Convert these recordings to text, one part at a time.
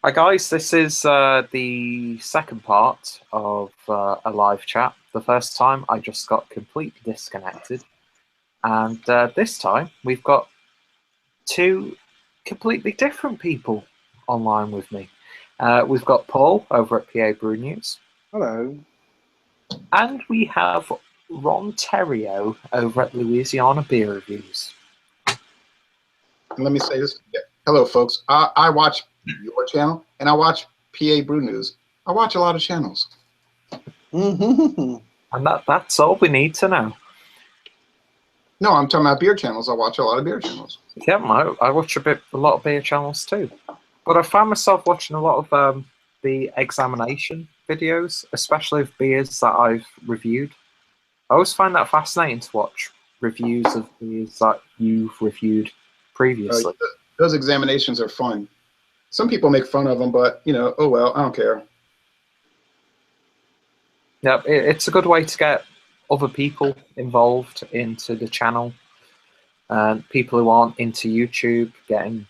Hi guys, this is the second part of a live chat. The first time I just got completely disconnected, and this time we've got two completely different people online with me. We've got Paul over at PA Brew News, Hello. and we have Ron Terrio over at Louisiana Beer Reviews. Let me say this. Hello, folks. I watch your channel, and I watch PA Brew News. I watch a lot of channels. And that's all we need to know. No, I'm talking about beer channels. I watch a lot of beer channels. Yeah, I watch a lot of beer channels too. But I found myself watching a lot of the examination videos, especially of beers that I've reviewed. I always find that fascinating to watch reviews of beers that you've reviewed previously. Those examinations are fun. Some people make fun of them, but, you know, oh well, I don't care. Yeah, it's a good way to get other people involved into the channel, and people who aren't into YouTube getting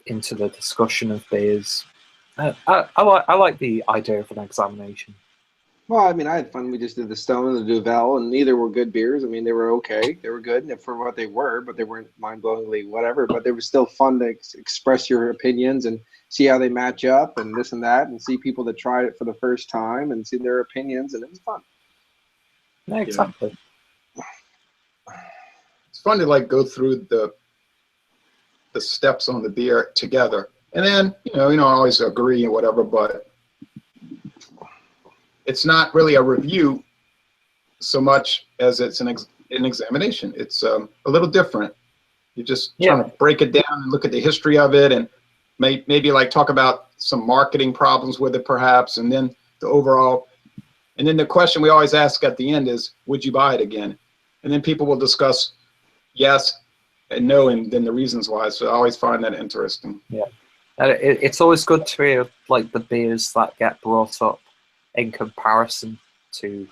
into the discussion of beers. I like the idea of an examination. Well, I mean, I had fun. We just did the Stone and the Duvel, and neither were good beers. I mean, they were okay. They were good for what they were, but they weren't mind-blowingly whatever. But they were still fun to express your opinions and see how they match up and this and that, and see people that tried it for the first time and see their opinions, and it was fun. Yeah, exactly. It's fun to like go through the steps on the beer together, and then you don't always agree and whatever, but it's not really a review so much as it's an examination. It's a little different. You're just trying to break it down and look at the history of it, and maybe like talk about some marketing problems with it perhaps, and then the overall. And then the question we always ask at the end is, would you buy it again? And then people will discuss yes and no, and then the reasons why. So I always find that interesting. Yeah, it's always good to hear like the beers that get brought up in comparison to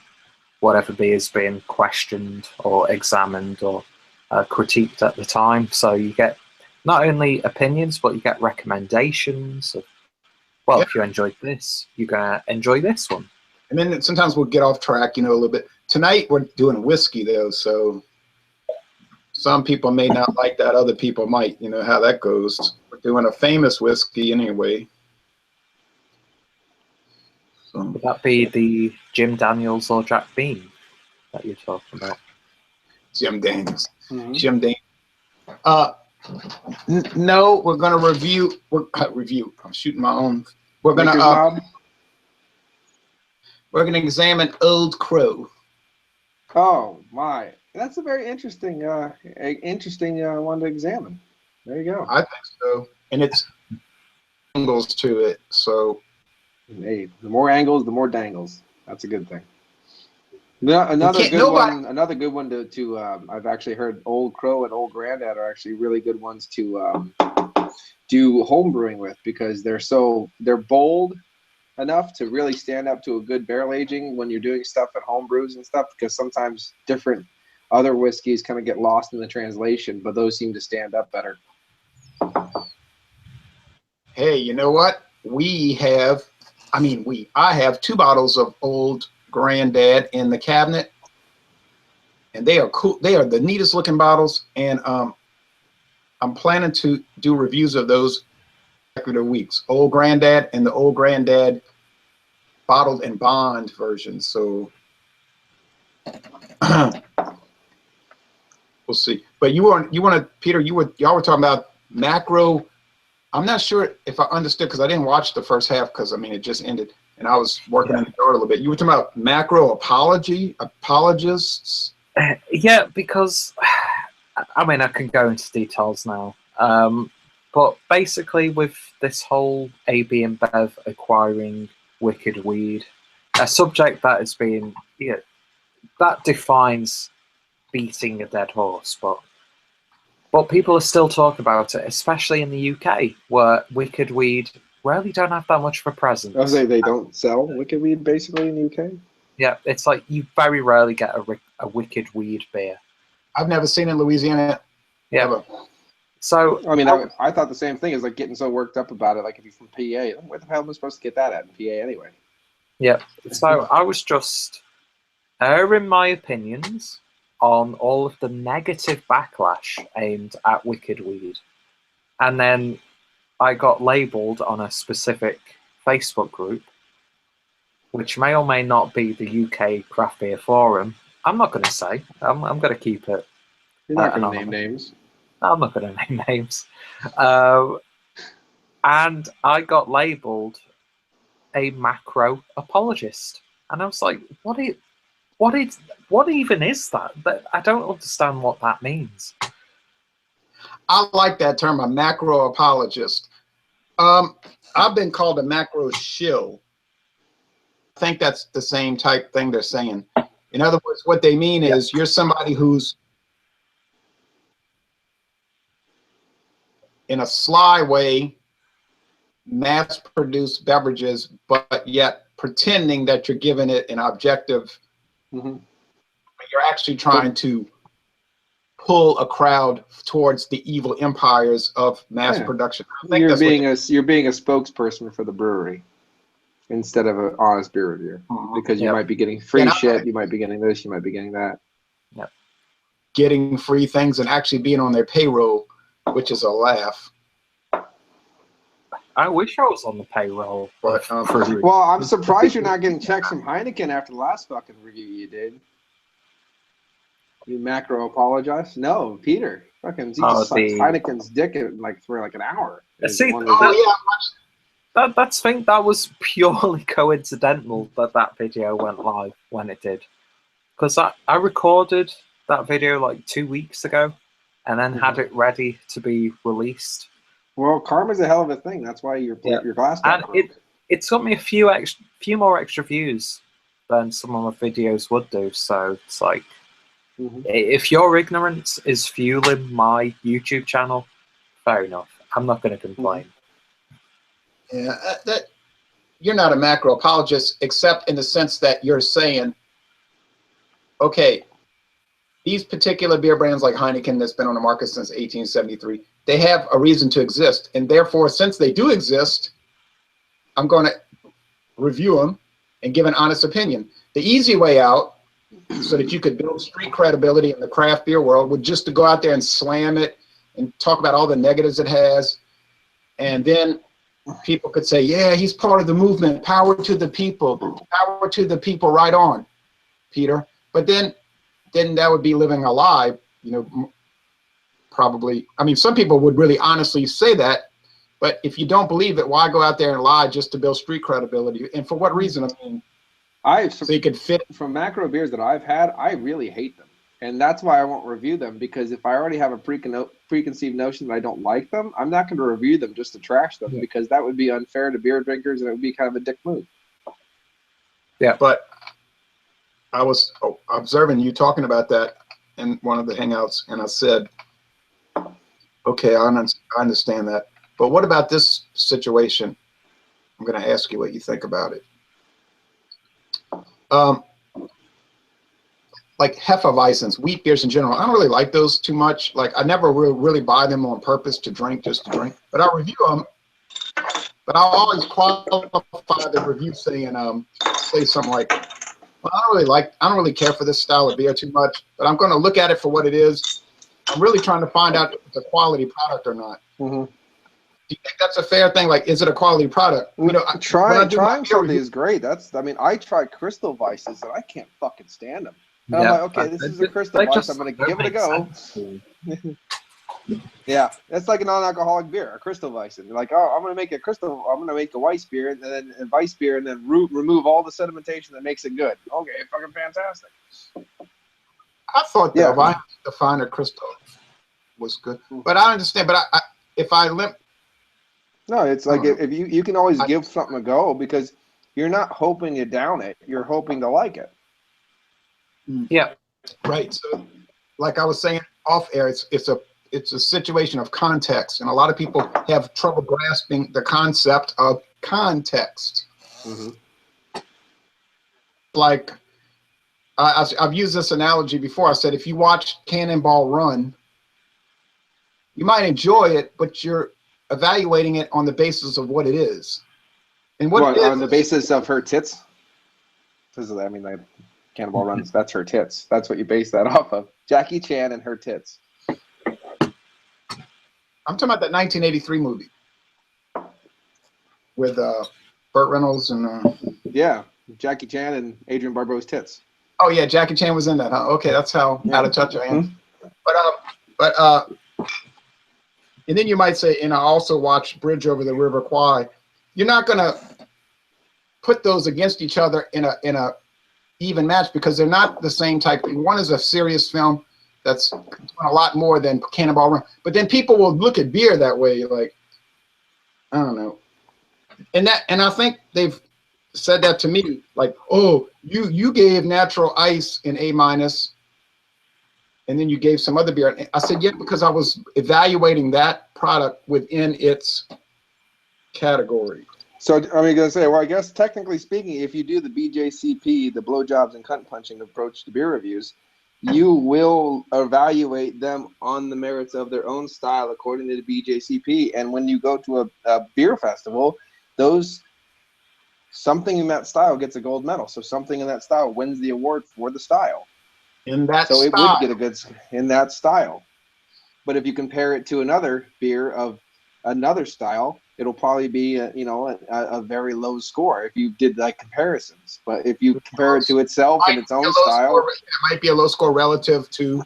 whatever beer's being questioned or examined or critiqued at the time. So you get not only opinions, but you get recommendations of, well, if you enjoyed this, you're gonna enjoy this one. And then sometimes we'll get off track, a little bit. Tonight we're doing whiskey though, so some people may not like that, other people might, how that goes. We're doing a famous whiskey anyway. So. Would that be the Jim Daniels or Jack Beam that you're talking about? Jim Daniels. Jim Daniels. No, we're going to review. I'm shooting my own. We're going to examine Old Crow. Oh my, that's a very interesting one to examine. There you go. I think so, and it's angles to it. So, hey, the more angles, the more dangles. That's a good thing. Another good one to I've actually heard Old Crow and Old Grandad are actually really good ones to do home brewing with, because they're bold enough to really stand up to a good barrel aging when you're doing stuff at home brews and stuff, because sometimes different other whiskeys kind of get lost in the translation, but those seem to stand up better. Hey, you know what? I have 2 bottles of Old Grandad in the cabinet, and they are cool. They are the neatest looking bottles, and I'm planning to do reviews of those consecutive weeks. Old Grandad and the Old Grandad bottled and bond version. So we'll see. But y'all were talking about macro. I'm not sure if I understood, because I didn't watch the first half, because it just ended and I was working in the door a little bit. You were talking about macro apologists. Yeah, because I can go into details now. But basically, with this whole AB InBev acquiring Wicked Weed, a subject that has been, that defines beating a dead horse, but people are still talking about it, especially in the UK, where Wicked Weed really don't have that much of a presence. I was saying they don't sell Wicked Weed basically in the UK? Yeah, it's like you very rarely get a Wicked Weed beer. I've never seen it in Louisiana. Yeah. Ever. So I mean, I thought the same thing. Is like getting so worked up about it. Like if you're from PA, where the hell am I supposed to get that at in PA anyway? yeah. So I was just airing my opinions on all of the negative backlash aimed at Wicked Weed, and then I got labelled on a specific Facebook group, which may or may not be the UK Craft Beer Forum. I'm not going to say. I'm going to keep it. You're not going to name names. I'm not going to name names. And I got labelled a macro apologist, and I was like, what even is that? I don't understand what that means. I like that term, a macro apologist. I've been called a macro shill. I think that's the same type thing they're saying. In other words, what they mean is you're somebody who's in a sly way mass-produced beverages, but yet pretending that you're giving it an objective. You're actually trying to pull a crowd towards the evil empires of mass production. I think you're being a spokesperson for the brewery instead of an honest beer reviewer, because you might be getting free shit, you might be getting this, you might be getting that. Getting free things and actually being on their payroll, which is a laugh. I wish I was on the payroll. But, well, I'm surprised you're not getting checks from Heineken after the last fucking review you did. You macro apologize? No, Peter. Fucking sucks Heineken's dick for like an hour. See, that was purely coincidental that video went live when it did. Because I recorded that video like 2 weeks ago and then had it ready to be released. Well, karma's a hell of a thing. That's why your glass got broke. It's got me a few more extra views than some of my videos would do. So it's like, if your ignorance is fueling my YouTube channel, fair enough. I'm not going to complain. Yeah, that you're not a macro apologist, except in the sense that you're saying, okay, these particular beer brands like Heineken that's been on the market since 1873, they have a reason to exist. And therefore, since they do exist, I'm going to review them and give an honest opinion. The easy way out, so that you could build street credibility in the craft beer world, would just to go out there and slam it and talk about all the negatives it has. And then people could say, yeah, he's part of the movement. Power to the people. Power to the people. Right on, Peter. But then that would be living a lie, probably. I mean, some people would really honestly say that, but if you don't believe it, why go out there and lie just to build street credibility? And for what reason? I mean, so you could fit from macro beers that I've had, I really hate them. And that's why I won't review them, because if I already have a preconceived notion that I don't like them, I'm not going to review them just to trash them, because that would be unfair to beer drinkers and it would be kind of a dick move. Yeah, but I was observing you talking about that in one of the hangouts, and I said, okay, I understand that. But what about this situation? I'm going to ask you what you think about it. Like Hefeweizens, wheat beers in general, I don't really like those too much. Like, I never really buy them on purpose to drink, just to drink. But I'll review them. But I'll always qualify the review saying, say something like, well, I don't really care for this style of beer too much, but I'm going to look at it for what it is. I'm really trying to find out if it's a quality product or not. Do you think that's a fair thing? Like, is it a quality product? Trying something is great. I tried Crystal Weisses and I can't fucking stand them. And I'm like, okay, this is a Crystal Weiss. I'm going to give it a go. Yeah, it's like a non-alcoholic beer, a Crystal Weiss. And you're like, oh, I'm going to make a Weiss beer and then a Weiss beer and then remove all the sedimentation that makes it good. Okay, fucking fantastic. I thought the finer Crystal was good, but I understand. But no, it's like if you can always give something a go, because you're not hoping you down it, you're hoping to like it. Yeah, right. So, like I was saying off air, it's a situation of context, and a lot of people have trouble grasping the concept of context. Like I've used this analogy before. I said if you watch Cannonball Run, you might enjoy it, but you're evaluating it on the basis of what it is. And what on the basis of her tits? Because I mean, like Cannonball Run's, that's her tits. That's what you base that off of. Jackie Chan and her tits. I'm talking about that 1983 movie with Burt Reynolds and yeah, Jackie Chan and Adrian Barbeau's tits. Oh yeah, Jackie Chan was in that. Huh? Okay, that's how out of touch I am. Mm-hmm. And then you might say, and I also watched Bridge Over the River Kwai. You're not gonna put those against each other in a even match because they're not the same type. One is a serious film that's a lot more than Cannonball Run. But then people will look at beer that way, like, I don't know. And I think they've said that to me, like, oh, you gave Natural Ice an A-, and then you gave some other beer. I said, yeah, because I was evaluating that product within its category. So I mean, gonna say, well, I guess technically speaking, if you do the BJCP, the blowjobs and cunt punching approach to beer reviews, you will evaluate them on the merits of their own style according to the BJCP. And when you go to a beer festival, something in that style gets a gold medal. So something in that style wins the award for the style. In that so style. It would get a good in that style. But if you compare it to another beer of another style, it'll probably be a very low score if you did like comparisons. But if you compare it to itself in its own style, it might be a low score relative to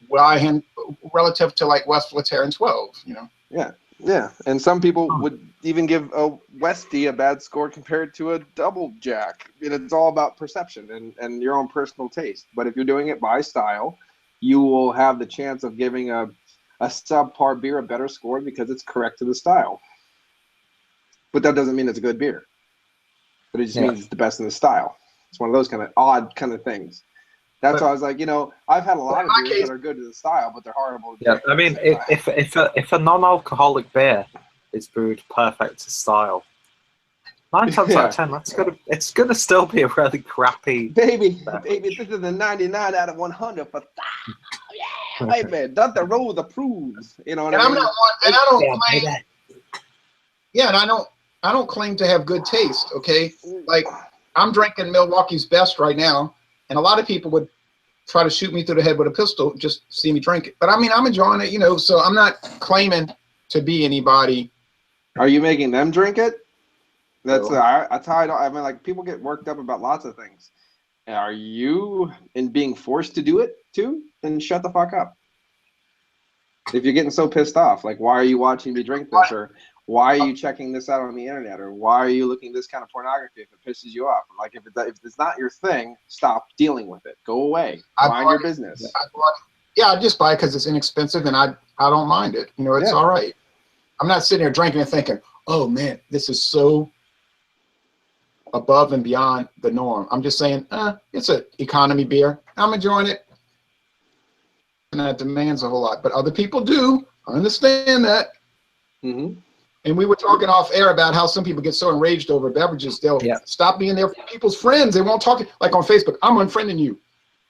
like West Lateran 12. Yeah, and some people would even give a Westie a bad score compared to a Double Jack. It's all about perception and your own personal taste. But if you're doing it by style, you will have the chance of giving a subpar beer a better score because it's correct to the style. But that doesn't mean it's a good beer. But it just means it's the best in the style. It's one of those kind of odd kind of things. That's why I was like, I've had a lot of beers that are good to the style, but they're horrible. Yeah, I mean, if a non-alcoholic beer is brewed perfect to style, 9 times out of 10, it's gonna still be a really crappy. Baby, this is a 99 out of 100 for yeah, hey man, Dr. Rose approves. You know what I mean? And I don't claim. Yeah, and I don't claim to have good taste. Okay, like I'm drinking Milwaukee's Best right now. And a lot of people would try to shoot me through the head with a pistol just to see me drink it. But I mean, I'm enjoying it, so I'm not claiming to be anybody. Are you making them drink it? That's how I don't. I mean, like, people get worked up about lots of things. Are you being forced to do it too? Then shut the fuck up. If you're getting so pissed off, like, why are you watching me drink this? Or why are you checking this out on the internet? Or why are you looking at this kind of pornography if it pisses you off? Like, if it's not your thing, stop dealing with it. Go away. Mind your business. I just buy it because it's inexpensive and I don't mind it. It's all right. I'm not sitting here drinking and thinking, oh man, this is so above and beyond the norm. I'm just saying, it's an economy beer. I'm enjoying it. And that demands a whole lot. But other people do. I understand that. Mm-hmm. And we were talking off air about how some people get so enraged over beverages, they'll stop being their people's friends. They won't talk, like on Facebook, I'm unfriending you.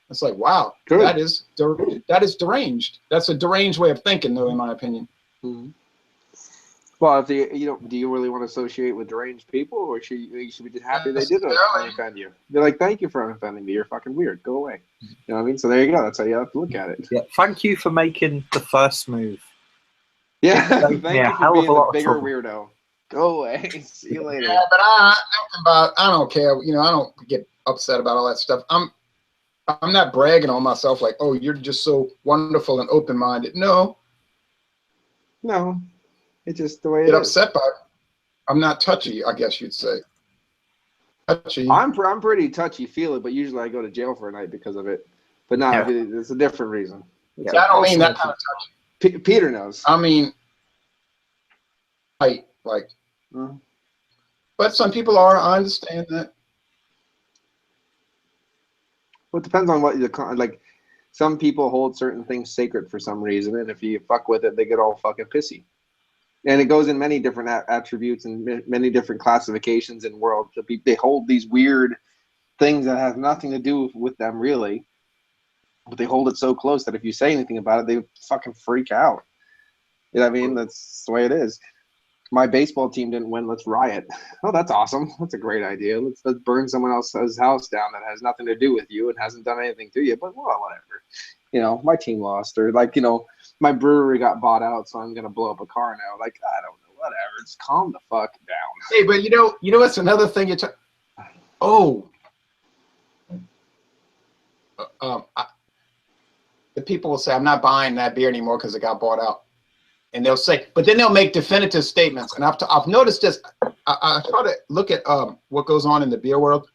It's like, wow, that is deranged. That's a deranged way of thinking, though, in my opinion. Mm-hmm. Well, if do you really want to associate with deranged people, or should you be just happy they did offend you? They're like, thank you for offending me. You're fucking weird. Go away. You know what I mean? So there you go. That's how you have to look at it. Yeah. Thank you for making the first move. Yeah, thank you for being the bigger weirdo. Go away. See you later. Yeah, but I don't care. I don't get upset about all that stuff. I'm not bragging on myself like, oh, you're just so wonderful and open-minded. No, it's just the way it get is. Upset by it. I'm not touchy, I guess you'd say. Touchy. I'm pretty touchy-feely, but usually I go to jail for a night because of it. But it's a different reason. I don't mean that kind of touchy. Peter knows. I mean, but some people are. I understand that. Well, it depends on what like. Some people hold certain things sacred for some reason, and if you fuck with it, they get all fucking pissy. And it goes in many different attributes and many different classifications in world. They hold these weird things that have nothing to do with them, really. but they hold it so close that if you say anything about it, they fucking freak out. You know what I mean? That's the way it is. My baseball team didn't win. Let's riot. Oh, that's awesome. That's a great idea. Let's burn someone else's house down that has nothing to do with you and hasn't done anything to you. But well, whatever. You know, my team lost, or like, you know, my brewery got bought out, so I'm gonna blow up a car now. Like, I don't know, whatever. Just calm the fuck down. Hey, but you know what's another thing the people will say, I'm not buying that beer anymore because it got bought out. And they'll say, but then they'll make definitive statements. And I've noticed this. I try to look at what goes on in the beer world.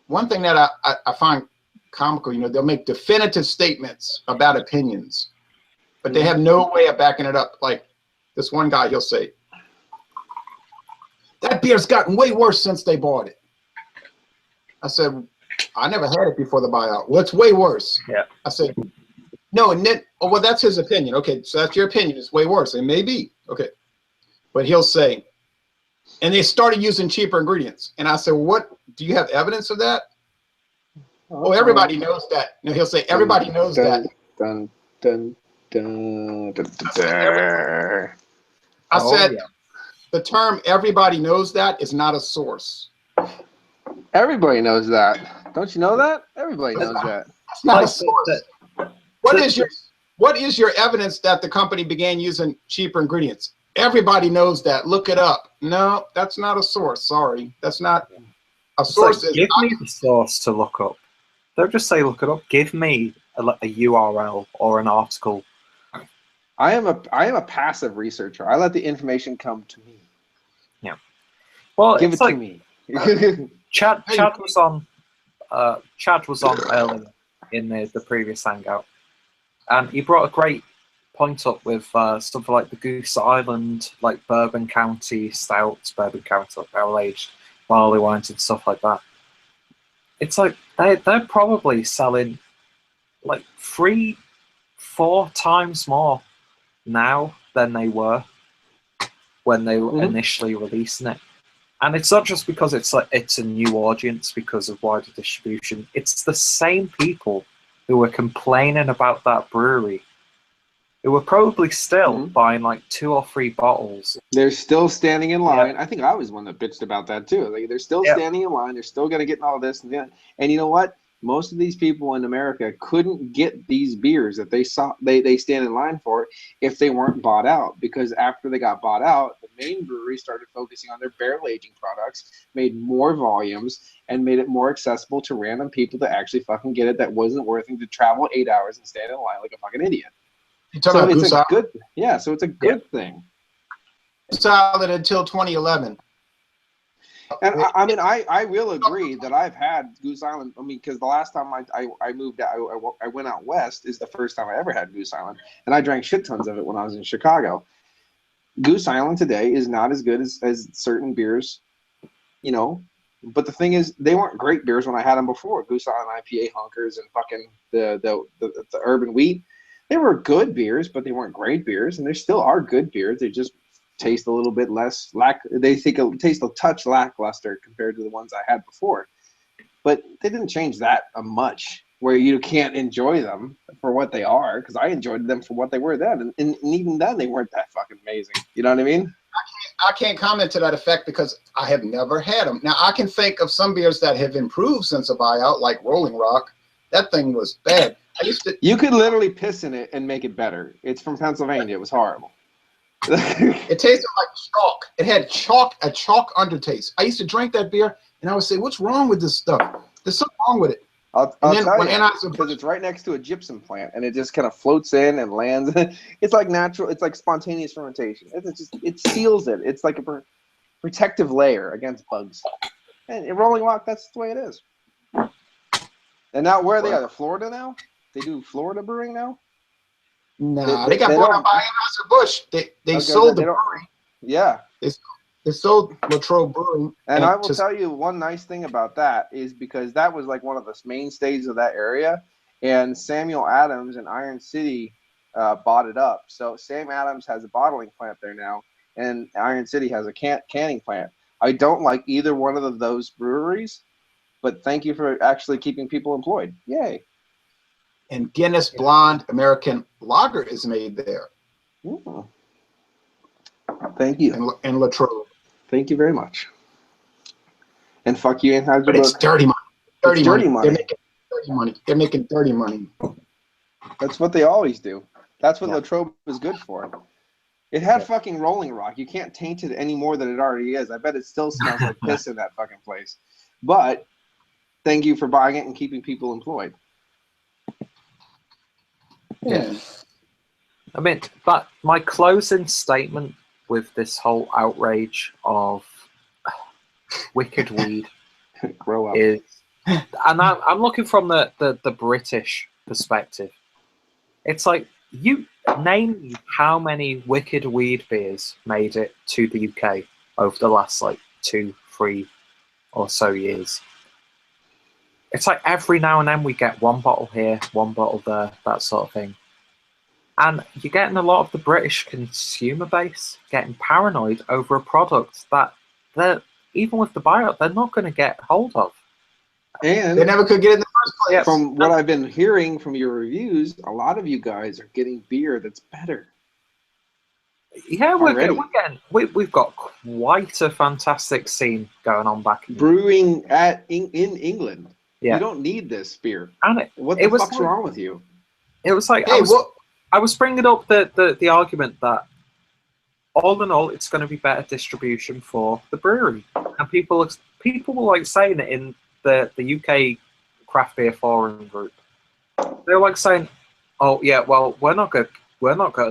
One thing that I find comical, you know, they'll make definitive statements about opinions, but they have no way of backing it up. Like this one guy, he'll say, that beer's gotten way worse since they bought it. I said, I never had it before the buyout. Well, it's way worse. Yeah. I said, no, and then, oh, well, that's his opinion. Okay, so that's your opinion. It's way worse. It may be. Okay. But he'll say, and they started using cheaper ingredients. And I said, well, what, do you have evidence of that? Oh, everybody knows that. No, he'll say, everybody knows that. I said, the term everybody knows that is not a source. Everybody knows that. Don't you know that? Everybody knows that. It's not a source. What is your evidence that the company began using cheaper ingredients? Everybody knows that. Look it up. No, that's not a source. Sorry. That's not a source. Like, give me the source to look up. Don't just say look it up. Give me a URL or an article. I am a passive researcher. I let the information come to me. Yeah. Well, give it to me. Chad was on earlier in the previous hangout, and he brought a great point up with stuff like the Goose Island, like Bourbon County stouts, Bourbon County barrel aged barley wines and stuff like that. It's like they're probably selling like 3-4 times more now than they were when they were initially releasing it. And it's not just because it's a new audience because of wider distribution. It's the same people who were complaining about that brewery who were probably still buying like 2 or 3 bottles. They're still standing in line. Yeah. I think I was one that bitched about that too. Like they're still standing in line. They're still going to get all this and that. And you know what? Most of these people in America couldn't get these beers that they stand in line for if they weren't bought out. Because after they got bought out, the main brewery started focusing on their barrel aging products, made more volumes, and made it more accessible to random people to actually fucking get it that wasn't worth it to travel 8 hours and stand in line like a fucking idiot. So it's a good, so it's a good thing. Solid until 2011. And I mean, I will agree that I've had Goose Island. I mean, because the last time I moved out, I went out west is the first time I ever had Goose Island, and I drank shit tons of it when I was in Chicago. Goose Island today is not as good as certain beers, you know. But the thing is, they weren't great beers when I had them before. Goose Island IPA Hunkers and fucking the Urban Wheat. They were good beers, but they weren't great beers, and they still are good beers. They just taste a little bit less taste a touch lackluster compared to the ones I had before. But they didn't change that much where you can't enjoy them for what they are, because I enjoyed them for what they were then. And even then, they weren't that fucking amazing. You know what I mean? I can't comment to that effect because I have never had them. Now, I can think of some beers that have improved since a buyout, like Rolling Rock. That thing was bad. You could literally piss in it and make it better. It's from Pennsylvania. It was horrible. It tasted like chalk. It had a chalk undertaste. I used to drink that beer, and I would say, "What's wrong with this stuff? There's something wrong with it." I'll tell you, because it's right next to a gypsum plant, and it just kind of floats in and lands. It's like natural. It's like spontaneous fermentation. It seals it. It's like a protective layer against bugs. And in Rolling Rock, that's the way it is. And now, where are they? Are they Florida now? They do Florida brewing now? No, they got bought out by Anheuser-Busch. They sold the brewery. Yeah. They sold Latrobe Brewing. And I will tell you one nice thing about that is because that was like one of the mainstays of that area. And Samuel Adams and Iron City bought it up. So Sam Adams has a bottling plant there now, and Iron City has a canning plant. I don't like either one of those breweries, but thank you for actually keeping people employed. Yay. and Guinness Blonde American Lager is made there. Ooh. Thank you. And Latrobe. Thank you very much. And fuck you, Anheuser-Busch. But it's dirty money. Dirty money. They're making dirty money. They're making dirty money. That's what they always do. That's what Yeah. Latrobe is good for. It had fucking Rolling Rock. You can't taint it any more than it already is. I bet it still smells like piss in that fucking place. But thank you for buying it and keeping people employed. Yeah. I mean, but my closing statement with this whole outrage of wicked weed Grow up. is, and I'm looking from the British perspective. It's like, you name how many wicked weed beers made it to the UK over the last like 2, 3 or so years. It's like every now and then we get one bottle here, one bottle there, that sort of thing. And you're getting a lot of the British consumer base getting paranoid over a product that they're, even with the buyout, they're not going to get hold of. And They never could get it in the first place. from what I've been hearing from your reviews, a lot of you guys are getting beer that's better. Yeah, we've got quite a fantastic scene going on back in Brewing in England. Yeah. You don't need this beer. And What the fuck's wrong with you? It was like, Hey, I was bringing up the argument that all in all, it's going to be better distribution for the brewery, and people were like saying it in the UK craft beer forum group. They were like saying, "Oh yeah, well we're not going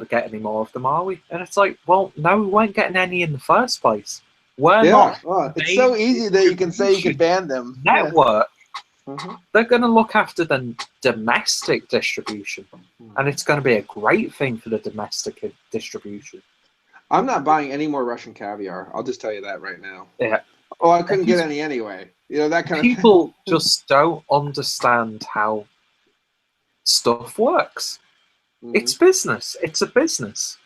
to get any more of them, are we?" And it's like, well, no, we weren't getting any in the first place. We're not. Well, it's so easy that you can say you could ban them. Network. Mm-hmm. They're going to look after the domestic distribution, and it's going to be a great thing for the domestic distribution. I'm not buying any more Russian caviar. I'll just tell you that right now. Yeah. Oh, I couldn't get any anyway. You know, that kind of People just don't understand how stuff works. Mhm. It's business. It's a business.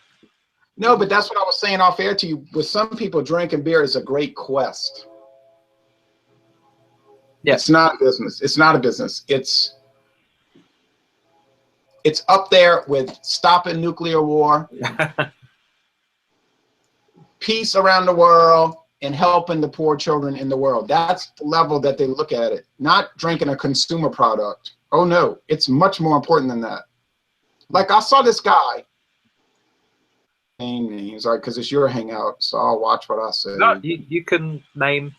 No, but that's what I was saying off air to you. With some people, drinking beer is a great quest. Yeah. It's not a business. It's not a business. It's up there with stopping nuclear war, peace around the world, and helping the poor children in the world. That's the level that they look at it. Not drinking a consumer product. Oh no, it's much more important than that. Like I saw this guy. He's like, because it's your hangout, so I'll watch what I say. No, you can name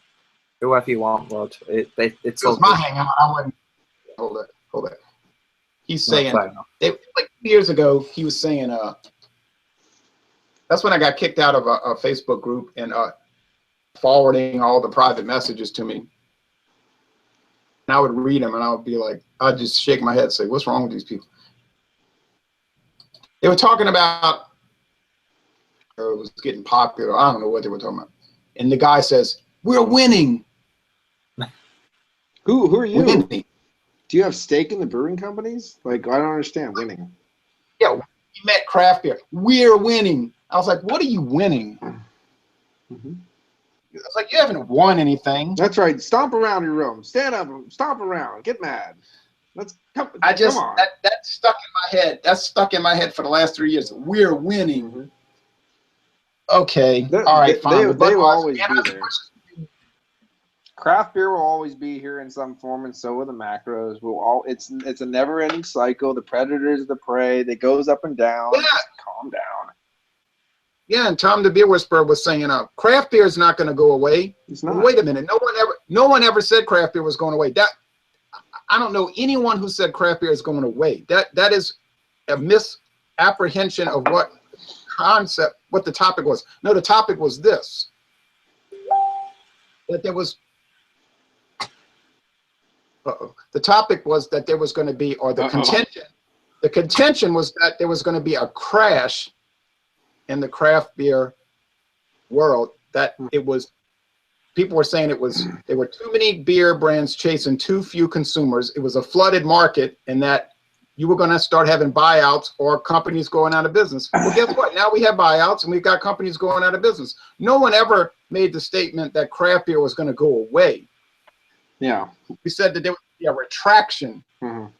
whoever you want, Rod. It's all my hangout. I wouldn't. Hold it. He's saying, fair enough. like years ago, he was saying, that's when I got kicked out of a Facebook group and forwarding all the private messages to me. And I would read them and I would be like, I'd just shake my head and say, what's wrong with these people? They were talking about, it was getting popular. I don't know what they were talking about. And the guy says, we're winning. Who are you? Winning. Do you have stake in the brewing companies? Like, I don't understand winning. Yeah, we met craft beer. We're winning. I was like, what are you winning? Mm-hmm. I was like, you haven't won anything. That's right. Stomp around your room. Stand up. Stomp around. Get mad. Let's come. Come on. That's stuck in my head. That's stuck in my head for the last 3 years. We're winning. Mm-hmm. Okay. All right. Fine. They will always be there. Craft beer will always be here in some form, and so will the macros. It's a never-ending cycle. The predators, the prey. That goes up and down. Yeah. Just calm down. Yeah, and Tom the Beer Whisperer was saying, craft beer is not going to go away. It's not. Well, wait a minute. No one ever said craft beer was going away. I don't know anyone who said craft beer is going away. That is a misapprehension of what the topic was. No, the topic was this. That there was. The topic was that there was going to be, or the contention. The contention was that there was going to be a crash in the craft beer world. That it was, people were saying there were too many beer brands chasing too few consumers. It was a flooded market, and that you were going to start having buyouts or companies going out of business. Well, guess what? Now we have buyouts and we've got companies going out of business. No one ever made the statement that craft beer was going to go away. Yeah. We said that there would be a retraction,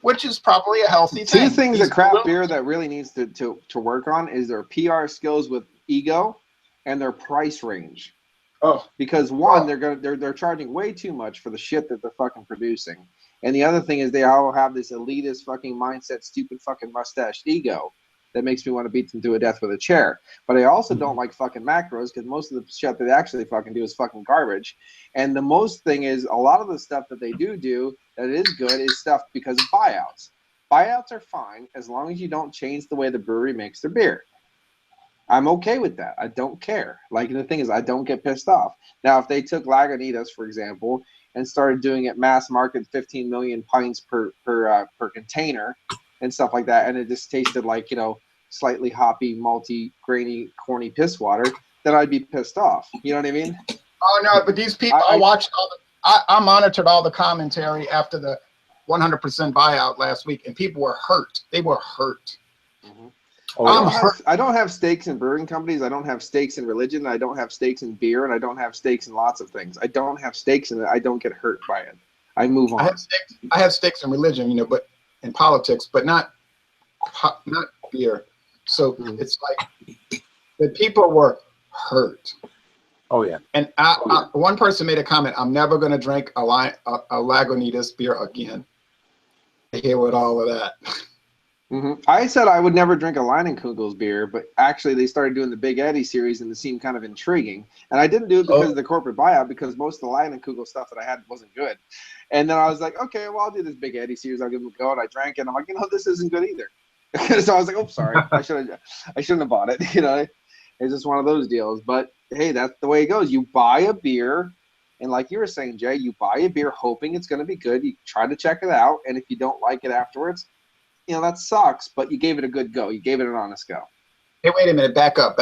which is probably a healthy thing. Two things that craft beer that really needs to work on is their PR skills with ego and their price range. Oh, because one, they're charging way too much for the shit that they're fucking producing, and the other thing is they all have this elitist fucking mindset, stupid fucking mustache ego that makes me want to beat them to a death with a chair. But I also don't like fucking macros because most of the shit that they actually fucking do is fucking garbage. And the most thing is a lot of the stuff that they do that is good is stuff because of buyouts. Buyouts are fine as long as you don't change the way the brewery makes their beer. I'm okay with that. I don't care. Like, the thing is, I don't get pissed off. Now, if they took Lagunitas, for example, and started doing it mass market 15 million pints per container and stuff like that, and it just tasted like, you know, slightly hoppy, malty, grainy, corny piss water, then I'd be pissed off. You know what I mean? Oh no, but these people, I watched all I monitored all the commentary after the 100% buyout last week, and people were hurt. They were hurt. Mm-hmm. Oh, I don't have stakes in brewing companies. I don't have stakes in religion. I don't have stakes in beer, and I don't have stakes in lots of things. I don't have stakes in it. I don't get hurt by it. I move on. I have stakes in religion, you know, but in politics, but not beer. So it's like the people were hurt. Oh yeah. And one person made a comment: "I'm never going to drink a Lagunitas beer again." I hear with all of that. I said I would never drink a Leinenkugel's beer, but actually they started doing the Big Eddie series and it seemed kind of intriguing. And I didn't do it because of the corporate buyout, because most of the Leinenkugel stuff that I had wasn't good. And then I was like, okay, well, I'll do this Big Eddie series. I'll give it a go. And I drank it. And I'm like, you know, this isn't good either. So I was like, oh, sorry. I shouldn't have bought it. You know, it's just one of those deals. But hey, that's the way it goes. You buy a beer. And like you were saying, Jay, you buy a beer hoping it's going to be good. You try to check it out. And if you don't like it afterwards, you know, that sucks, but you gave it a good go. You gave it an honest go. Hey, wait a minute. Back up.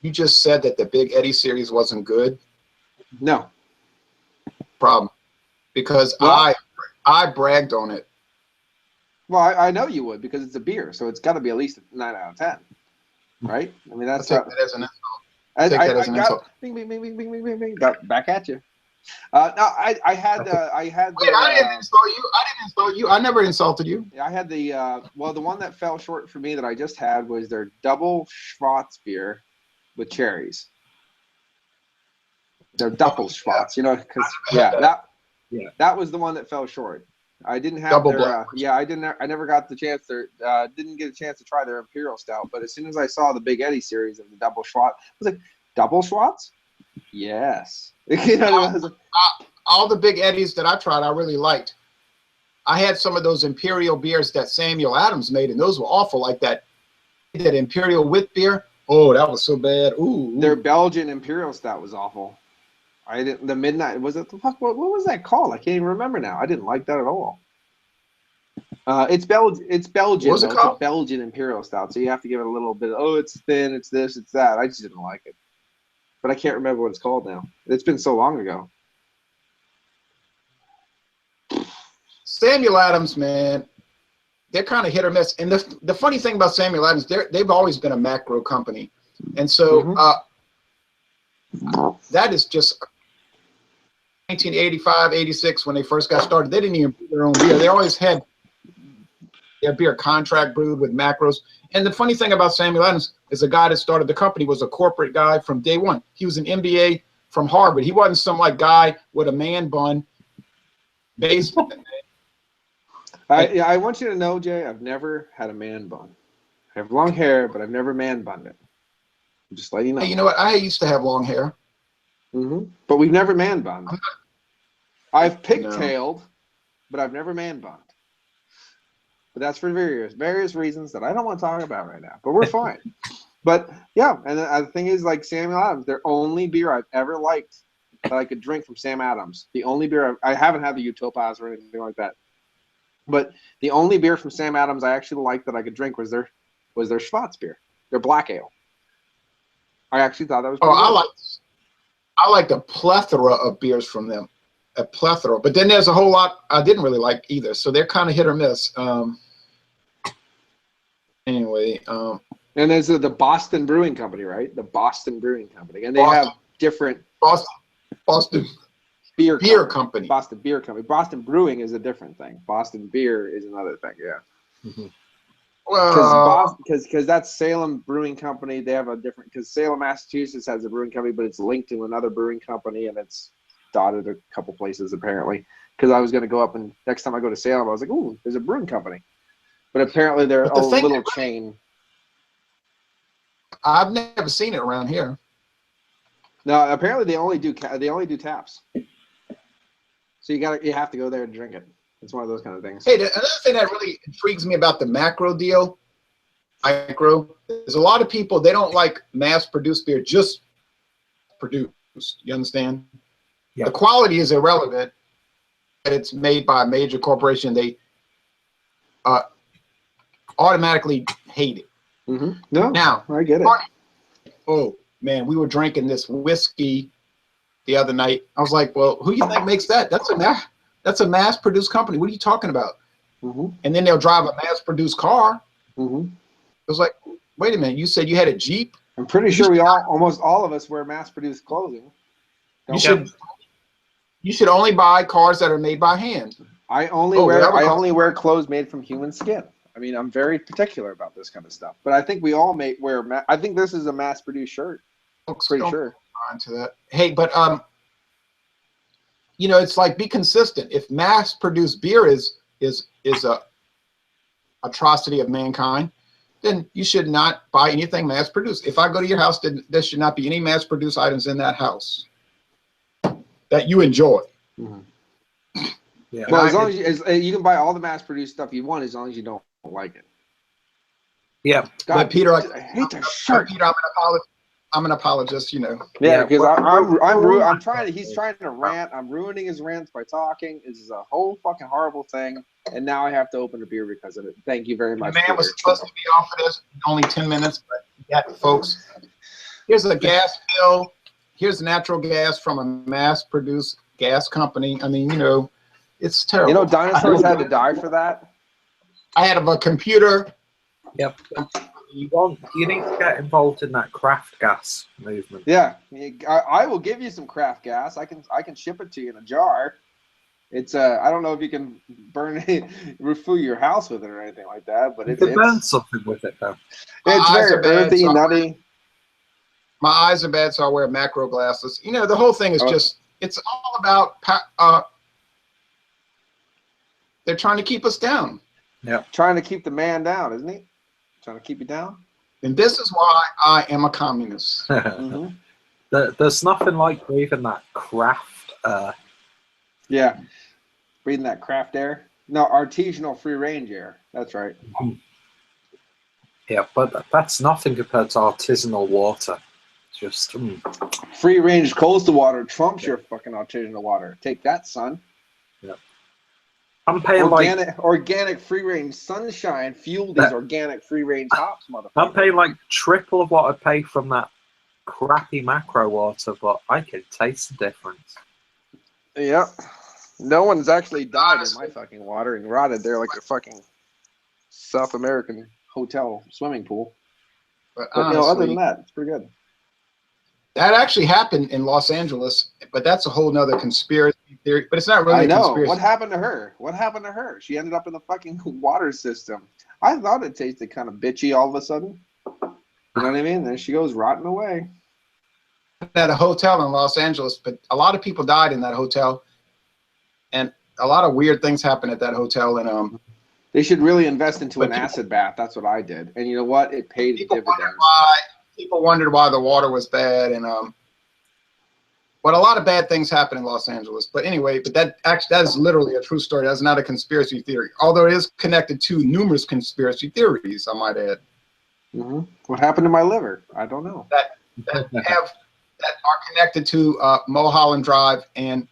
You just said that the Big Eddie series wasn't good? No. Problem. Because I bragged on it. Well, I know you would, because it's a beer, so it's got to be at least a 9 out of 10. Right? I mean, that's... I'll take that as an insult. I take that as an insult. Bing, bing, bing, bing, bing, bing, bing. Back at you. No, I had. Wait, I didn't insult you. I never insulted you. I had the the one that fell short for me that I just had was their double Schwartz beer with cherries. Their double Schwartz, you know, because that was the one that fell short. I didn't have double their I never got the chance didn't get a chance to try their Imperial Stout, but as soon as I saw the Big Eddie series of the double Schwartz, I was like, double Schwartz? Yes. You know, all the Big Eddies that I tried, I really liked. I had some of those Imperial beers that Samuel Adams made, and those were awful, like that Imperial wit beer. Oh, that was so bad. Ooh. Their Belgian Imperial Stout was awful. The Midnight, was it the fuck? What was that called? I can't even remember now. I didn't like that at all. It's Belgian. What was it called? It's a Belgian Imperial Stout, so you have to give it a little bit. It's thin. It's this. It's that. I just didn't like it. But I can't remember what it's called now. It's been so long ago. Samuel Adams, man, they're kind of hit or miss. And the funny thing about Samuel Adams, they've always been a macro company. And so that is just 1985, 86, when they first got started. They didn't even brew their own beer. They always had their beer contract brewed with macros. And the funny thing about Samuel Adams is the guy that started the company was a corporate guy from day one. He was an MBA from Harvard. He wasn't some like guy with a man bun. I want you to know, Jay, I've never had a man bun. I have long hair, but I've never man bunned it. I'm just letting you know. Hey, you know what? I used to have long hair. But we've never man bunned. I've pigtailed, but I've never man bunned. But that's for various reasons that I don't want to talk about right now. But we're fine. But yeah, and the thing is, like Samuel Adams, their only beer I've ever liked that I could drink from Sam Adams. The only beer I haven't had the Utopas or anything like that. But the only beer from Sam Adams I actually liked that I could drink was their Schwartz beer, their black ale. I actually thought that was pretty good. I liked a plethora of beers from them. A plethora. But then there's a whole lot I didn't really like either. So they're kind of hit or miss. Anyway. And there's the Boston Brewing Company, right? The Boston Brewing Company. And they have different... Boston. Beer company. Boston Beer Company. Boston Brewing is a different thing. Boston Beer is another thing. Yeah. Mm-hmm. Well, because that's Salem Brewing Company. They have a different, because Salem, Massachusetts has a brewing company, but it's linked to another brewing company, and it's dotted a couple places apparently. Because I was going to go up, and next time I go to Salem, I was like, ooh, there's a brewing company. But apparently they're a little chain. I've never seen it around here. No, apparently they only do taps. So you have to go there and drink it. It's one of those kind of things. Hey, another thing that really intrigues me about the macro deal, micro, is a lot of people, they don't like mass-produced beer, just produced. You understand? Yeah. The quality is irrelevant. It's made by a major corporation. They automatically hate it. Mm-hmm. No, now I get it. Oh man, we were drinking this whiskey the other night. I was like, well, who do you think makes that? That's a mass-produced company. What are you talking about? Mm-hmm. And then they'll drive a mass-produced car. Mm-hmm. It was like, wait a minute, you said you had a Jeep? I'm pretty sure almost all of us wear mass-produced clothing. You should only buy cars that are made by hand. I only wear clothes made from human skin. I mean, I'm very particular about this kind of stuff. But I think we all wear. I think this is a mass-produced shirt. Pretty sure. To that. Hey, but you know, it's like, be consistent. If mass-produced beer is a atrocity of mankind, then you should not buy anything mass-produced. If I go to your house, then there should not be any mass-produced items in that house that you enjoy. Mm-hmm. Yeah. Well, as long as you can buy all the mass-produced stuff you want, as long as you don't like it. Yeah. God, but Peter, I hate that shirt. Peter, I'm an apologist, you know. Yeah, because I'm trying to. He's trying to rant. I'm ruining his rants by talking. This is a whole fucking horrible thing, and now I have to open a beer because of it. Thank you very much. The man was supposed to be off of this in only 10 minutes, but yeah, folks. Here's a gas bill. Here's natural gas from a mass-produced gas company. I mean, you know, it's terrible. You know, dinosaurs had to die for that. I had a computer. Yep. You need to get involved in that craft gas movement. Yeah, I will give you some craft gas. I can ship it to you in a jar. It's I don't know if you can burn it, refill your house with it or anything like that, but you can burn something with it though. It's very earthy, nutty. My eyes are bad, so I wear macro glasses. You know, the whole thing is just, it's all about, they're trying to keep us down. Yeah. Trying to keep the man down, isn't he? Trying to keep you down. And this is why I am a communist. Mm-hmm. There's nothing like breathing that craft air. Yeah. Breathing that craft air. No, artisanal free range air. That's right. Yeah, but that's nothing compared to artisanal water. Just free range coastal water trumps your fucking artisanal water. Take that, son. Yeah. I'm paying organic free range sunshine fueled these organic free range hops, motherfucker. I'm paying like triple of what I pay from that crappy macro water, but I can taste the difference. Yep. No one's actually died in my fucking water and rotted there like a fucking South American hotel swimming pool. But honestly, you know, other than that, it's pretty good. That actually happened in Los Angeles, but that's a whole nother conspiracy theory. But it's not really a conspiracy. What happened to her? What happened to her? She ended up in the fucking water system. I thought it tasted kind of bitchy all of a sudden. You know what I mean? Then she goes rotting away. At a hotel in Los Angeles, but a lot of people died in that hotel, and a lot of weird things happened at that hotel. And they should really invest into an acid bath. That's what I did, and you know what? It paid dividends. People wondered why the water was bad, and but a lot of bad things happen in Los Angeles. But anyway, but that is literally a true story. That's not a conspiracy theory, although it is connected to numerous conspiracy theories, I might add. Mm-hmm. What happened to my liver? I don't know. That are connected to Mulholland Drive and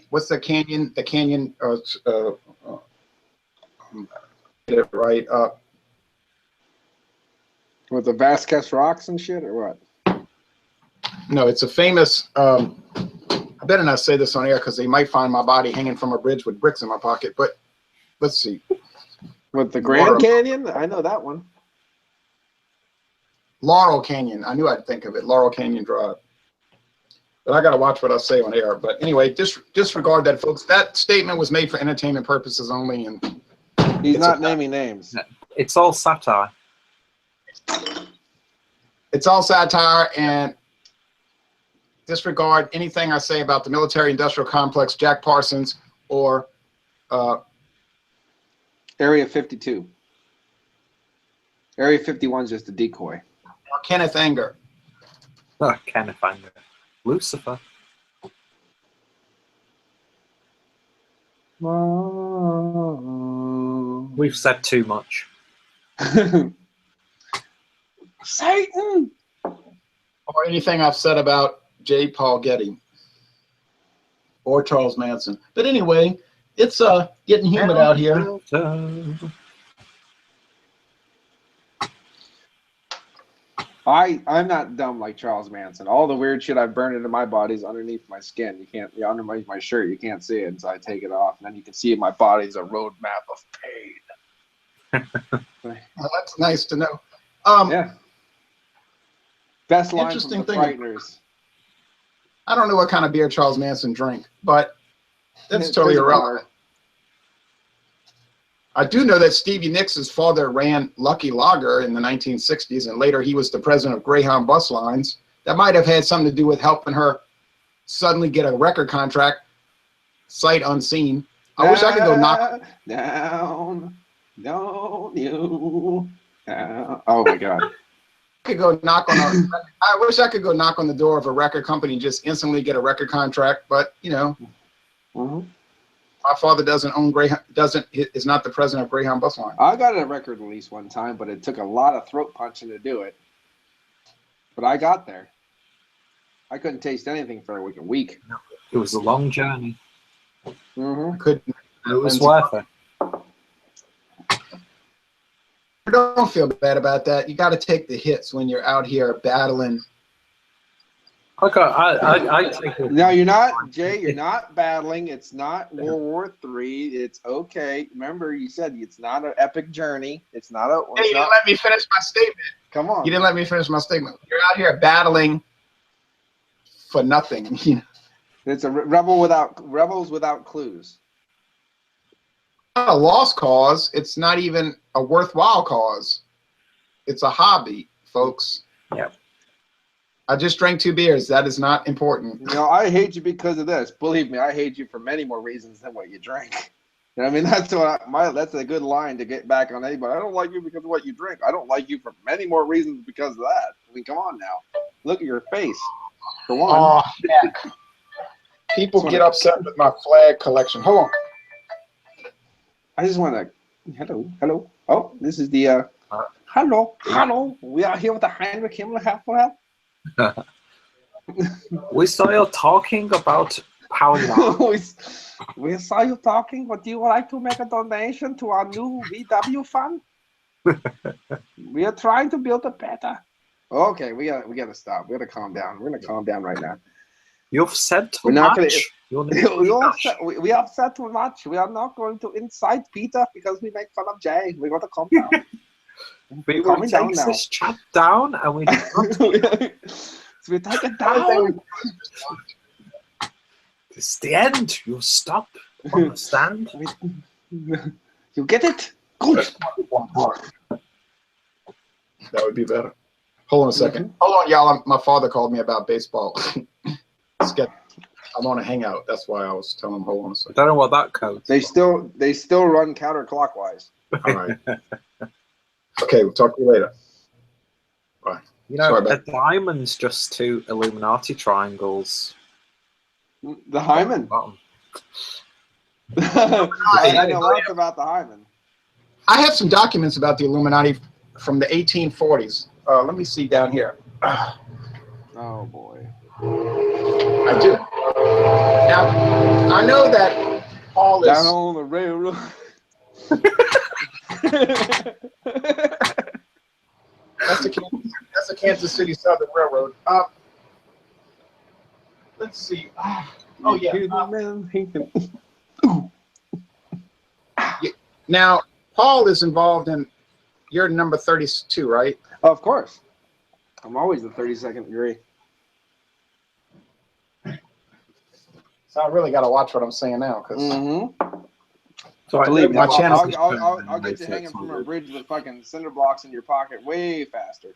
what's the canyon? The canyon. Right. With the Vasquez rocks and shit, or what? No, it's a famous. I better not say this on air because they might find my body hanging from a bridge with bricks in my pocket. But let's see. With the Grand Canyon, I know that one. Laurel Canyon. I knew I'd think of it. Laurel Canyon Drive. But I got to watch what I say on air. But anyway, disregard that, folks. That statement was made for entertainment purposes only, and he's not naming names. It's all satire. It's all satire, and disregard anything I say about the military-industrial complex, Jack Parsons, or Area 52. Area 51 is just a decoy. Or Kenneth Anger. Oh, Kenneth Anger. Lucifer. We've said too much. Satan! Or anything I've said about J. Paul Getty or Charles Manson. But anyway, it's getting humid out here. I'm not dumb like Charles Manson. All the weird shit I've burned into my body is underneath my skin. You can't, underneath my shirt, you can't see it, and so I take it off, and then you can see my body's a roadmap of pain. Well, that's nice to know. Yeah. Best line Interesting from the thing. Frighteners. I don't know what kind of beer Charles Manson drank, but that's totally irrelevant. I do know that Stevie Nicks' father ran Lucky Lager in the 1960s, and later he was the president of Greyhound Bus Lines. That might have had something to do with helping her suddenly get a record contract, sight unseen. I wish I could go knock down, you. Oh my God. I wish I could go knock on the door of a record company and just instantly get a record contract, but you know. Mm-hmm. My father doesn't own Greyhound, is not the president of Greyhound Bus Line. I got a record release one time, but it took a lot of throat punching to do it. But I got there. I couldn't taste anything for like a week. It was a long journey. Mm-hmm. It was worth it. Don't feel bad about that. You got to take the hits when you're out here battling. Okay, I take it. No, you're not, Jay. You're not battling. It's not World War III. It's okay. Remember, you said it's not an epic journey. It's not a. Hey, you didn't let me finish my statement. Come on. You didn't let me finish my statement. You're out here battling for nothing. It's a rebels without clues. Not a lost cause. It's not even a worthwhile cause. It's a hobby, folks. Yep. I just drank 2 beers. That is not important. You know, I hate you because of this. Believe me, I hate you for many more reasons than what you drank. You know what I mean? That's that's a good line to get back on anybody. I don't like you because of what you drink. I don't like you for many more reasons because of that. I mean, come on now. Look at your face. For one. Oh, heck. People get upset with my flag collection. Hold on. I just want to. Hello. Oh, this is the. Hello. We are here with the Heinrich Himmler Half. We saw you talking about how long. we saw you talking. Would you like to make a donation to our new VW fund? We are trying to build a better. Okay, we gotta stop. We gotta calm down. We're gonna calm down right now. You've said too much. We have said too much. We are not going to incite Peter because we make fun of Jay. We got to calm down. We will take this chat down and we so we take it down. It's the end. You stop. Understand? You get it? Good. That would be better. Hold on a second. Hold on, y'all. My father called me about baseball. I'm on a hangout. That's why I was telling him, hold on a second. I don't know what that codes. They still run counterclockwise. All right. Okay, we'll talk to you later. Bye. You know, a diamond's just 2 Illuminati triangles. The hymen. I know lots about the hymen. I have some documents about the Illuminati from the 1840s. Let me see down here. Oh boy. I do. Now, I know that Paul is down on the railroad. That's the Kansas City Southern Railroad. Let's see. Oh yeah. Now, Paul is involved in. You're number 32, right? Of course. I'm always the 32nd degree. So I really got to watch what I'm saying now, because So believe me, my channel. I'll get you hanging from a bridge with fucking cinder blocks in your pocket way faster.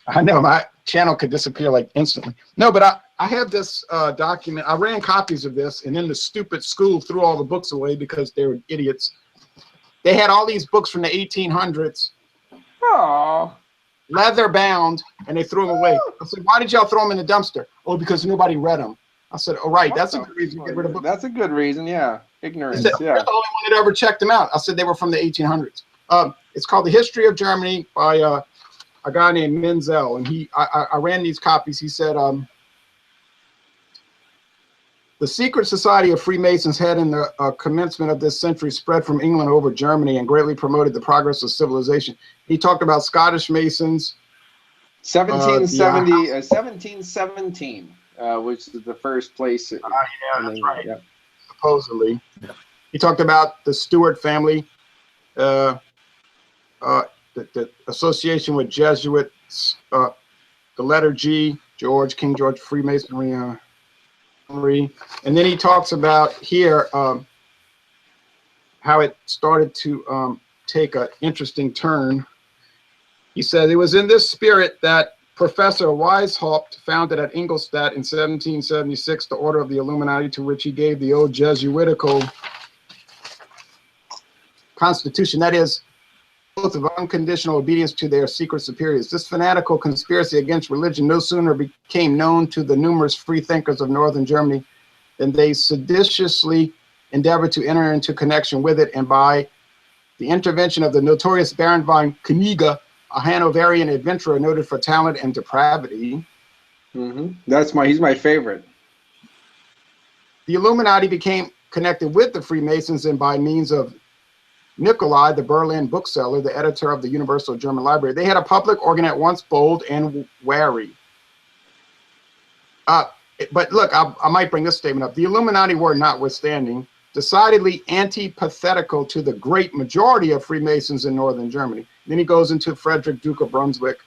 I know my channel could disappear like instantly. No, but I have this document. I ran copies of this, and then the stupid school threw all the books away because they were idiots. They had all these books from the 1800s. Oh, Leather bound, and they threw them away. I said, why did y'all throw them in the dumpster? Oh, because nobody read them. I said, oh, right, that's a good reason to get rid of books. That's a good reason, yeah. Ignorance, You're the only one that ever checked them out. I said they were from the 1800s. It's called The History of Germany by a guy named Menzel, and I ran these copies. He said, the secret society of Freemasons had in the commencement of this century spread from England over Germany and greatly promoted the progress of civilization. He talked about Scottish Masons. 1717, which is the first place. Yeah, that's right. Yeah. Supposedly. Yeah. He talked about the Stuart family, the association with Jesuits, the letter G, King George Freemasonry, and then he talks about here how it started to take an interesting turn. He said it was in this spirit that Professor Weishaupt founded at Ingolstadt in 1776 the Order of the Illuminati, to which he gave the old Jesuitical constitution, that is, oath of unconditional obedience to their secret superiors. This fanatical conspiracy against religion no sooner became known to the numerous free thinkers of northern Germany than they seditiously endeavored to enter into connection with it, and by the intervention of the notorious Baron von Kniga, a Hanoverian adventurer noted for talent and depravity. He's my favorite. The Illuminati became connected with the Freemasons, and by means of Nikolai, the Berlin bookseller, the editor of the Universal German Library, they had a public organ at once bold and wary. But look, I might bring this statement up. The Illuminati were, notwithstanding, decidedly antithetical to the great majority of Freemasons in northern Germany. Then he goes into Frederick, Duke of Brunswick,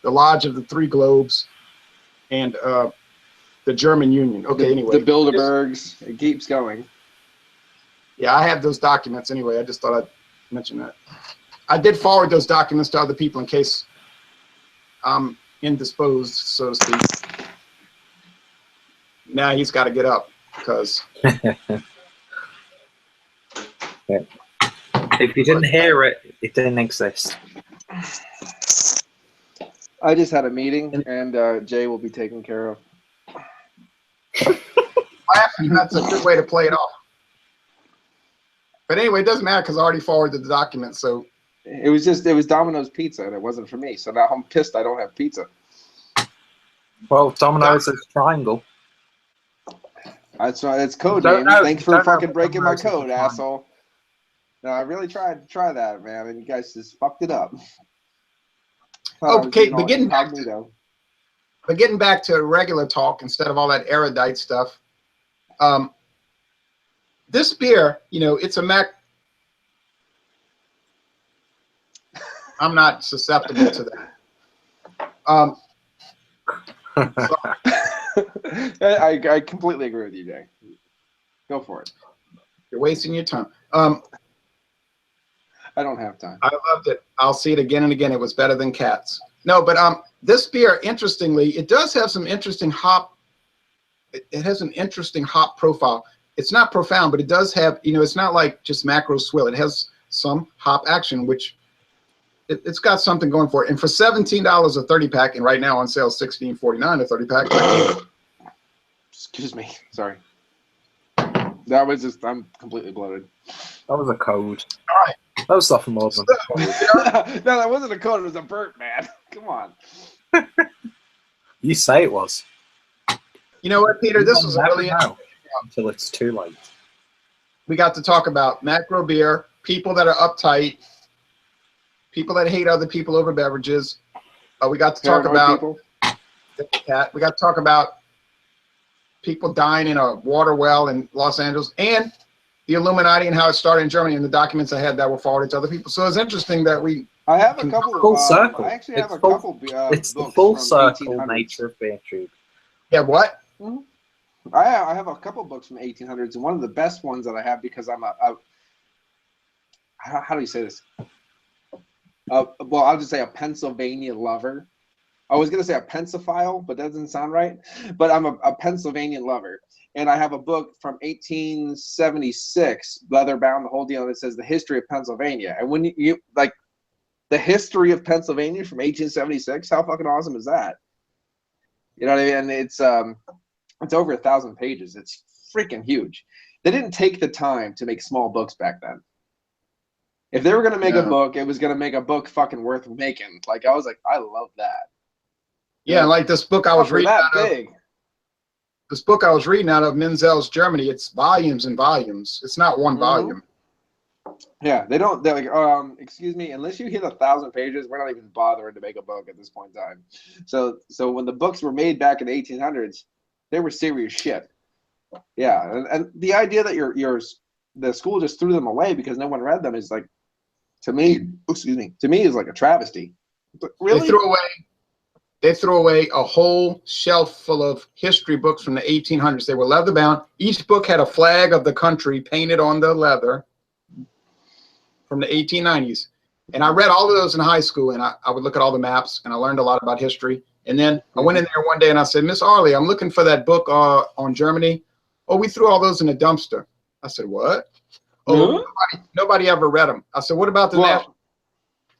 the Lodge of the Three Globes, and the German Union. Okay, anyway. The Bilderbergs. It keeps going. Yeah, I have those documents anyway. I just thought I'd mention that. I did forward those documents to other people in case I'm indisposed, so to speak. Now he's got to get up because... If you didn't hear it, it didn't exist. I just had a meeting, and Jay will be taken care of. That's a good way to play it off. But anyway, it doesn't matter because I already forwarded the document. So it was Domino's Pizza, and it wasn't for me. So now I'm pissed I don't have pizza. Well, Domino's is triangle. That's code name. Thanks for fucking breaking my code, asshole. No, I really tried to try that, man, and you guys just fucked it up. Okay, but getting back to regular talk instead of all that erudite stuff. This beer, it's a Mac. I'm not susceptible to that. I completely agree with you, Jay. Go for it. You're wasting your time. I don't have time. I loved it. I'll see it again and again. It was better than Cats. No, but this beer, interestingly, it does have some interesting hop. It has an interesting hop profile. It's not profound, but it does have, it's not like just macro swill. It has some hop action, which it's got something going for it. And for $17 a 30-pack, and right now on sale $16.49 a 30-pack. Excuse me. Sorry. That was just, I'm completely bloated. That was a code. All right. That was nothing more than a code. No, that wasn't a code. It was a burp, man. Come on. You say it was. You know what, Peter? This was really until it's too late. We got to talk about macro beer, people that are uptight, people that hate other people over beverages. We got to talk about we got to talk about people dying in a water well in Los Angeles, and the Illuminati and how it started in Germany, and the documents I had that were forwarded to other people. So it's interesting that I have a couple. Full circle. I actually have a couple. It's the full circle nature of Beer Tube. Yeah, what? Mm-hmm. I have a couple books from 1800s, and one of the best ones that I have, because I'm how do you say this? Well, I'll just say a Pennsylvania lover. I was gonna say a Pensophile, but that doesn't sound right. But I'm a Pennsylvania lover, and I have a book from 1876, leather bound, the whole deal, and it says the history of Pennsylvania. And when you like the history of Pennsylvania from 1876, how fucking awesome is that? You know what I mean? And it's over 1,000 pages. It's freaking huge. They didn't take the time to make small books back then. If they were gonna make a book, it was gonna make a book fucking worth making. Like, I was like, I love that. Yeah, like this book I was reading that out big. of. This book I was reading out of Menzel's Germany. It's volumes and volumes. It's not one volume. Yeah, they're like, excuse me, unless you hit 1,000 pages, we're not even bothering to make a book at this point in time. So when the books were made back in the 1800s, they were serious shit. Yeah, and the idea that the school just threw them away because no one read them is like, to me, is like a travesty. But really? They threw away a whole shelf full of history books from the 1800s. They were leather bound. Each book had a flag of the country painted on the leather from the 1890s. And I read all of those in high school, and I would look at all the maps, and I learned a lot about history. And then I went in there one day and I said, Miss Arley, I'm looking for that book on Germany. Oh, we threw all those in a dumpster. I said, what? Oh, nobody ever read them. I said, what about the national?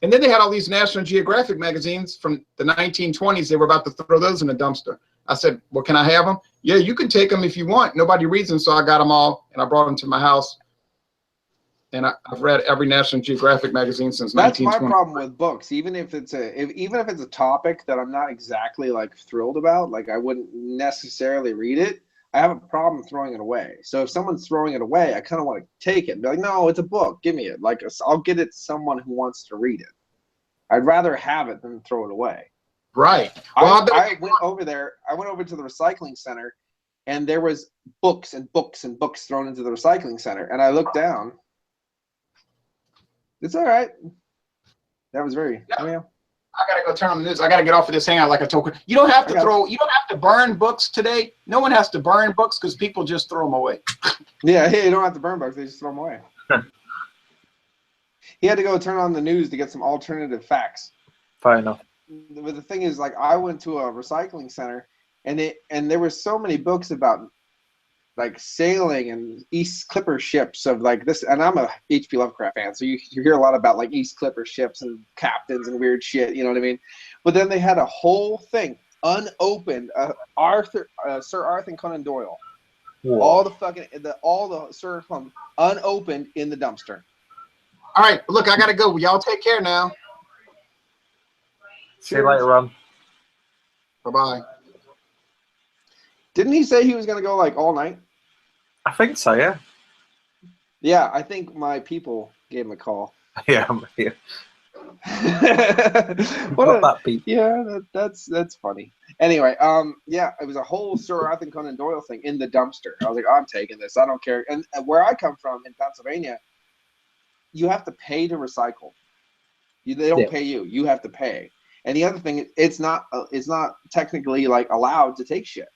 And then they had all these National Geographic magazines from the 1920s. They were about to throw those in a dumpster. I said, well, can I have them? Yeah, you can take them if you want. Nobody reads them, so I got them all, and I brought them to my house. And I've read every National Geographic magazine since 1920. That's my problem with books. Even if it's a topic that I'm not exactly like thrilled about, like I wouldn't necessarily read it, I have a problem throwing it away. So if someone's throwing it away, I kind of want to take it and be like, no, it's a book. Give me it. Like, I'll get it to someone who wants to read it. I'd rather have it than throw it away. Right. Well, I went over there. I went over to the recycling center, and there was books and books and books thrown into the recycling center. And I looked down. It's all right. That was very. Yeah. I gotta go turn on the news. I gotta get off of this hangout like I told you. You don't have to you don't have to burn books today. No one has to burn books because people just throw them away. Yeah, hey, you don't have to burn books, they just throw them away. He had to go turn on the news to get some alternative facts. Fair enough. But the thing is, like, I went to a recycling center, and there were so many books about like sailing and East Clipper ships of like this, and I'm a H.P. Lovecraft fan, so you hear a lot about like East Clipper ships and captains and weird shit, you know what I mean? But then they had a whole thing unopened, Sir Arthur Conan Doyle, all the Sir Conan unopened in the dumpster. All right, look, I gotta go. Y'all take care now. See you later, Ron. Bye-bye. Didn't he say he was gonna go like all night? I think so, yeah. Yeah, I think my people gave him a call. Yeah, yeah. That's funny. Anyway, yeah, it was a whole Sir Arthur Conan Doyle thing in the dumpster. I was like, I'm taking this. I don't care. And where I come from in Pennsylvania, you have to pay to recycle. They don't pay you. You have to pay. And the other thing, it's not technically like allowed to take shit.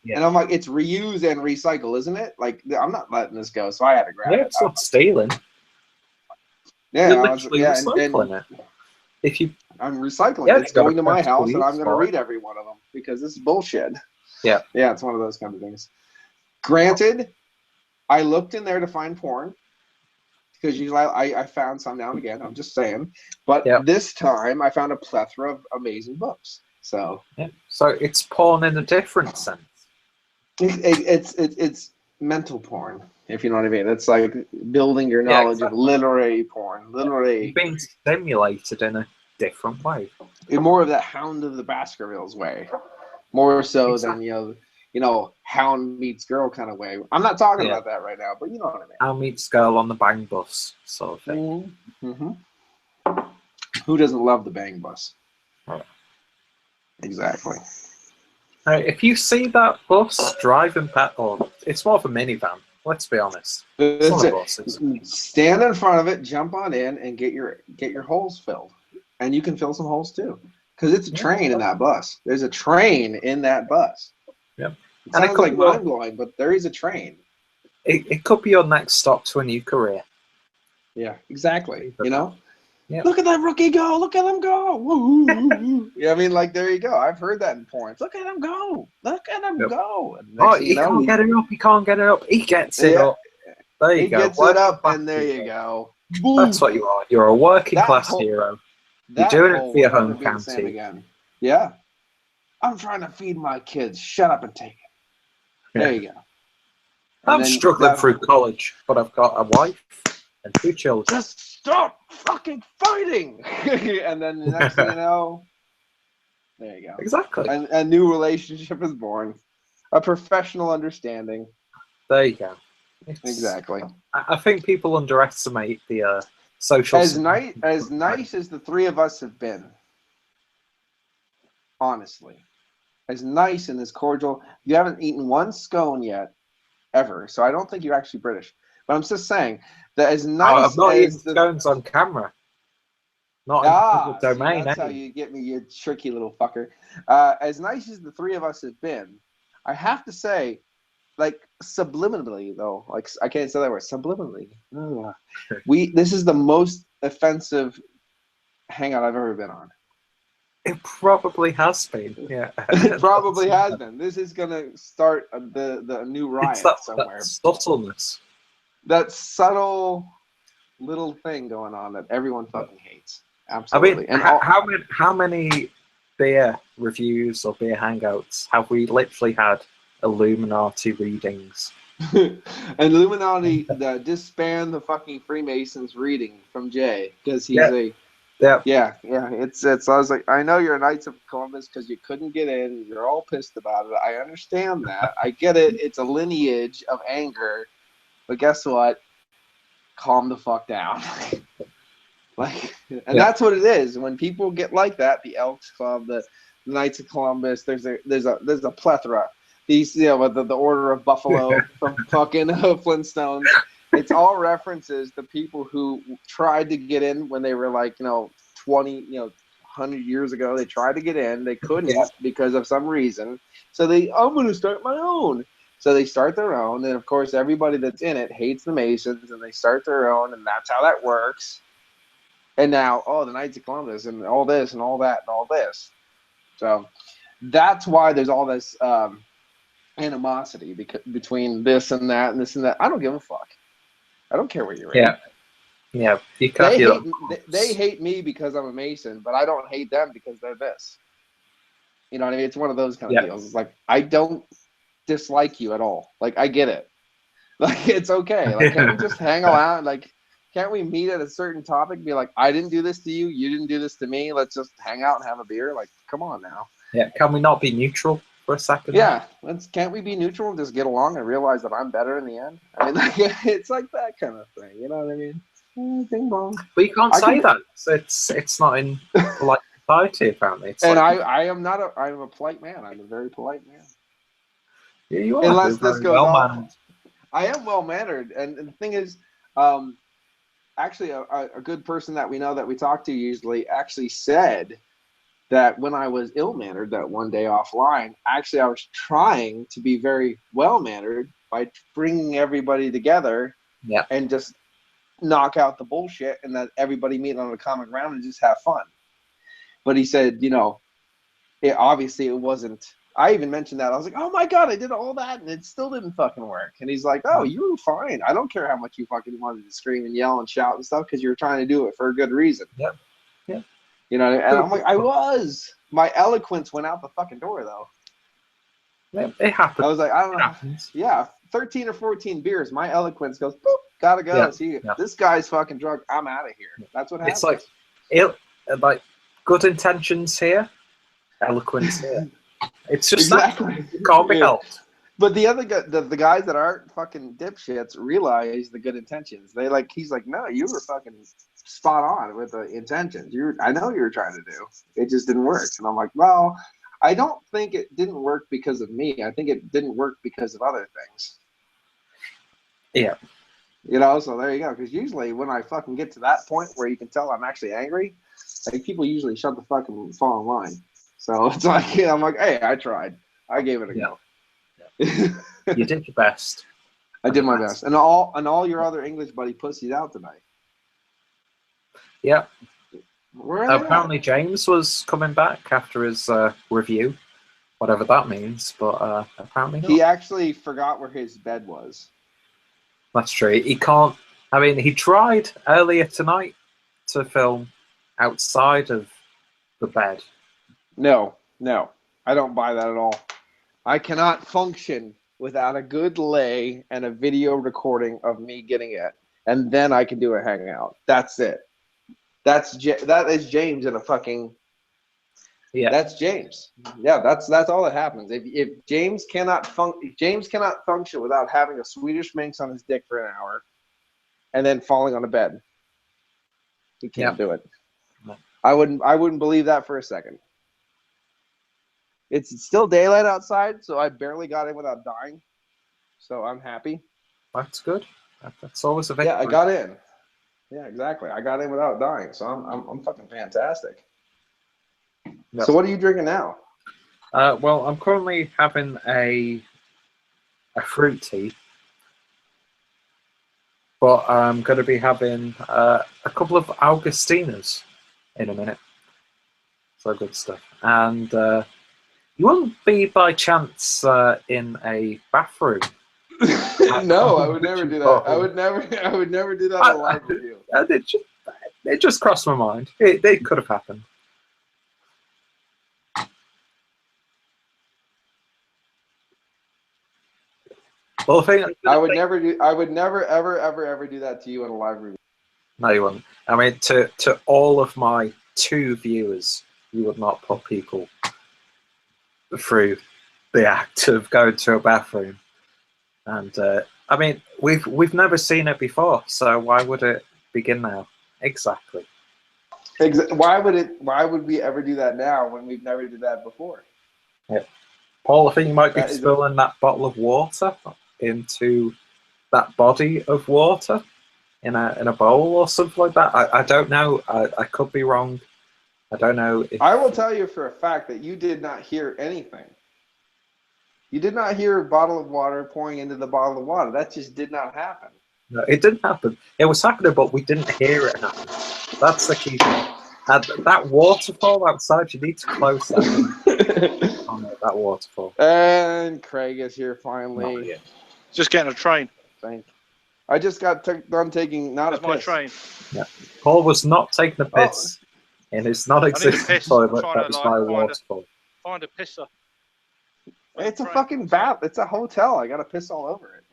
Yeah. And I'm like, it's reuse and recycle, isn't it? Like, I'm not letting this go, so I had to grab it. Yeah, it's not stealing. Yeah, You're literally recycling it. I'm recycling it. It's going to my house, and I'm going to read every one of them because this is bullshit. Yeah. Yeah, it's one of those kind of things. Granted, I looked in there to find porn because usually I found some now and again. I'm just saying. But this time, I found a plethora of amazing books. So it's porn in a different sense. It's mental porn, if you know what I mean. It's like building your knowledge of literary porn. Literary. Being stimulated in a different way. More of that Hound of the Baskervilles way. More so than, you know, Hound meets girl kind of way. I'm not talking about that right now, but you know what I mean. Hound meets girl on the bang bus sort of thing. Mm-hmm. Who doesn't love the bang bus? Right. Exactly. Now, if you see that bus driving past, it's more of a minivan. Let's be honest. Stand in front of it, jump on in, and get your holes filled, and you can fill some holes too, because it's a train in that bus. There's a train in that bus. Yep. It sounds like mind-blowing, but there is a train. It could be your next stop to a new career. Yeah, exactly. You know? Yeah. Look at that rookie go! Look at him go! Woo! Yeah, I mean, like, there you go. I've heard that in porn. Look at him go! Look at him go! And next thing you know, can't get it up. He can't get it up. He gets it up. There you go. He gets it up, and there you go. That's what you are. You're a working class hero. You're doing it for your home county. Yeah. I'm trying to feed my kids. Shut up and take it. There you go. I'm struggling through college, but I've got a wife and 2 children. Just stop fucking fighting! And then the next thing you know, there you go. Exactly. A new relationship is born. A professional understanding. There you go. Exactly. I think people underestimate the social. As nice as the three of us have been, honestly, as nice and as cordial. You haven't eaten one scone yet, ever. So I don't think you're actually British. But I'm just saying that as nice I've not as eaten scones on camera. Not in the public domain. That's how you get me, you tricky little fucker. As nice as the three of us have been, I have to say, like subliminally though, like I can't say that word, subliminally. This is the most offensive hangout I've ever been on. It probably has been. Yeah. It probably has been. This is gonna start the new riot somewhere. That subtleness. That subtle little thing going on that everyone fucking hates. Absolutely. I mean, how many beer reviews or beer hangouts have we literally had Illuminati readings? Illuminati disband the fucking Freemasons reading from Jay because he's it's I was like, I know you're Knights of Columbus because you couldn't get in, you're all pissed about it. I understand that. I get it. It's a lineage of anger. But guess what? Calm the fuck down. That's what it is. When people get like that, the Elks Club, the Knights of Columbus, there's a plethora. These, the Order of Buffalo from fucking Flintstones. It's all references to people who tried to get in when they were like, 20, 100 years ago. They tried to get in. They couldn't because of some reason. So I'm going to start my own. So they start their own. And, of course, everybody that's in it hates the Masons, and they start their own, and that's how that works. And now, the Knights of Columbus and all this and all that and all this. So that's why there's all this animosity between this and that and this and that. I don't give a fuck. I don't care where you're at. Yeah. They hate me because I'm a Mason, but I don't hate them because they're this. You know what I mean? It's one of those kind of deals. It's like, I don't dislike you at all. Like, I get it. Like, it's okay. Like, can't we just hang out? Like, can't we meet at a certain topic? Be like, I didn't do this to you. You didn't do this to me. Let's just hang out and have a beer. Like, come on now. Yeah. Can we not be neutral for a second? Yeah. Can't we be neutral and just get along and realize that I'm better in the end? I mean, like, it's like that kind of thing. You know what I mean? Ding dong. But you can't say that. It's not in polite society, apparently. I'm a polite man. I'm a very polite man. Yeah, you are. Unless this goes on. I am well mannered, and the thing is, actually, a good person that we know that we talk to usually actually said that when I was ill mannered that one day offline, actually I was trying to be very well mannered by bringing everybody together, and just knock out the bullshit, and that everybody meet on a common ground and just have fun. But he said, obviously it wasn't. I even mentioned that. I was like, oh my God, I did all that and it still didn't fucking work. And he's like, oh, you were fine. I don't care how much you fucking wanted to scream and yell and shout and stuff because you were trying to do it for a good reason. Yeah. You know, and I'm like, I was. My eloquence went out the fucking door, though. Yeah, it happens. I was like, I don't know. Yeah, 13 or 14 beers. My eloquence goes, boop, gotta go. Yeah. See, this guy's fucking drunk. I'm out of here. That's what happens. It's like good intentions here, eloquence here. It's just exactly. Can't be helped. But the other the guys that aren't fucking dipshits realize the good intentions. He's like, no, you were fucking spot on with the intentions. I know you were trying to do. It just didn't work. And I'm like, well, I don't think it didn't work because of me. I think it didn't work because of other things. Yeah. So there you go. Because usually when I fucking get to that point where you can tell I'm actually angry, like people usually shut the fuck and fall in line. So it's like, I'm like, hey, I tried. I gave it a go. You did your best. I did my best. And all your other English buddy pussied out tonight. Yeah. Where are they apparently James was coming back after his review, whatever that means, but apparently not. He actually forgot where his bed was. That's true. He can't. I mean, he tried earlier tonight to film outside of the bed. No, I don't buy that at all. I cannot function without a good lay and a video recording of me getting it, and then I can do a hangout. That's it. That is James in a fucking. Yeah. That's James. Yeah, that's all that happens. If James cannot function without having a Swedish minx on his dick for an hour, and then falling on a bed. He can't do it. No. I wouldn't believe that for a second. It's still daylight outside, so I barely got in without dying. So I'm happy. That's good. That's always a victory. Yeah, I got in. Yeah, exactly. I got in without dying, so I'm fucking fantastic. Yep. So what are you drinking now? Well, I'm currently having a fruit tea, but I'm going to be having a couple of Augustinas in a minute. So good stuff. And you wouldn't be by chance in a bathroom? No, I would never do that. I would never do that on a live review. It just crossed my mind. It could have happened. Well, I would never ever do that to you in a live review. No, you wouldn't. I mean, to all of my 2 viewers, you would not put people through the act of going to a bathroom. And I mean, we've never seen it before, so why would it begin now? Exactly. Why would we ever do that now when we've never did that before? Yeah. Paul, I think you might be spilling that bottle of water into that body of water in a bowl or something like that. I don't know. I could be wrong. I don't know. I will tell you for a fact that you did not hear anything. You did not hear a bottle of water pouring into the bottle of water. That just did not happen. No, it didn't happen. It was happening, but we didn't hear it happen. That's the key thing. That waterfall outside, you need to close that on that waterfall. And Craig is here finally. Just getting a train. Thank you. I just got done taking my train. Yeah. Paul was not taking a piss in his non-existent toilet. That was by a waterfall. Find a pisser. It's a fucking bath. It's a hotel. I got to piss all over it.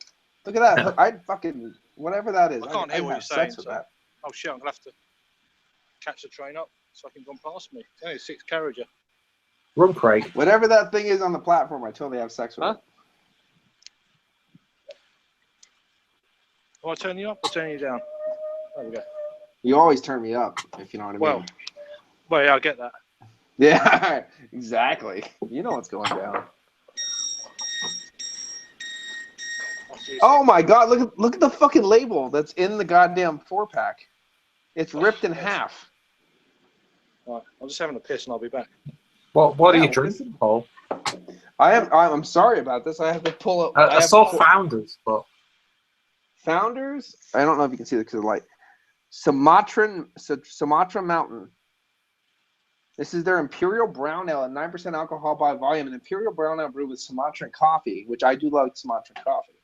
Look at that. Yeah. I'd fucking, whatever that is. I can't hear what you're saying. Oh shit, I'm going to have to catch the train up so I can go past me. It's only a 6-carriager. Run, Craig. Whatever that thing is on the platform, I totally have sex with it. Will I turn you up or turn you down? There we go. You always turn me up, if you know what I mean. Well, yeah, I get that. Yeah, exactly. You know what's going down. Oh my god, look at the fucking label that's in the goddamn 4-pack. It's ripped in half. Right, I'm just having a piss and I'll be back. What are you drinking, Paul? I'm sorry about this. I have to pull up. I saw Founders, but Founders? I don't know if you can see this because of the light. Sumatra Mountain. This is their Imperial Brown Ale, at 9% alcohol by volume. An Imperial Brown Ale brewed with Sumatran coffee, which I do like Sumatran coffee.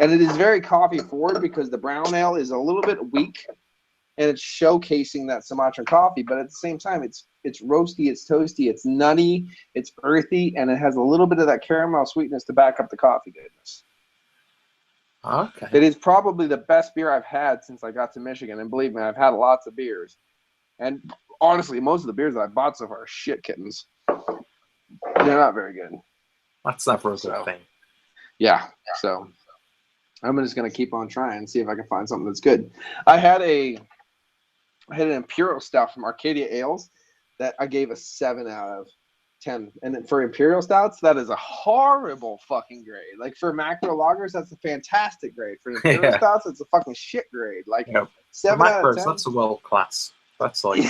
And it is very coffee forward because the brown ale is a little bit weak and it's showcasing that Sumatran coffee, but at the same time it's roasty, it's toasty, it's nutty, it's earthy, and it has a little bit of that caramel sweetness to back up the coffee goodness. Okay. It is probably the best beer I've had since I got to Michigan, and believe me, I've had lots of beers. And honestly, most of the beers that I bought so far are shit kittens. They're not very good. That's never a good thing. Yeah, so I'm just going to keep on trying and see if I can find something that's good. I had an Imperial Stout from Arcadia Ales that I gave a 7 out of 10. And then for Imperial Stouts, that is a horrible fucking grade. Like for macro lagers, that's a fantastic grade. For Imperial Stouts, it's a fucking shit grade. Like 7 out of 10. That's a world class. That's like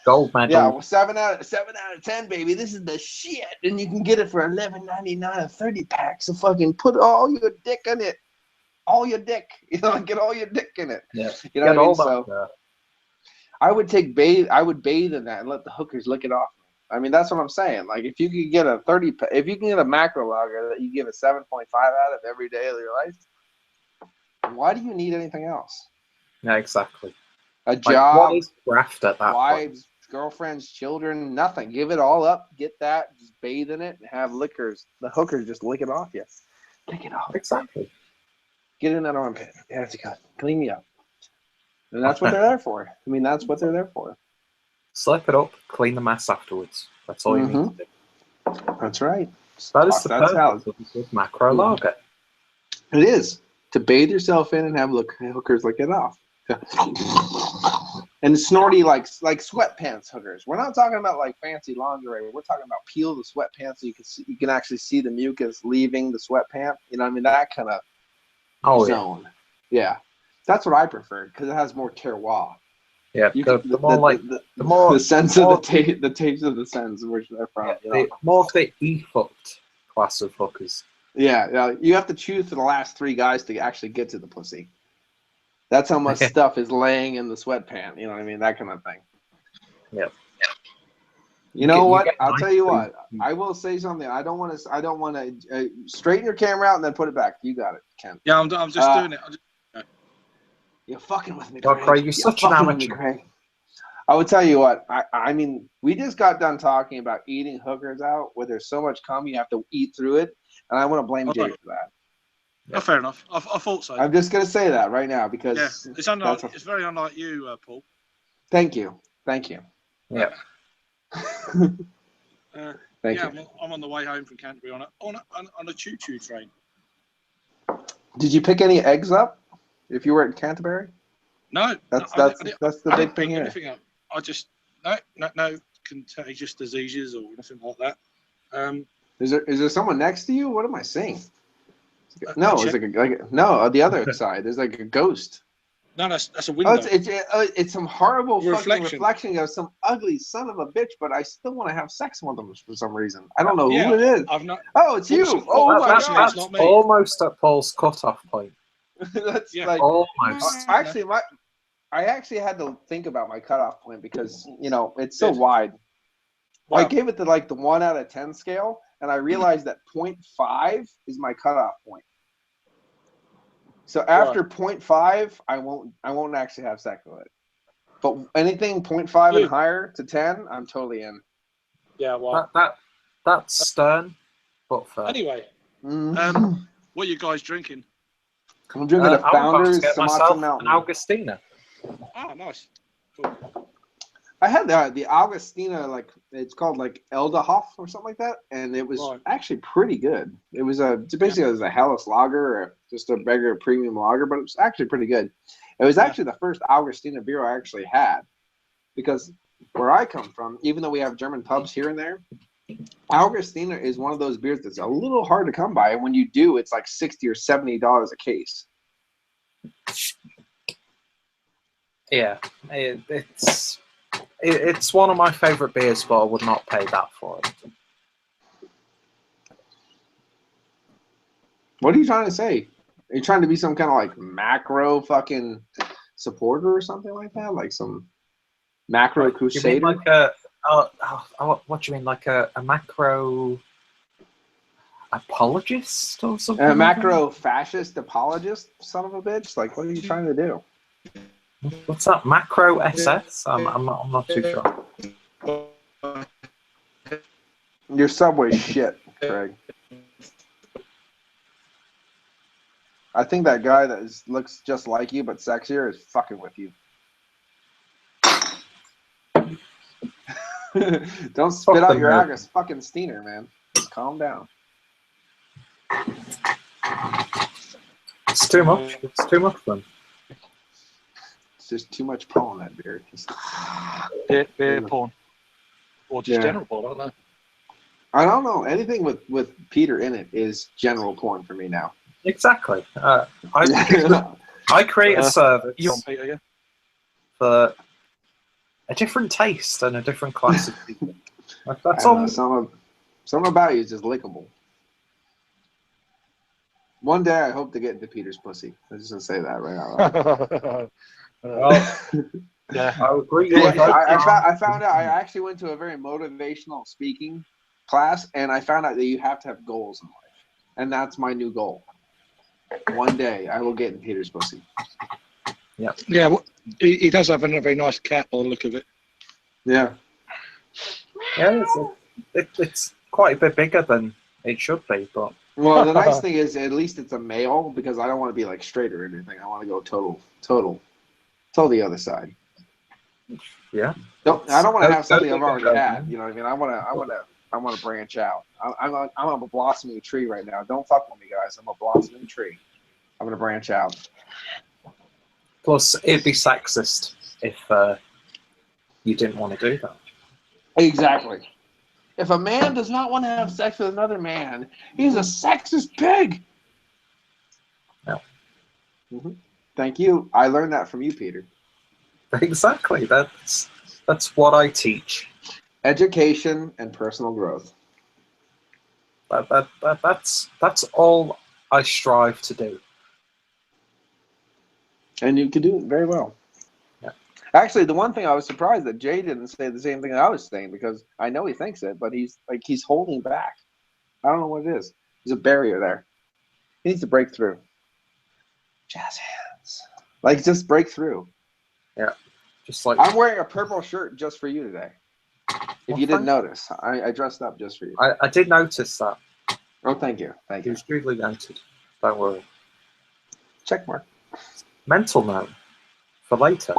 Gold medal. Yeah, well, 7 out of 10, baby. This is the shit, and you can get it for $11.99 a 30-pack. So fucking put all your dick in it, all your dick. You know, get all your dick in it. Yeah, you know what I mean. So I would bathe in that and let the hookers lick it off. I mean, that's what I'm saying. Like, if you could get a 30, if you can get a macro lager that you give a 7.5 out of every day of your life, why do you need anything else? Yeah, exactly. A job, what is craft at that wives, point? Girlfriends, children, nothing. Give it all up. Get that. Just bathe in it and have liquors. The hookers just lick it off you. Lick it off. Exactly. Get in that armpit. Yeah, that's good. Clean me up. And that's what they're there for. I mean, that's what they're there for. Slip it up, clean the mess afterwards. That's all you need to do. That's right. That is the purpose of a good macro lager. It is. To bathe yourself in and have hookers lick it off. And snorty like sweatpants hookers. We're not talking about like fancy lingerie. We're talking about peel the sweatpants so you can actually see the mucus leaving the sweatpant. You know what I mean? That kind of zone. Yeah. That's what I prefer because it has more terroir. Yeah, the sense of the taste of the sense of where they're from. More of the e-fucked class of hookers. Yeah, you have to choose for the last 3 guys to actually get to the pussy. That's how much stuff is laying in the sweatpant. You know what I mean? That kind of thing. Yep. You know what? I'll tell you what. I will say something. I don't want to straighten your camera out and then put it back. You got it, Ken. Yeah, I'm just doing it. You're fucking with me, Craig. Craig, you're such an amateur. Craig. I would tell you what. I mean, we just got done talking about eating hookers out where there's so much cum you have to eat through it, and I want to blame Jay for that. Oh, fair enough. I thought so. I'm just gonna say that right now because it's very unlike you, Paul. Thank you. Yeah. Thank you. I'm on the way home from Canterbury on a choo-choo train. Did you pick any eggs up if you were at Canterbury? No. That's the big thing here. I just no contagious diseases or anything like that. Is there someone next to you? What am I seeing? No, it's no. The other side, there's like a ghost. No, that's a window. It's some horrible fucking reflection of some ugly son of a bitch. But I still want to have sex with them for some reason. I don't know who it is. Oh, it's you. Oh my god, that's not me. Almost at Paul's cutoff point. That's like almost. I actually had to think about my cutoff point because it's so wide. Well, I gave it the 1 out of 10 scale, and I realized that 0.5 is my cutoff point. So after 0.5, I won't actually have sex with it. But anything 0.5 and higher to 10, I'm totally in. Yeah, well, that's stern, but fair. Anyway, what are you guys drinking? I'm drinking a Founders Sumatra Mountain. An Augustina. Ah, nice. Cool. I had the Augustina, it's called Elderhoff or something like that, and it was actually pretty good. It was basically it was a Helles lager, or just a regular premium lager, but it was actually pretty good. It was actually the first Augustina beer I actually had, because where I come from, even though we have German pubs here and there, Augustina is one of those beers that's a little hard to come by, and when you do, it's like $60 or $70 a case. Yeah, it's one of my favorite beers, but I would not pay that for it. What are you trying to say? Are you trying to be some kind of macro fucking supporter or something like that? Like some macro crusader? You mean what do you mean? Like a macro apologist or something? A macro fascist apologist, son of a bitch? Like, what are you trying to do? What's that? Macro SS? I'm not too sure. Your Subway shit, Craig. I think that guy that looks just like you but sexier is fucking with you. Don't spit out your August fucking Steiner, man. Just calm down. It's too much. It's too much fun. It's just too much porn in that beer. Beer porn. Or just general porn, I don't know. I don't know. Anything with Peter in it is general porn for me now. Exactly. I create a service you on Peter, yeah? for a different taste and a different class of people. That's all. Something about you is just lickable. One day I hope to get into Peter's pussy. I'm just gonna say that right now. Well, Yeah, I agree. I found out. I actually went to a very motivational speaking class, and I found out that you have to have goals in life, and that's my new goal. One day I will get in Peter's pussy. Yeah. Yeah, well, he does have a very nice cap on the look of it. Yeah. Yeah, it's quite a bit bigger than it should be, but Well, the nice thing is at least it's a male, because I don't want to be like straight or anything. I want to go total the other side. yeah. I don't want to have something I've already had. You know what I mean? I want to branch out. I'm a blossoming tree right now. Don't fuck with me, guys. I'm a blossoming tree. I'm gonna branch out. Plus, it'd be sexist if you didn't want to do that. Exactly. If a man does not want to have sex with another man, he's a sexist pig. No. Mm-hmm. Thank you. I learned that from you, Peter. Exactly. That's what I teach. Education and personal growth. That's all I strive to do. And you can do it very well. Yeah. Actually, the one thing I was surprised that Jay didn't say the same thing I was saying, because I know he thinks it, but he's holding back. I don't know what it is. There's a barrier there. He needs to break through. Jazz hands. Like, just break through. Yeah. Just like I'm wearing a purple shirt just for you today. If you didn't notice, I dressed up just for you. I did notice that. Oh, thank you. Thank It you. was duly noted. Don't worry. Check mark. Mental note for later.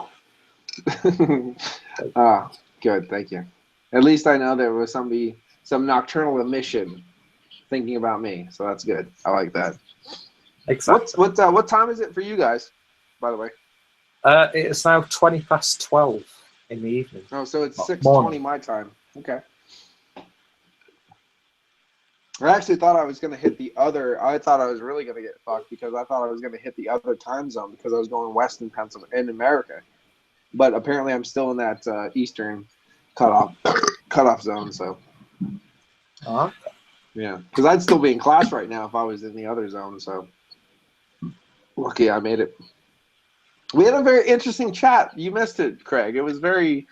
Ah, good. Thank you. At least I know there was some nocturnal emission thinking about me, so that's good. I like that. Exactly. What time is it for you guys, by the way? It is now 12:20 in the evening. Oh, so it's 6:20 my time. Okay. I actually thought I was going to hit the other. I thought I was really going to get fucked, because I thought I was going to hit the other time zone, because I was going west in Pennsylvania, in America. But apparently I'm still in that eastern cutoff zone. So yeah, because I'd still be in class right now if I was in the other zone. So lucky I made it. We had a very interesting chat. You missed it, Craig. It was very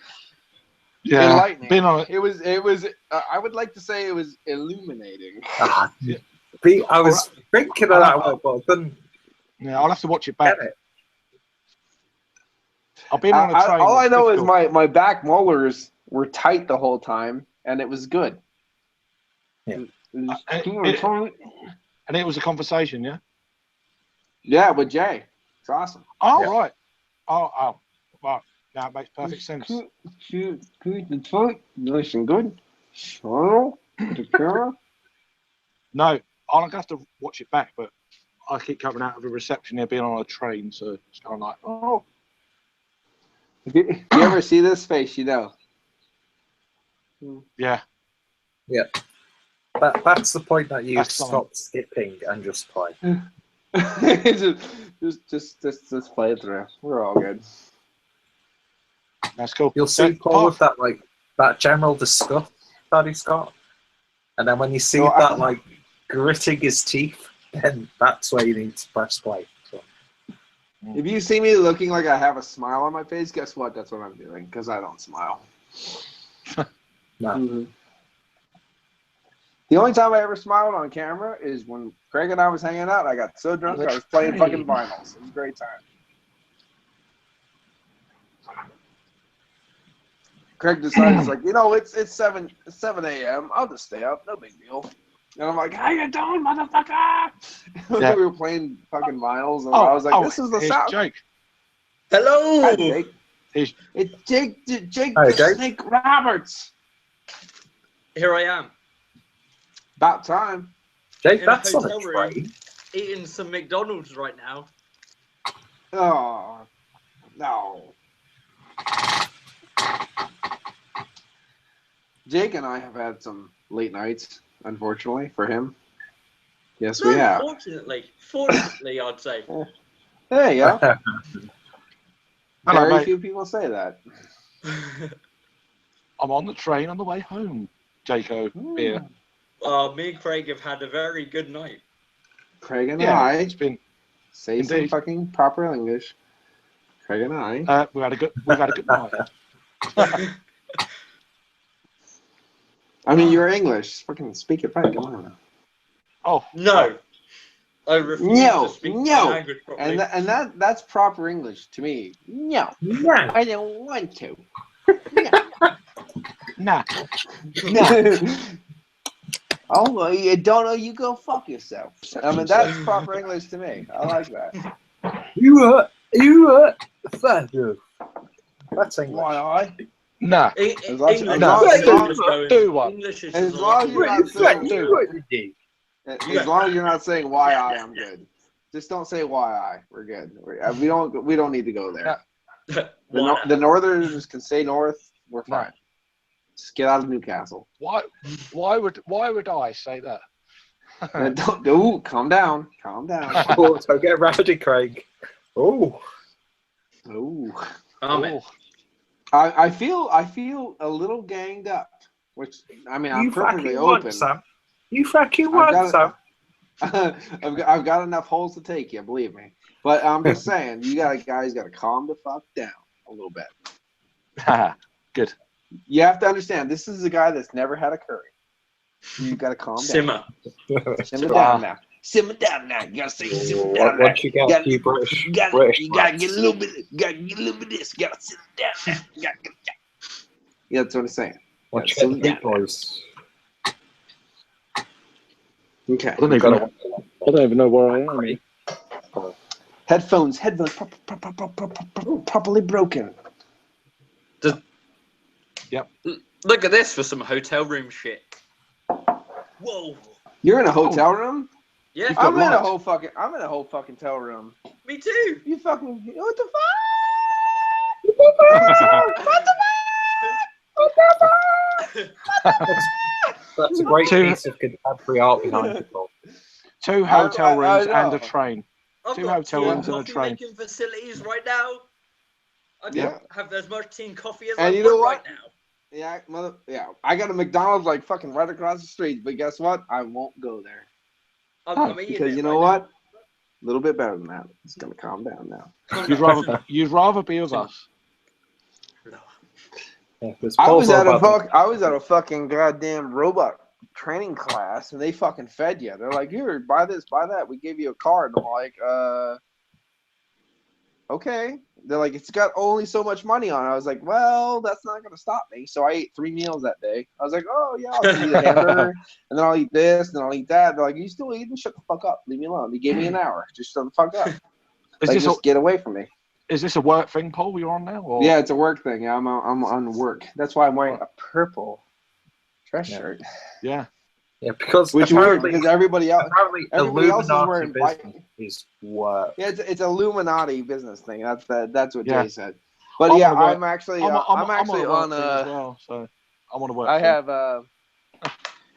enlightening. It was. I would like to say it was illuminating. I was thinking of that one, but I couldn't. Yeah, I'll have to watch it back. I've been on a train. All I know is my back molars were tight the whole time, and it was good. Yeah. And it was a conversation, yeah? Yeah, with Jay. It's awesome. Oh, yeah. Right. Oh, right. Now it makes perfect sense. Nice and good. So, No, I'll have to watch it back, but I keep coming out of a reception here being on a train, so it's kind of like, oh. If you ever see this face, you know. Yeah. Yeah. That's the point that you stop skipping and just play. just play it through. We're all good. That's cool. You'll see Paul with that general disgust that he's got, and then when you see that gritting his teeth, then that's where you need to press play. So. If you see me looking like I have a smile on my face, guess what? That's what I'm doing, because I don't smile. No. Mm-hmm. The only time I ever smiled on camera is when Craig and I was hanging out. I got so drunk I was playing fucking vinyls. It was a great time. Craig decided, he's like, it's 7 a.m. I'll just stay up. No big deal. And I'm like, how you doing, motherfucker? Yeah. We were playing fucking vinyls, and I was like, this is the sound. Jake. Hello. Hi, Jake. It's Jake Hi, the Jake. Snake Roberts. Here I am. About time. Jake, In that's a on a hotel room, train. eating some McDonald's right now. Oh, no. Jake and I have had some late nights, unfortunately, for him. Yes, we have. Fortunately, I'd say. There you go. Hello, Very mate. few people say that. I'm on the train on the way home, Jaco. Beer. Me and Craig have had a very good night. Craig and Yeah, I it's been. say some Indeed. fucking proper English. Craig and I. We've had a good night. I mean, you're English. Fucking speak it right. Come on. Oh No, I refuse to speak my language properly. And that's proper English to me. No, No. I don't want to. Nah. Oh, well, you don't know, you go fuck yourself. I mean, that's proper English to me. I like that. You fuck you. That's English. Why Nah. English as is long- just going. do what? English is as just long as like- you're not saying You as long as you're not saying why I'm good. Just don't say why we're good. We don't need to go there. The Northerners can say North. We're fine. Just get out of Newcastle. Why would I say that? And don't calm down. Calm down. Oh, don't get rowdy, Craig. Oh. Ooh. Amen. I feel a little ganged up, which I mean I'm perfectly open. Sam. You fucking want, Sam. I've got enough holes to take you, believe me. But I'm just saying, guys got to calm the fuck down a little bit. Good. You have to understand, this is a guy that's never had a curry. You got to calm down. Simmer Down now. Simmer down now. You got to say simmer down now. Once you get a few British, You got to get a little bit. Got to get a little bit of this. Got to sit down now. Yeah, that's what I'm saying. Once you get the big boys. Okay. I don't even know where I am. Headphones properly broken. Yep. Look at this for some hotel room shit. Whoa. You're in a hotel room? Yeah. I'm in a whole fucking hotel room. Me too. You fucking what the fuck? That's a great piece of contemporary art behind it all. 2 hotel rooms I and a know. train. I've 2 got hotel 2 rooms and a coffee train. making facilities right now. I can Yeah. have as much tea and coffee as And I you know want what? right now. Yeah, I got a McDonald's like fucking right across the street, but guess what? I won't go there. I'm eating Because it you know right what? A little bit better than that. It's gonna calm down now. now. You'd rather be with us. Yeah, I was at a fucking goddamn robot training class, and they fucking fed you. They're like, "Here, buy this, buy that. We gave you a card." And I'm like, okay. They're like, "It's got only so much money on it." I was like, "Well, that's not gonna stop me." So I ate 3 meals that day. I was like, "Oh yeah, I'll eat a hamburger, and then I'll eat this, and then I'll eat that." They're like, "You still eating? Shut the fuck up. Leave me alone." They gave me an hour. Just shut the fuck up. Just get away from me. Is this a work thing, Paul? You're on now? Or? Yeah, it's a work thing. Yeah, I'm on work. That's why I'm wearing a purple dress shirt. Yeah. Yeah, because Which is weird because everybody else is Illuminati wearing white. business is work. Yeah, it's Illuminati business thing. That's what Jay said. But I'm yeah, on a work- I'm actually I'm on a work thing as well, so I'm on a work. I thing. have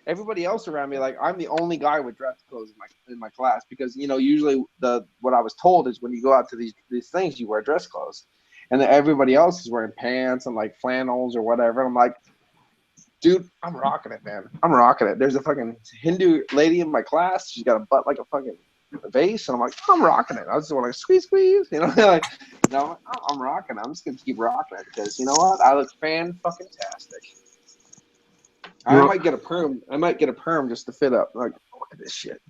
everybody else around me, like I'm the only guy with dress clothes in my class because usually what I was told is when you go out to these things you wear dress clothes, and then everybody else is wearing pants and like flannels or whatever. I'm like, dude, I'm rocking it, man. I'm rocking it. There's a fucking Hindu lady in my class. She's got a butt like a fucking vase, and I'm like, I'm rocking it. I just want to squeeze, like, I'm rocking it. I'm just gonna keep rocking it because you know what? I look fan-fucking-tastic. I might get a perm. Just to fit up. Like, look at this shit.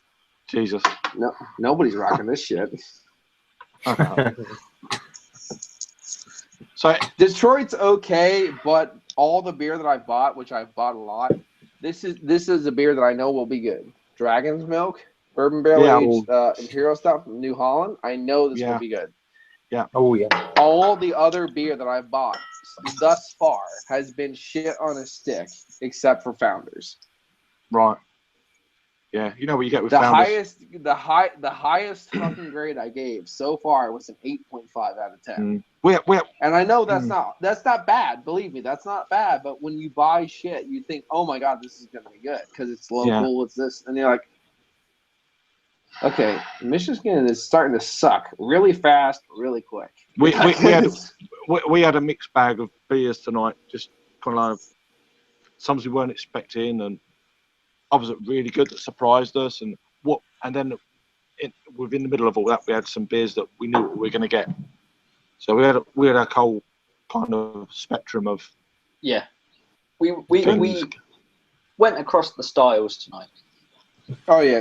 Jesus. No, nobody's rocking this shit. So Detroit's okay, but all the beer that I bought, which I've bought a lot, this is a beer that I know will be good. Dragon's Milk, bourbon barrel aged Imperial Stout from New Holland. I know this will be good. Yeah. Oh yeah. All the other beer that I've bought thus far has been shit on a stick, except for Founders. Right. Yeah, you know what you get with the Founders. the highest fucking grade I gave so far was an 8.5 out of 10. And I know that's not bad. Believe me, that's not bad. But when you buy shit, you think, oh my god, this is gonna be good because it's local. It's this, and you're like, okay, Michigan is starting to suck really fast, really quick. We had we had a mixed bag of beers tonight. Just kind of some we weren't expecting, and others that really good that surprised us. And then within the middle of all that, we had some beers that we knew what we were going to get. So we had a whole kind of spectrum of. Yeah, we went across the styles tonight. Oh yeah,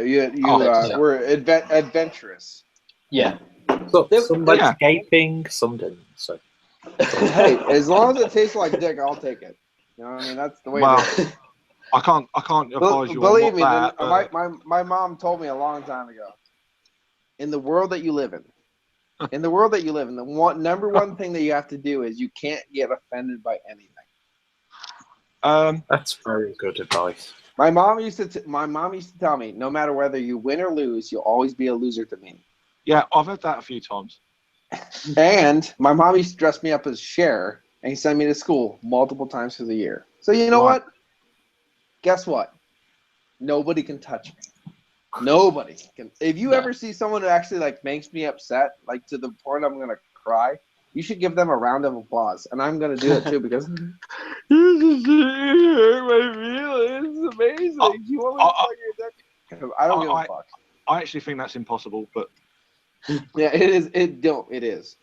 we're adventurous. Yeah. So, some went gaping, some didn't. So. Hey, as long as it tastes like dick, I'll take it. You know what I mean? That's the way it is. I can't advise you believe on me, that. my mom told me a long time ago. In the world that you live in, the number one thing that you have to do is you can't get offended by anything. That's very good advice. My mom used to tell me, no matter whether you win or lose, you'll always be a loser to me. Yeah, I've heard that a few times. And my mom used to dress me up as Cher and send me to school multiple times through the year. So you know what? Guess what? Nobody can touch me. Nobody can. If you ever see someone who actually like makes me upset, like to the point I'm gonna cry, you should give them a round of applause, and I'm gonna do it too because you just hurt my feelings. It's amazing. You want me to suck your dick? I don't give a fuck. I actually think that's impossible, but yeah, it is. It is.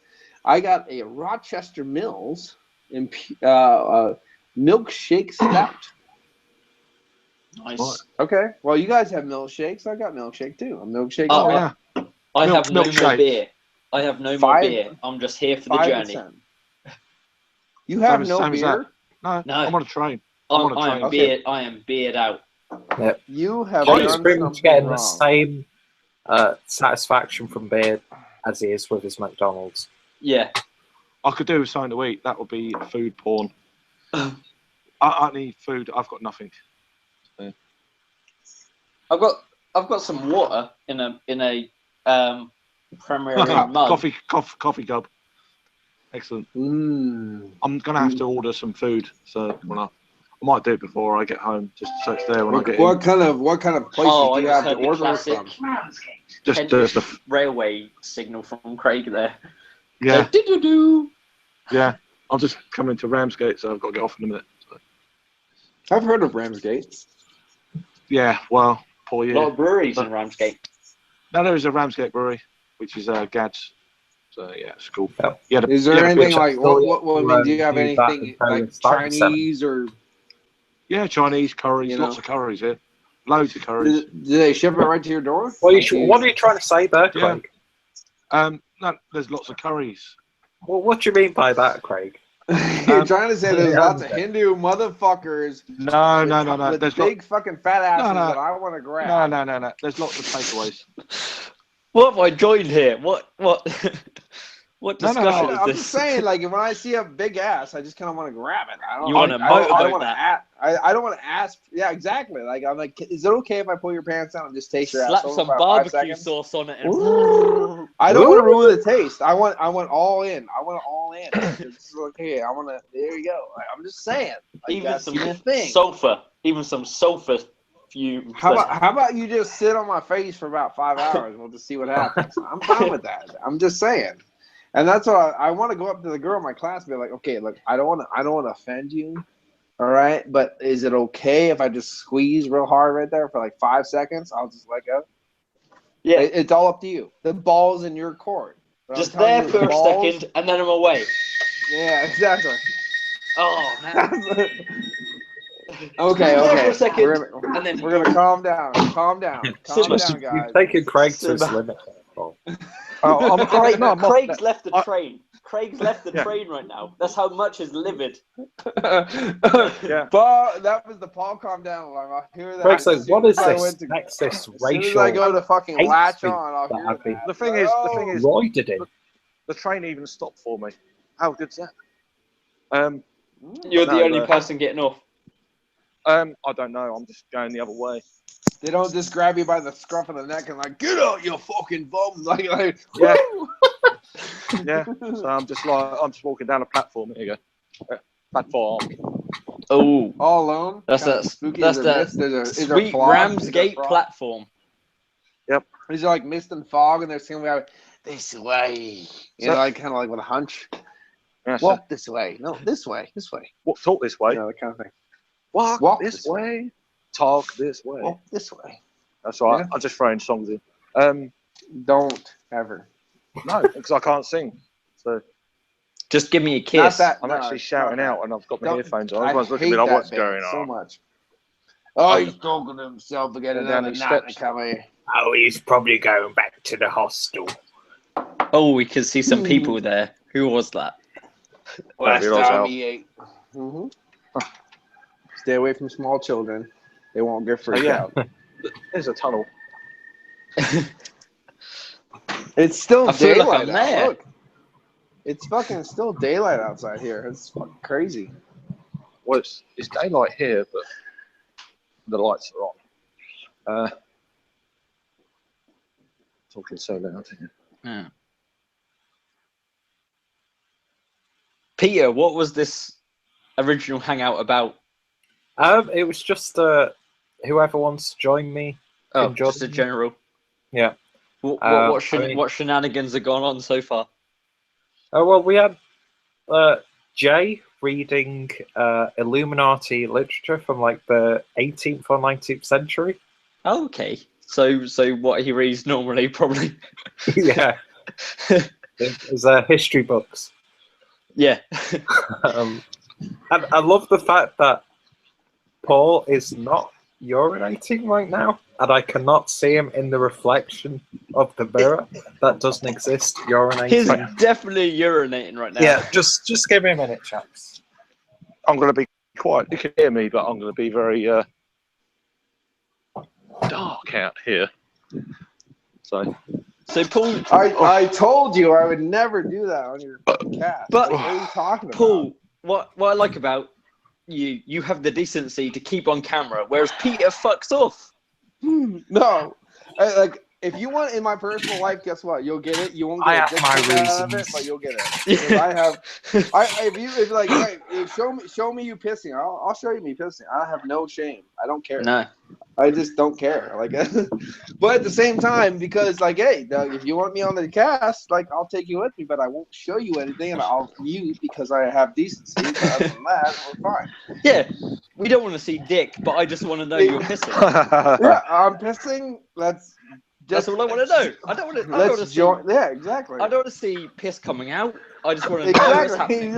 I got a Rochester Mills milkshake stout. Nice. What? Okay. Well, you guys have milkshakes. I got milkshake too. A milkshake. Oh, yeah. I have no more milkshake. beer. I have no more beer. I'm just here for the journey. You have no beer? No, I'm on a train. I am beered out. Yep. You have John's done pretty much getting wrong. the same satisfaction from beer as he is with his McDonald's. Yeah. I could do with something to eat. That would be food porn. I need food. I've got nothing. Yeah. I've got some water in a Premier League mug. Coffee cup. Excellent. I'm gonna have to order some food, so I might do it before I get home, just so it's there when I get in. What kind of places do you have to order from? Just the railway signal from Craig there. Yeah. So, yeah. I'm just coming to Ramsgate, so I've got to get off in a minute. So. I've heard of Ramsgate. Yeah, well, poor you. A lot of breweries in Ramsgate. No, there is a Ramsgate brewery, which is Gad's. So yeah, it's cool. Yeah. Is there anything like what do you have anything like Chinese or? Yeah, Chinese curries, lots of curries here, loads of curries. Do they ship it right to your door? What are you trying to say there, Craig? No, there's lots of curries. Well, what do you mean by that, Craig? You're trying to say there's lots of Hindu motherfuckers. No. With big fucking fat asses that I want to grab. No. There's lots of takeaways. What have I joined here? What discussion is this? I'm just saying, like, when I see a big ass, I just kind of want to grab it. I don't want to ask. Yeah, exactly. Like, I'm like, is it okay if I pull your pants down and just taste your ass? Slap some barbecue sauce on it. And I don't want to ruin the taste. I want all in. I want it all in. It's okay. I want to. There you go. I'm just saying. Like, even some sulfur. Even some sulfur. How about you just sit on my face for about 5 hours and we'll just see what happens? I'm fine with that. I'm just saying. And that's what I want to go up to the girl in my class and be like, okay, look, I don't want to offend you, all right? But is it okay if I just squeeze real hard right there for like 5 seconds? I'll just let go. Yeah, it's all up to you. The ball's in your court. Just there for a second, and then I'm away. Yeah, exactly. Oh man. Okay. For a second, and then we're gonna calm down. Calm down, guys. You've taken Craig to his limit. Craig's left the train. Craig's left the train right now. That's how much is livid. Yeah. Paul, that was the Paul. Calm down. I hear that. Craig's like, what is this sexist racial? As soon as I go to fucking latch on, I'll hear that. The thing is, the train even stopped for me. How good's that? You're the only person getting off. I don't know. I'm just going the other way. They don't just grab you by the scruff of the neck and like, get out, you fucking bum. Like yeah. Yeah. So I'm just walking down a platform. Here you go. Platform. Oh. All alone. That's that sweet Ramsgate platform. Yep. Is there like mist and fog and there's something like this way? You know, like kind of like with a hunch. Walk this way. No, this way. This way. Talk this way. You know, that kind of thing. Walk this way. Talk this way. Walk this way. That's all right. Yeah. I'm just throwing songs in. Don't ever. No, because I can't sing. So just give me a kiss. I'm actually shouting out, and I've got my earphones on. I Everyone's looking at me like, "What's going on?" So much. Oh, he's talking to himself again. Another night to come here. Oh, he's probably going back to the hostel. Oh, we can see some people there. Who was that? Last time he ate. Stay away from small children. They won't get freaked out. There's a tunnel. It's still daylight like out. Look. It's fucking still daylight outside here. It's fucking crazy. Well, it's daylight here, but the lights are on. Talking so loud here. Yeah. Peter, what was this original hangout about? It was just whoever wants to join me. Oh, just a general. Yeah. What shenanigans have gone on so far? Oh well, we had Jay reading Illuminati literature from like the 18th or 19th century. Oh, okay. So what he reads normally, probably. Yeah. It's history books. Yeah. And I love the fact that Paul is not urinating right now, and I cannot see him in the reflection of the mirror that doesn't exist. Urinating. He's definitely urinating right now. Yeah, just give me a minute, chaps. I'm going to be quiet. You can hear me, but I'm going to be very dark out here. So Paul, I told you I would never do that on your cat. But what are you talking about? Paul, what I like about you have the decency to keep on camera, whereas Peter fucks off. No, if you want in my personal life, guess what? You'll get it. You won't get I have my out of it, reasons. but you'll get it. Yeah. Show me you pissing. I'll show you me pissing. I have no shame. I don't care. No. I just don't care. But at the same time, because hey, Doug, if you want me on the cast, I'll take you with me, but I won't show you anything, and I'll mute because I have decency. But other than that, we're fine. Yeah, we don't want to see dick, but I just want to know you're pissing. Yeah, I'm pissing. That's all I want to know. I don't want to see. Yeah, exactly. I don't want to see piss coming out. I just want to know what's happening.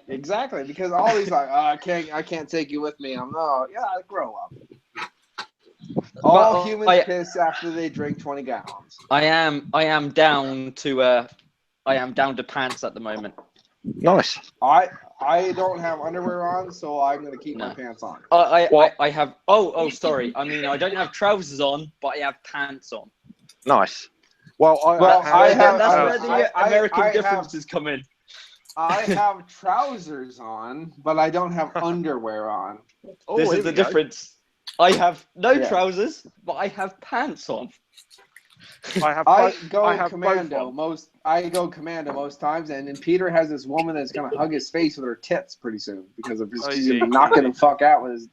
Exactly, because all these I can't take you with me. Grow up. All humans piss after they drink 20 gallons. I am down to pants at the moment. nice. I don't have underwear on, so I'm gonna keep my pants on. I have. Oh, sorry. I mean, I don't have trousers on, but I have pants on. Nice. That's where the American differences come in. I have trousers on, but I don't have underwear on. This is the difference. I have no trousers, but I have pants on. I go commando most times, and then Peter has this woman that's gonna hug his face with her tits pretty soon because of she's gonna be knocking the fuck out with his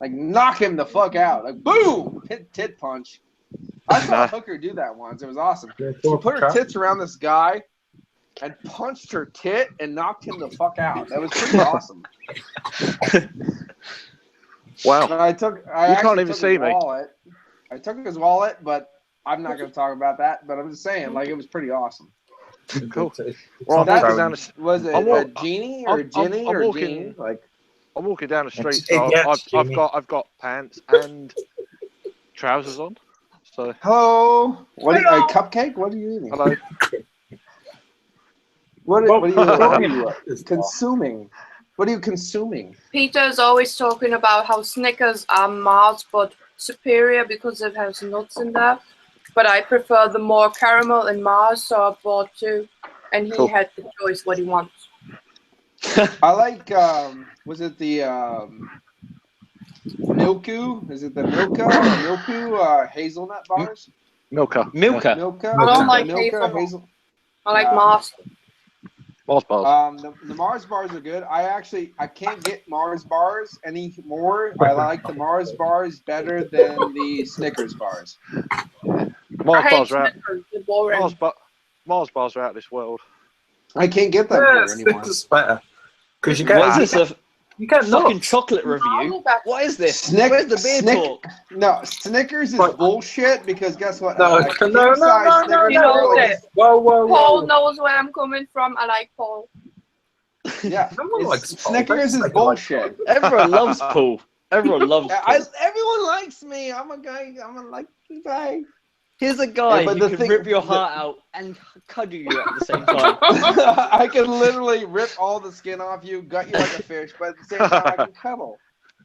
knock him the fuck out, boom, tit punch. I saw a hooker do that once. It was awesome. She put her tits around this guy and punched her tit and knocked him the fuck out. That was pretty awesome. Wow. And I can't even see me. I took his wallet, but I'm not going to talk about that. But I'm just saying, it was pretty awesome. Cool. Well, was it a genie or Ginny or Genie? I'm walking down the street, so I've got pants and trousers on. So hello. What? A cupcake? What are you eating? Hello. What are you consuming? What are you consuming? Peter's always talking about how Snickers are Mars, but superior because it has nuts in there. But I prefer the more caramel in Mars, so I bought two, and he had the choice what he wants. I like. Was it the Milku? Is it the Milku hazelnut bars? Milka. I don't like hazelnut. I like Mars. Mars bars. The Mars bars are good. I can't get Mars bars anymore. I like the Mars bars better than the Snickers bars. Mars bars are out. Mars bars are out of this world. I can't get that beer anymore. It's better because you get. What is this? You get Fucking nuts. chocolate review. What is this? Where's the beer talk? No, Snickers is bullshit because guess what? No, no. You know it. Whoa. Paul knows where I'm coming from. I like Paul. Yeah, No one likes Paul. Snickers is bullshit. Everyone loves Paul. Everyone loves Paul. Everyone likes me. I'm a guy. I'm a likely guy. Here's a guy Yeah, who can rip your heart out and cuddle you at the same time. I can literally rip all the skin off you, gut you like a fish, but at the same time I can cuddle.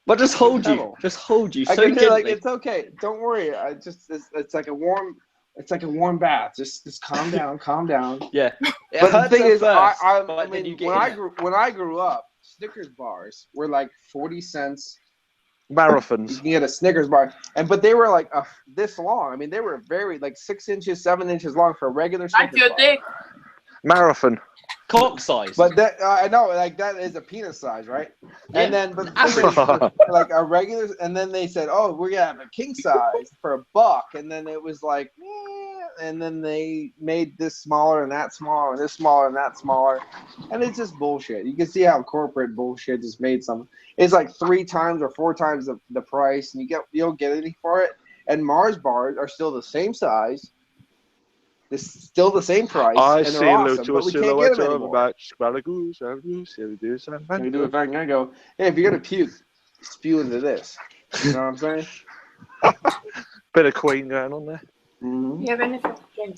But just hold you. Just hold you. I So can be like, gently. it's okay. Don't worry. It's like a warm bath. Just calm down, calm down. Yeah. But the thing is, I mean, when I grew up, Snickers bars were like 40 cents. Marathons. You can get a Snickers bar, but they were like this long. I mean, they were very like 6 inches, 7 inches long for a regular Snickers Like your bar. dick. Marathon. Cock size. But that I know, like that is a penis size, right? Yeah. And then, but the thing is, like a regular, and then they said, "Oh, we're gonna have a king size for $1," and then it was like, and then they made this smaller and that smaller and this smaller and that smaller, and it's just bullshit. You can see how corporate bullshit just made some. It's like 3 times or 4 times the price, and you don't get anything for it. And Mars bars are still the same size. It's still the same price, I and see they're a awesome, little but we can't get silhouette them of a anymore. match. Spalagoose, and You do it back and I go, hey, if you're gonna puke, spew into this. You know what I'm saying? Bit of Queen going on there. Mm-hmm. You have anything to drink?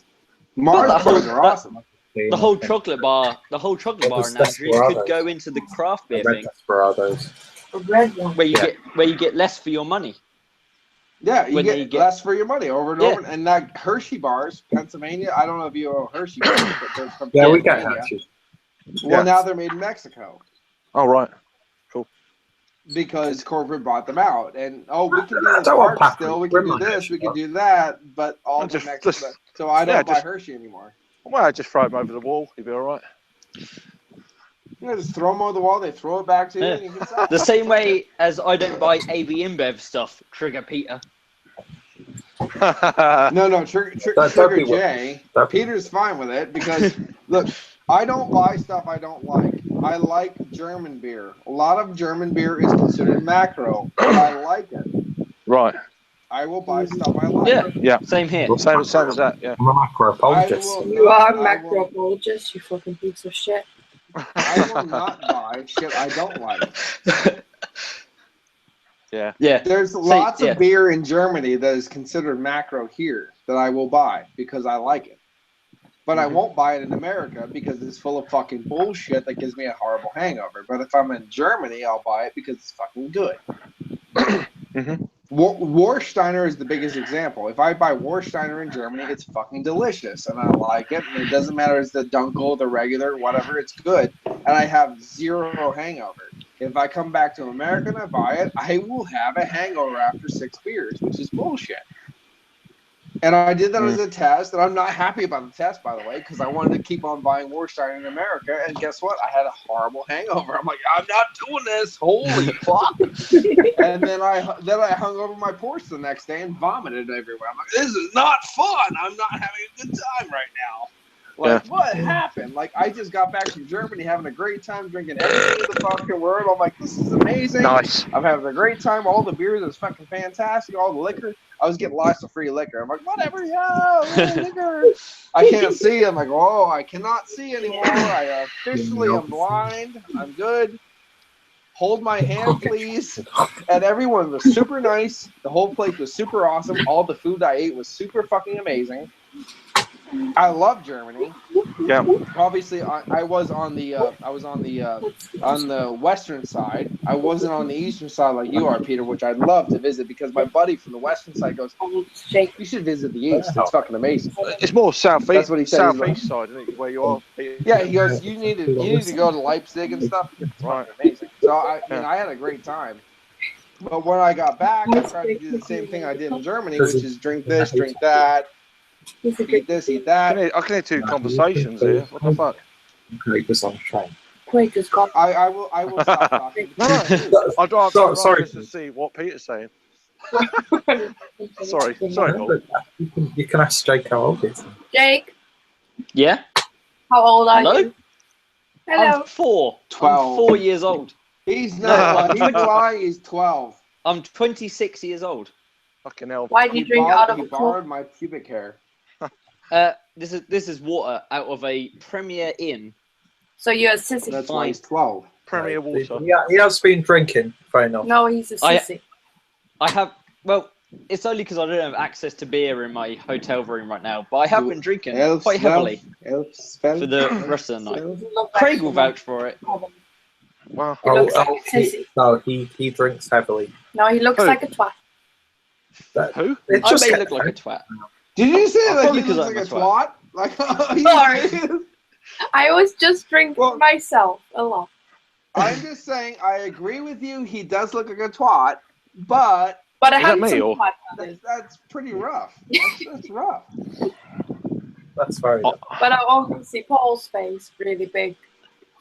Mars bars are awesome. The whole chocolate bar analogy could go into the craft beer thing, Desperados. A red one. where you get less for your money. Yeah, you When get they get- less for your money over and Yeah. over. And that Hershey bars, Pennsylvania. I don't know if you owe Hershey bars, but they're from Yeah, we get Pennsylvania. Hershey. Well, Yeah. now they're made in Mexico Oh, right. because corporate bought them out. And we can do this Don't want part Pappy. still. We can do We're not this. Hershey We can bars. do that. But all Just- the Mexico. just- So I don't buy just- Hershey anymore. Well, just throw them over the wall. You'll be all right. Just throw them over the wall. They throw it back to you, Yeah. and you can sell. The same way as I don't buy AB InBev stuff. Trigger Peter. No, Trigger be J. Peter's fine with it because, look, I don't buy stuff I don't like. I like German beer. A lot of German beer is considered macro, but I like it. Right. I will buy stuff I like. Yeah. Same here. Same as that. Yeah. I'm a macro apologist. You are a I macro will- apologist, you fucking piece of shit. I will not buy shit I don't like. Yeah. Yeah. There's lots of beer in Germany that is considered macro here that I will buy because I like it. But I won't buy it in America because it's full of fucking bullshit that gives me a horrible hangover. But if I'm in Germany, I'll buy it because it's fucking good. Mhm. Warsteiner is the biggest example. If I buy Warsteiner in Germany, it's fucking delicious and I like it. And it doesn't matter if it's the Dunkel, the regular, whatever, it's good. And I have zero hangover. If I come back to America and I buy it, I will have a hangover after 6 beers, which is bullshit. And I did that as a test, and I'm not happy about the test, by the way, because I wanted to keep on buying Warsteiner in America, and guess what? I had a horrible hangover. I'm like, I'm not doing this. Holy fuck. And then I hung over my porch the next day and vomited everywhere. I'm like, this is not fun. I'm not having a good time right now. Like, what happened? Like, I just got back from Germany having a great time drinking everything in the fucking world. I'm like, this is amazing. Nice. I'm having a great time. All the beers is fucking fantastic. All the liquor. I was getting lots of free liquor. I'm like, whatever, liquor. I can't see. I'm like, oh, I cannot see anymore. I officially am blind. I'm good. Hold my hand, please. And everyone was super nice. The whole place was super awesome. All the food I ate was super fucking amazing. I love Germany. Yeah. Obviously, I was on the western side. I wasn't on the eastern side like you are, Peter, which I'd love to visit because my buddy from the western side goes, "You should visit the east. It's fucking amazing." It's more southeast. That's what he said. Southeast side, isn't it? Where you are. Yeah, he goes, "You need to go to Leipzig and stuff. It's fucking amazing." So I had a great time. But when I got back, I tried to do the same thing I did in Germany, which is drink this, drink that. Eat this, eat that. I can hear 2 conversations here. What the fuck? Quakers on the train. Quakers gone. I will stop talking. No. I'd rather Sorry. just to see what Peter's saying. Sorry, Paul. You can ask Jake how old he is. Jake, Yeah. how old are Hello? you? Hello. I'm 4. 12. I'm 4 years old. He's not. No. He's lying. He's 12. I'm 26 years old. Fucking hell. Why do you drink out of He a cup? borrowed my pubic hair. This is water out of a Premier Inn. So you're a sissy. That's why he's 12. Premier water. Yeah, he has been drinking. Fair enough. No, he's a sissy. I have. Well, it's only because I don't have access to beer in my hotel room right now. But I have been drinking quite heavily for the rest of the night. Craig will vouch for it. Wow. He looks like a sissy. No, he drinks heavily. No, he looks Who? like a twat. Who? It I just may gets look like a twat. Did you say like Probably he 'cause looks I'm like a a twat? Like, are you Sorry. serious? I always just drink Well- myself a lot. I'm just saying, I agree with you. He does look like a twat, but But I Is that have me, some or- twat. that is. that's pretty rough. That's rough. That's very Oh, But I only see Paul's face really big.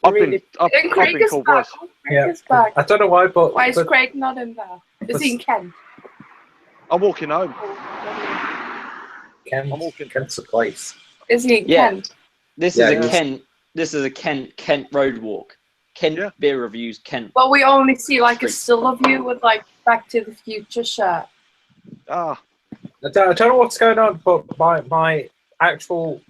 I've Really been, I've, And I've Craig been is called back. worse. Craig is back. I don't know why, but Why is but Craig not in there? Is he in Kent? I'm walking home. Kent's a place. Is he in Yeah. Kent? This Yeah, is it a is. Kent. This is a Kent road walk. Kent Yeah. beer reviews. Kent. But we only see like a Street. still of you with like Back to the Future shirt. Ah, I don't know what's going on, but my actual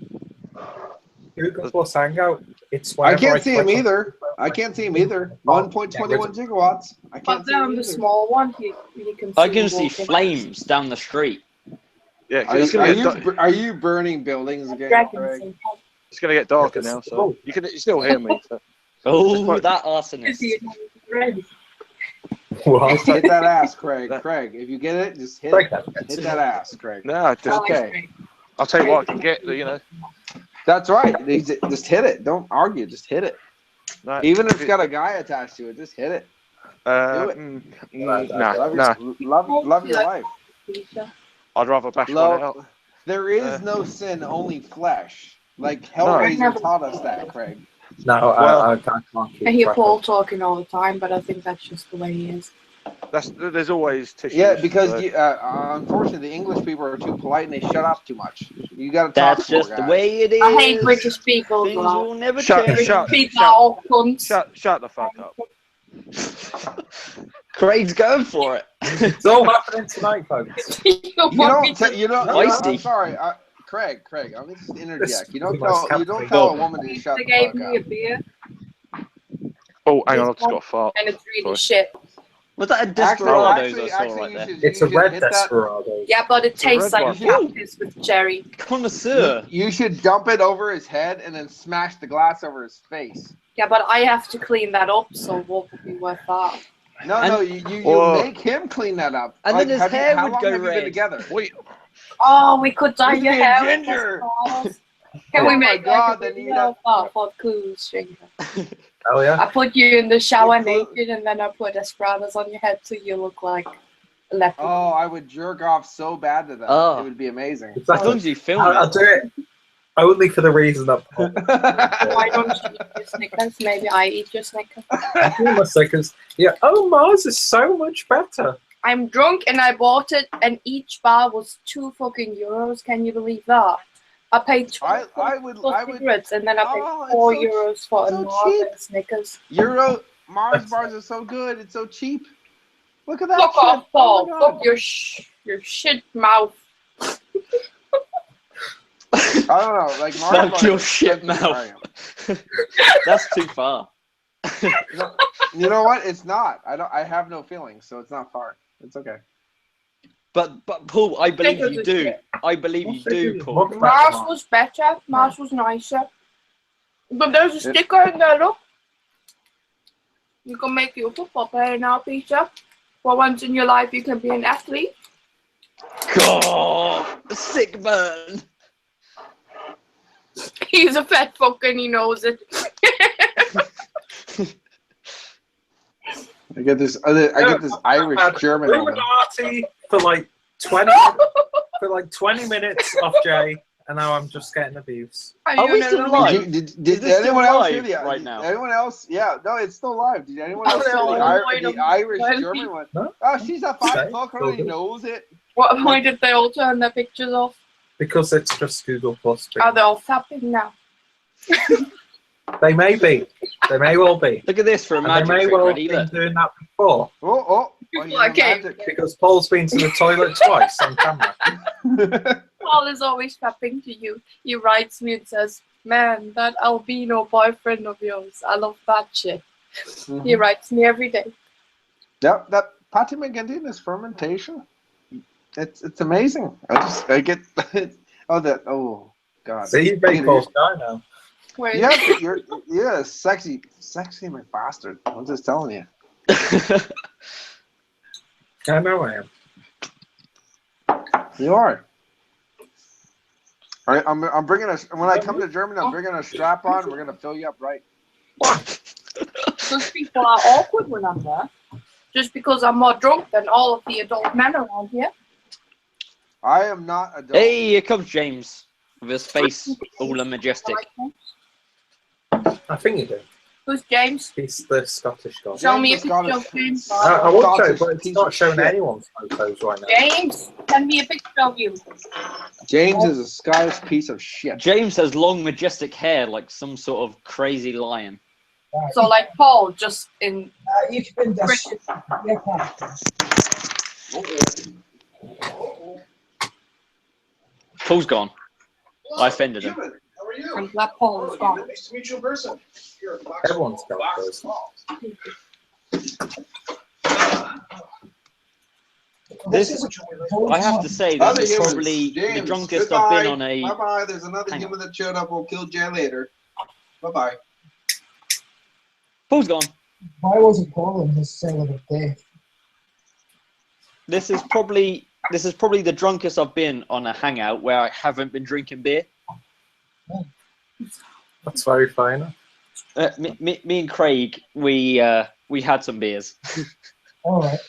Google Plus Hangout, it's I whenever can't see him click on- either. I can't see him either. 1.21 gigawatts. I But can't see then him on the either. small one, you can see. I can him see walking. flames down the street. yeah. 'cause Are it's you, gonna are, get you, are you burning buildings again, Dragons Craig? in Kent. it's gonna get darker now, so you can still hear me. So. Oh, quite- that Is arsonist. he ready? What? Just hit that ass, Craig. Craig, if you get it, just hit Like it. that. Hit that ass, Craig. No, just Okay. I'll tell you what I can get. You know, That's right. Just hit it. Don't argue. Just hit it. no, Even if it's got a guy attached to it, just hit it. do it. Love your life. I'd rather bash one out. Love. There is no sin, only flesh. Like Hellraiser taught us that, Craig. No, I can't keep I hear track Paul of- talking all the time, but I think that's just the way he is. There's always tissues. Yeah, because so. unfortunately the English people are too polite and they shut up too much. You got to talk. That's more, just the guys. way it is. I hate British people. Things Well. will never Shut- change. shut- British people are all cunts. Shut the fuck up. Craig's going for it. It's all happening tonight, folks. You don't. Feisty. I'm sorry, Craig. Let me just interject. This You don't is the most tell. You don't captivating. tell a woman to shut They the gave fuck me a up. beer, Oh, hang on, I've just got a fart. and it's really Sorry. shit. Was that a Desperados I saw Actually, right there? It's a red Desperado. Yeah, but it tastes red like one. cat piss with cherry. Connoisseur. You should dump it over his head and then smash the glass over his face. Yeah, but I have to clean that up, so what would be worth that? No, you Whoa. make him clean that up. And then his hair how would long go have you been red. together? Wait, Oh, we could dye You'd your be a hair. ginger. Can Oh we my make God, like a then you'd video have- of for cool stringer? Oh yeah. I put you in the shower You put- naked, and then I put Desperados on your head so you look like a leopard. Oh, I would jerk off so bad to that. Oh. It would be amazing. As long as you film I'll it. do it only for the reason that Paul. Why don't you eat your Snickers? Maybe I eat your Snickers. Because yeah, oh Mars is so much better. I'm drunk and I bought it, and each bar was €2 Can you believe that? I paid I would. cigarettes, and then I paid Oh, it's €4 for a so Mars cheap. and Snickers. Mars bars are so good. It's so cheap. Look at that. Fuck shit. off, Paul. Oh my God. Fuck your shit mouth. I don't know. Like Mars Fuck bars your are shit expensive. mouth. That's too far. No, you know what? It's not. I have no feelings, so it's not far. It's okay. But Paul, I believe Snickers you is do. shit. I believe you do, Paul. Look back Mars on was better. Mars was nicer. But there's a sticker in there, look. You can make you a football player now, Peter. For once in your life, you can be an athlete. God, sick burn. He's a fat fuck and he knows it. I get this Irish German We were woman. naughty for like 20 minutes off Jay, and now I'm just getting abuse. Are we still live? Did Is this still anyone else live hear the right now? Anyone else? Yeah, no, it's still live. Did anyone else hear Oh, the Irish wait, German one? No? Oh, she's a fat Okay, fuck. Her cool. already knows it. Why did they all turn their pictures off? Because it's just Google Plus. Are they all tapping now? They may be. They may well be. Look at this for a magic they may trick. well Ready? have been Look. doing that before. Because Paul's been to the toilet twice on camera. Paul is always fapping to you. He writes me and says, "Man, that albino boyfriend of yours, I love that shit." Mm-hmm. He writes me every day. Yep, that Patty McGinty is fermentation. It's amazing. I get oh god. See, you make Paul's guy now. You're sexy my bastard. I'm just telling you. I know I am. You are. All right, I'm bringing when I come to Germany, I'm bringing a strap on. We're gonna fill you up right. Those people are awkward when I'm there. Just because I'm more drunk than all of the adult men around here. I am not adult. Hey, here comes James with his face all majestic. I think you do. Who's James? He's the Scottish guy. Show me a picture of James. I would show, but it's not showing anyone's photos right now. James, send me a picture of you. James is a Scottish piece of shit. James has long, majestic hair like some sort of crazy lion. So like Paul, just in... Ich bin das... Paul's gone. I offended him. I'm glad Paul is gone. Nice to meet you in person. Everyone's gone first. I have to say, this is probably the drunkest I've been on a... Bye-bye, there's another human that showed up. We'll kill Jay later. Bye-bye. Paul's gone. Why wasn't Paul in his celibate death? This is probably the drunkest I've been on a hangout where I haven't been drinking beer. That's very fine. Me and Craig, we had some beers. All right.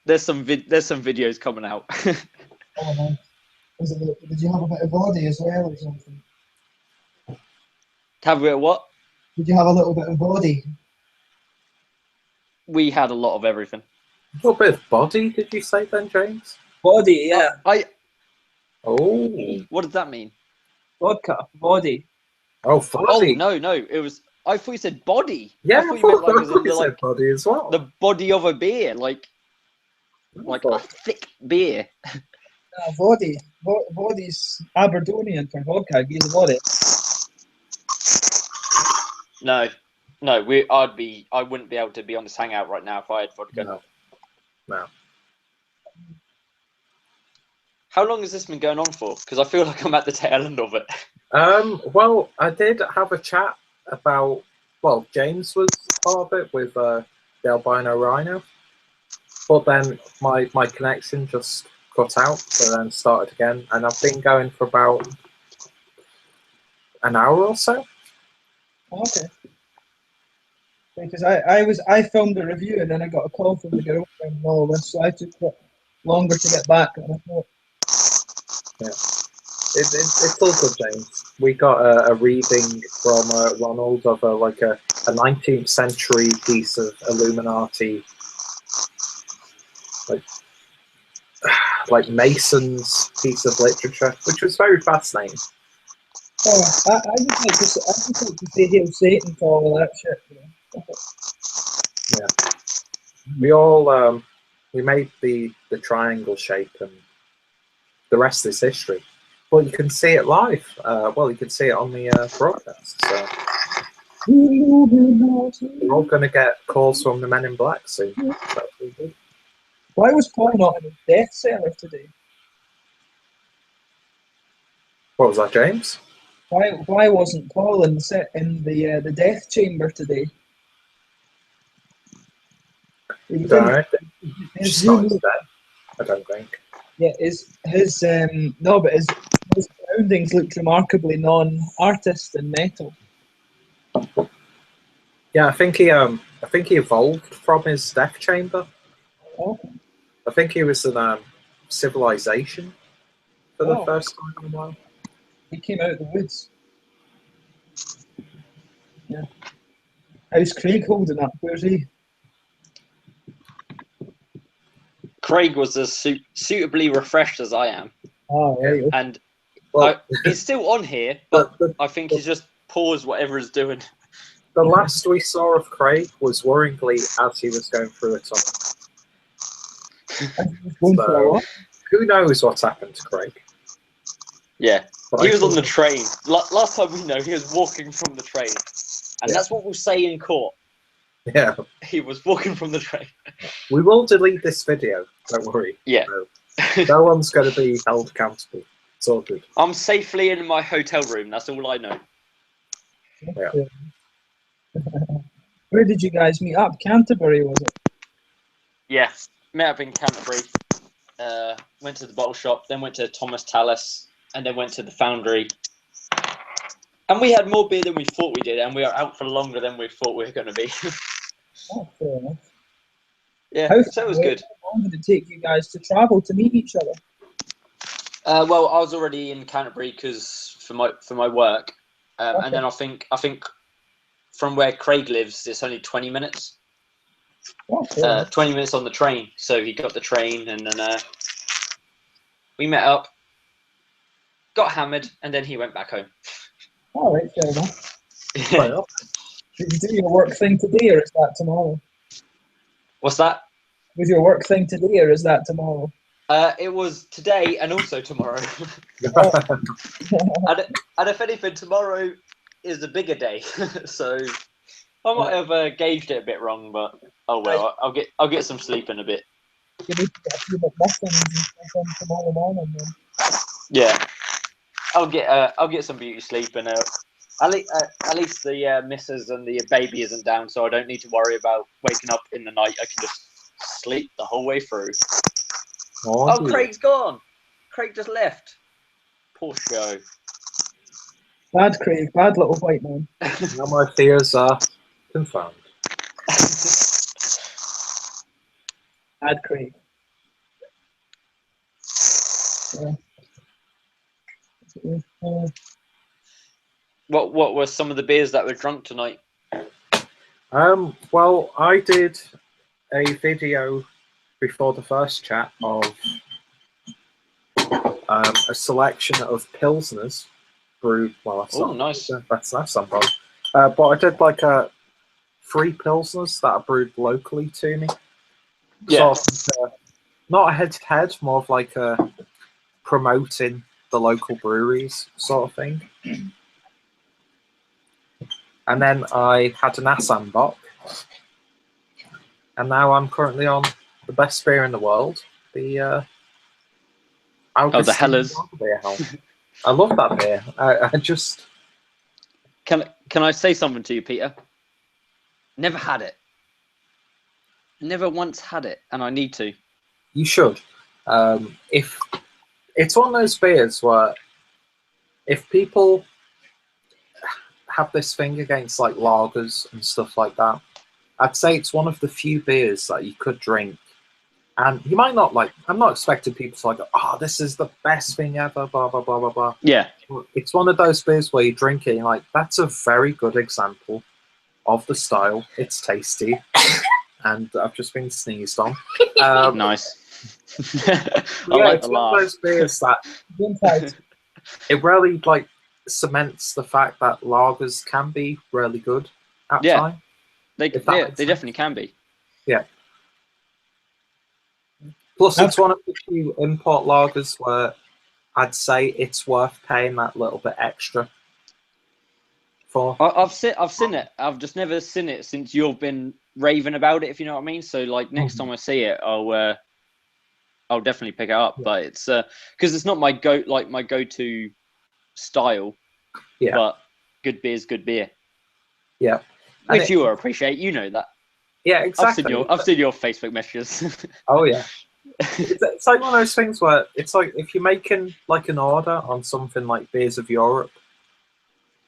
There's some videos coming out. Oh, man. Did you have a bit of body as well or something? Have we what? Did you have a little bit of body? We had a lot of everything. A little bit of body, did you say then, James? Body, yeah. Oh. What does that mean? Vodka, body. Oh, body. Oh, no. It was... I thought you said body. Yeah, I thought you meant said body as well. The body of a beer, like a thick beer. Body. Body's Aberdonian for vodka. Give the body. No, I wouldn't be able to be on this hangout right now if I had vodka. No. How long has this been going on for? Because I feel like I'm at the tail end of it. Well, I did have a chat about, James was part of it with the albino rhino, but then my connection just cut out, so then started again, and I've been going for about an hour or so. Okay. Because I filmed a review and then I got a call from the girlfriend and all this, so I took longer to get back. And I thought, yeah, it's all good, James. We got a reading from Ronald of a 19th century piece of Illuminati, like Mason's piece of literature, which was very fascinating. oh, I just like to say Hail Satan for all that shit. You know? Yeah, we all we made the triangle shape, and the rest is history. Well, you can see it live. You can see it on the broadcast. So we're all going to get calls from the Men in Black soon. Why was Paul not in his death cellar today? What was that, James? Why wasn't Paul in the death chamber today? He's not dead, I don't think. Yeah, his surroundings looked remarkably non-artist and metal. Yeah, I think he evolved from his death chamber. Okay. I think he was in civilization for the first time in a while. He came out of the woods. Yeah. How's Craig holding up? Where's he? Craig was as suitably refreshed as I am. Oh, right. And he's still on here, but I think he's just pause whatever he's doing. The last we saw of Craig was worryingly as he was going through a tunnel. So, who knows what's happened to Craig? Yeah, but he was on the train. Last time we know, he was walking from the train. And that's what we'll say in court. Yeah. He was walking from the train. We will delete this video, don't worry. Yeah. No one's going to be held accountable. It's all good. I'm safely in my hotel room, that's all I know. Yeah. Where did you guys meet up? Canterbury, was it? Yeah, met up in Canterbury. Went to the bottle shop, then went to Thomas Tallis, and then went to the Foundry. And we had more beer than we thought we did, and we are out for longer than we thought we were going to be. Oh, fair enough. Yeah, so it was good. How long did it take you guys to travel to meet each other? Well, I was already in Canterbury because for my work, and then I think from where Craig lives, it's only 20 minutes. 20 minutes on the train. So he got the train, and then we met up, got hammered, and then he went back home. All right, fair enough. Yeah. Did you do your work thing today, or is that tomorrow? What's that? Was your work thing today, or is that tomorrow? It was today and also tomorrow. and if anything, tomorrow is a bigger day. So I might have gauged it a bit wrong, but oh well. I'll get some sleep in a bit. You need to get a few McMuffins and stuff on tomorrow morning, then. Yeah, I'll get some beauty sleep, and at least the missus and the baby isn't down, so I don't need to worry about waking up in the night. I can just sleep the whole way through. Oh, Craig's gone. Craig just left. Poor show. Bad Craig, bad little white man. Now my fears are confirmed. Bad Craig. Yeah. What were some of the beers that were drunk tonight? Well, I did a video before the first chat of a selection of pilsners brewed. Well, that's nice. That's something. But I did like 3 pilsners that are brewed locally to me. Yeah. Sort of, not a head-to-head, more of like promoting the local breweries sort of thing. And then I had an Assam Bock. And now I'm currently on the best beer in the world, the the Hellers. Beer. I love that beer. I just... Can I say something to you, Peter? Never had it. Never once had it, and I need to. You should. If it's one of those beers where if people have this thing against like lagers and stuff like that, I'd say it's one of the few beers that you could drink. And you might not like, I'm not expecting people to like, oh, this is the best thing ever, blah, blah, blah, blah, blah. Yeah. It's one of those beers where you drink it and you're like, that's a very good example of the style. It's tasty. And I've just been sneezed on. Nice. It's one of those beers that it really like cements the fact that lagers can be really good at times. They definitely can be. Yeah. Plus, it's one of the few import lagers where I'd say it's worth paying that little bit extra for. I've seen it. I've just never seen it since you've been raving about it, if you know what I mean. So, like, next time I see it, I'll definitely pick it up. Yeah. But it's because it's not my go-to style. Yeah. But good beer's good beer. Yeah. Which you appreciate, you know that. Yeah, exactly. I've seen your Facebook messages. Oh yeah. It's like one of those things where it's like if you're making like an order on something like Beers of Europe,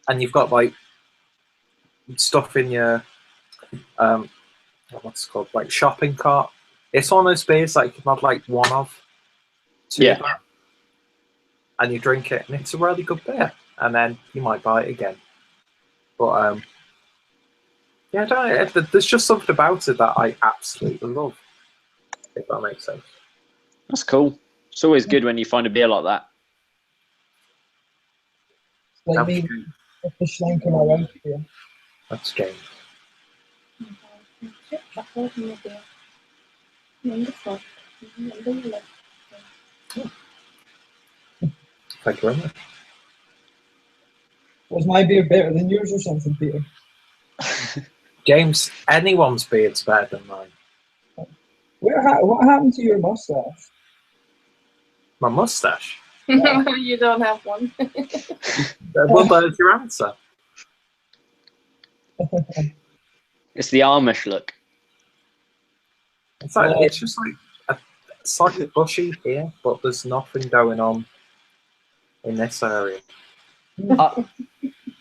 and you've got like stuff in your what's it called, like shopping cart. It's one of those beers that you can have like one of, that, and you drink it, and it's a really good beer, and then you might buy it again. But yeah, there's just something about it that I absolutely love. If that makes sense. That's cool. It's always good when you find a beer like that. Like me the slinking around here. That's James. Wonderful. Thank you very much. Was my beard better than yours or something, Peter? James, anyone's beard's better than mine. What happened to your mustache? My mustache? You don't have one. Well, there's your answer. It's the Amish look. It's just like slightly bushy here, but there's nothing going on in this area.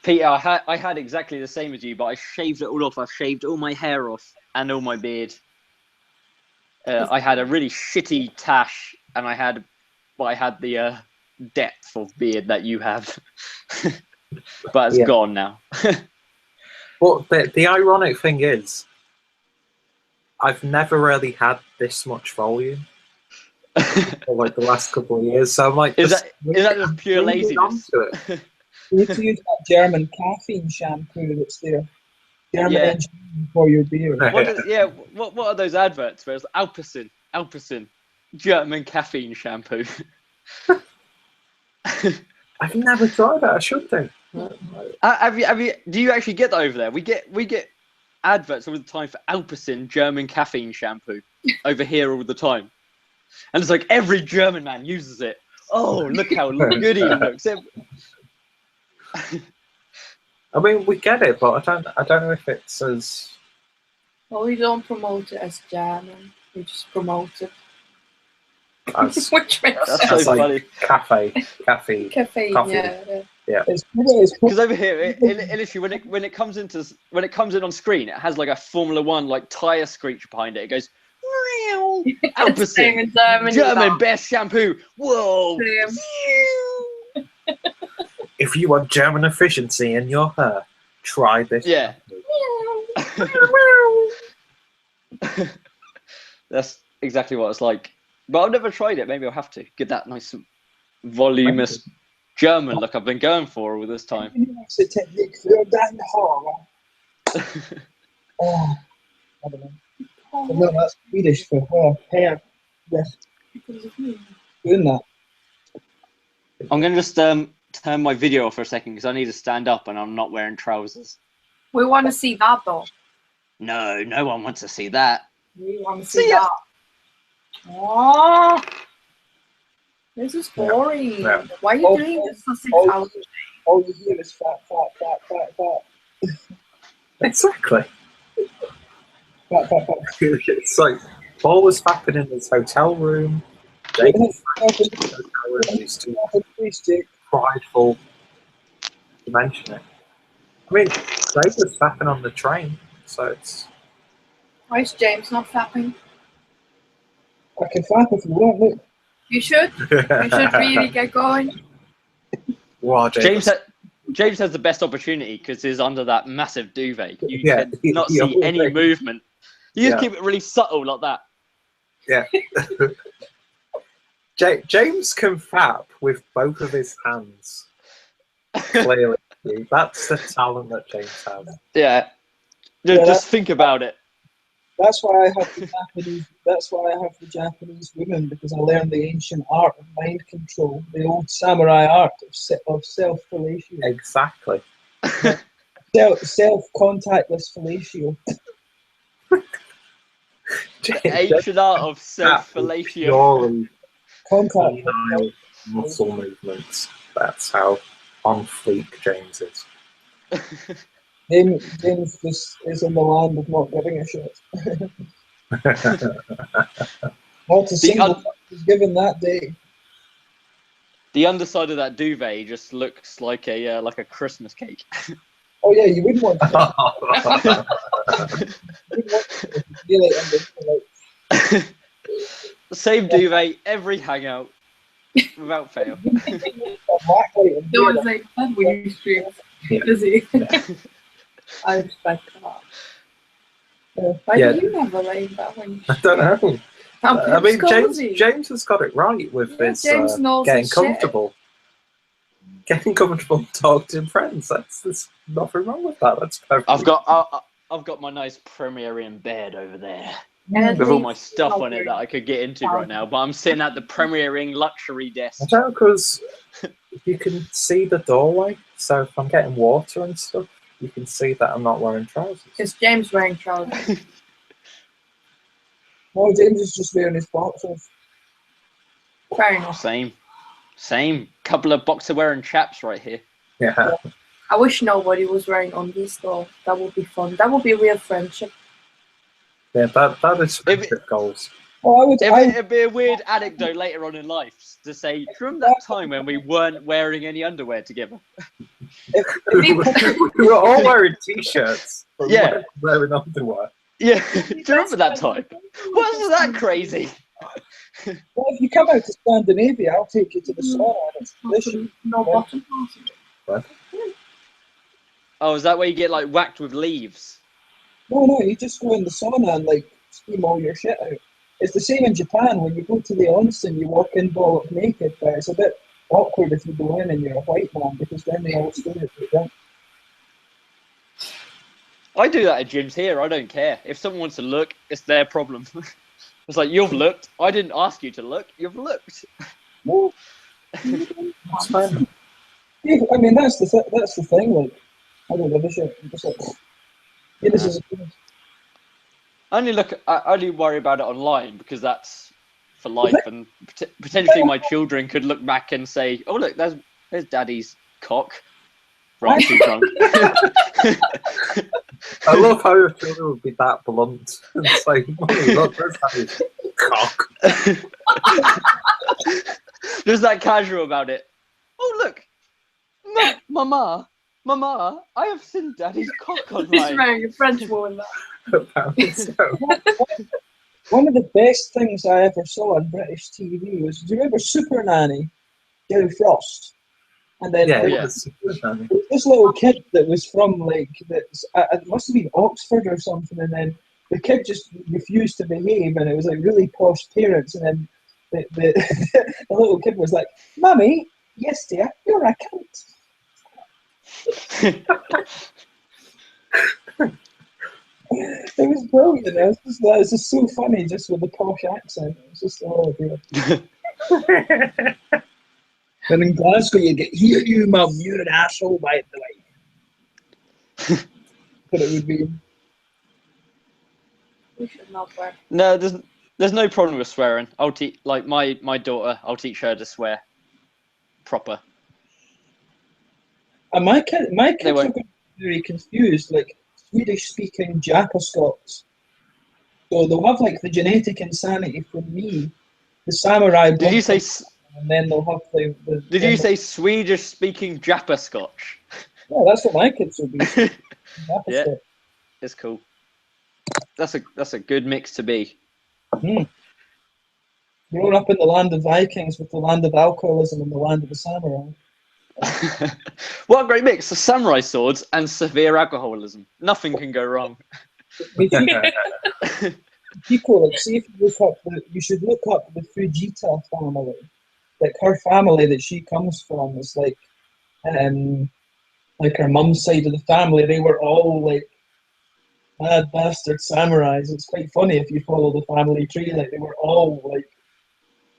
Peter, I had exactly the same as you, but I shaved it all off. I shaved all my hair off and all my beard. I had a really shitty tash, and I had the depth of beard that you have, but it's gone now. But the ironic thing is, I've never really had this much volume for like the last couple of years. So I'm like, is that just pure laziness? You need to use that German caffeine shampoo that's there. German engineering for your beard. What are those adverts where it's Alpecin, German caffeine shampoo? I've never tried that. I should do. Have you? Do you actually get that over there? We get adverts all the time for Alpecin German caffeine shampoo over here all the time, and it's like every German man uses it. Oh, look how good he looks. I mean, we get it, but I don't know if it's as. Well, we don't promote it as German. We just promote it. As, Which makes that's sense. so like funny. caffeine. Yeah. Because over here, literally, when it comes in on screen, it has like a Formula One like tire screech behind it. It goes, Alpecin, German best shampoo. Whoa! If you want German efficiency in your hair, try this. Yeah. That's exactly what it's like. But I've never tried it. Maybe I'll have to get that nice, voluminous German look I've been going for all this time. It's a technique for oh, I don't know. No, that's Swedish for hair. Yes. Doing that. I'm going to just turn my video off for a second because I need to stand up and I'm not wearing trousers. We want to see that though. No, no one wants to see that. We want to see that. Oh, this is boring. Yeah. Why are you doing this for 6 hours? All you hear is fat. Exactly. Fat. It's like Paul was fapping in his hotel room. Jake was fapping in his hotel room. He's too prideful to mention it. I mean, Jake was fapping on the train, so it's. Why is James not fapping? I can fap if you want, look. You should. You should really get going. Wow, James has the best opportunity because he's under that massive duvet. You can not see any movement. You just keep it really subtle like that. Yeah. James can fap with both of his hands. Clearly. That's the talent that James has. Yeah. Just think about it. That's why I have the Japanese. That's why I have the Japanese women, because I learned the ancient art of mind control, the old samurai art of self-fellatio. Exactly. Self-contactless fellatio. Ancient art of self-fellatio. Contact muscle movements. That's how on fleek James is. James just is in the land of not giving a shit. Not a single was given that day. The underside of that duvet just looks like a Christmas cake. Oh yeah, you wouldn't want to. The same duvet every hangout, without fail. No one's like, that weird stream. Is he? I respect that. Why do you never like that one? I don't know. I mean, cozy. James has got it right with his James knows getting his comfortable. getting comfortable talking to friends. There's nothing wrong with that. That's perfect. I've got my nice Premier in bed over there. With all my stuff on it that I could get into right now, but I'm sitting at the Premier Ring luxury desk. Because you can see the doorway, so if I'm getting water and stuff, you can see that I'm not wearing trousers. Is James wearing trousers? No, James is just wearing his boxers. Fair enough. Same. Couple of boxer wearing chaps right here. Yeah. I wish nobody was wearing undies though. That would be fun. That would be real friendship. Yeah, that is friendship goals. Oh, It'd be a weird anecdote later on in life to say, from that time when we weren't wearing any underwear together. We were all wearing t-shirts. But Yeah. we weren't wearing underwear. Yeah, do you remember that time? Wasn't that crazy? Well, if you come out to Scandinavia, I'll take you to the sauna. It's delicious. No bottom. What? Oh, is that where you get like whacked with leaves? No, you just go in the sauna and like steam all your shit out. It's the same in Japan. When you go to the onsen, you walk in ball up naked, but it's a bit awkward if you go in and you're a white man because then they all stare at you. Right? I do that at gyms here. I don't care. If someone wants to look, it's their problem. It's like, you've looked. I didn't ask you to look. You've looked. Well, It's fine. yeah, I mean, that's the thing. Like, I don't give a shit. I'm just like, yeah, this is. I only worry about it online because that's for life, and potentially my children could look back and say, "Oh, look, there's Daddy's cock." Right, too drunk. I love how your children would be that blunt and say, "Mommy, look, there's Daddy's cock." Just that casual about it. Oh, look, Mama, I have seen Daddy's cock He's online. wearing a French woman. Apparently so. One of the best things I ever saw on British TV was, do you remember Super Nanny, Jerry Frost? And then Yeah, there yeah. was this little kid that was from like it must have been Oxford or something, and then the kid just refused to behave, and it was like really posh parents, and then the the little kid was like, "Mummy, yes dear, you're a cunt." It was brilliant. It was just so funny, just with the posh accent. It was just dear. And in Glasgow, you get, "Here, you mum, you're an asshole, by the way." But it would be. We should not wear. No, there's no problem with swearing. I'll teach like my daughter. I'll teach her to swear proper. And my kids They are won't. going to be very confused, like Swedish-speaking Japa Scots. So they'll have like the genetic insanity from me, the samurai. Did you say? And then they'll have the Did you say Swedish-speaking Japa Scotch? Yeah, that's what my kids will be. Yeah, it's cool. That's a good mix to be. Growing up in the land of Vikings with the land of alcoholism and the land of the samurai. What a great mix! The samurai swords and severe alcoholism. Nothing can go wrong. People, like, see if you look up, you should look up the Fujita family. Like her family that she comes from is like her mum's side of the family. They were all like mad bastard samurais. It's quite funny if you follow the family tree. Like they were all like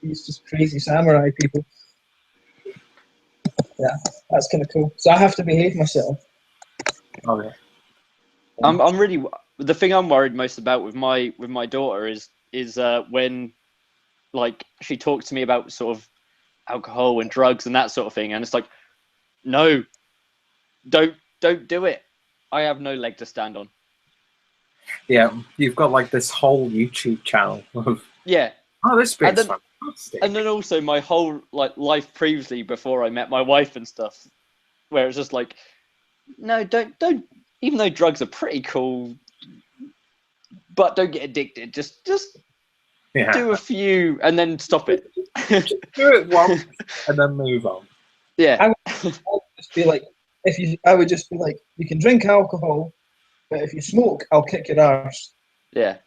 these just crazy samurai people. Yeah, that's kind of cool. So I have to behave myself. Okay. I'm really the thing I'm worried most about with my daughter is when like she talks to me about sort of alcohol and drugs and that sort of thing, and it's like, no, don't do it. I have no leg to stand on. Yeah, you've got like this whole YouTube channel of Yeah. Oh, this bit's fantastic. And then also my whole like life previously before I met my wife and stuff, where it's just like, no, don't. Even though drugs are pretty cool, but don't get addicted. Just do a few and then stop it. Do it once and then move on. Yeah. I would just be like, I would just be like, you can drink alcohol, but if you smoke, I'll kick your arse. Yeah.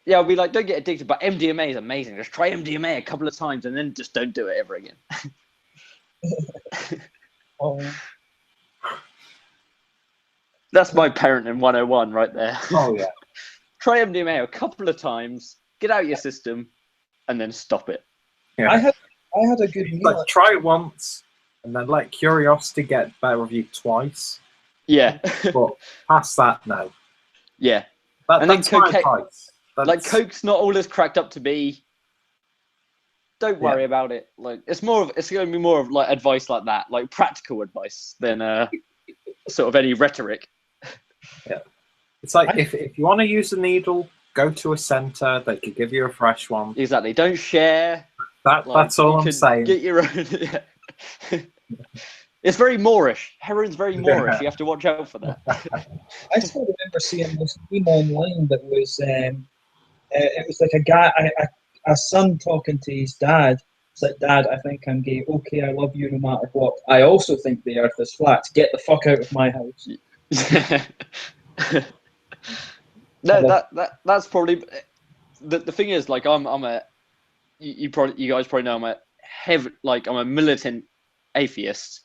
Yeah, I'll be like, don't get addicted, but MDMA is amazing. Just try MDMA a couple of times and then just don't do it ever again. Oh, That's my parenting 101 right there. Oh yeah. Try MDMA a couple of times, get out your system, and then stop it. Yeah. I had a good meal. Like, try it once, and then let curiosity get better of you twice. Yeah. But past that, no. Yeah. And then that's my cocaine, advice. like Coke's not all as cracked up to be. Don't worry about it. Like it's going to be more of like advice like that, like practical advice than sort of any rhetoric. Yeah. It's like if you want to use a needle, go to a centre. They could give you a fresh one. Exactly. Don't share. That's all I'm saying. Get your own. Yeah. It's very Moorish. Heroin's very Moorish. You have to watch out for that. I still remember seeing this meme online that was it was like a guy, a son talking to his dad. It's like, Dad, I think I'm gay. Okay, I love you no matter what. I also think the earth is flat. Get the fuck out of my house. No, that's probably the thing is, like, I'm a you guys probably know I'm a militant atheist.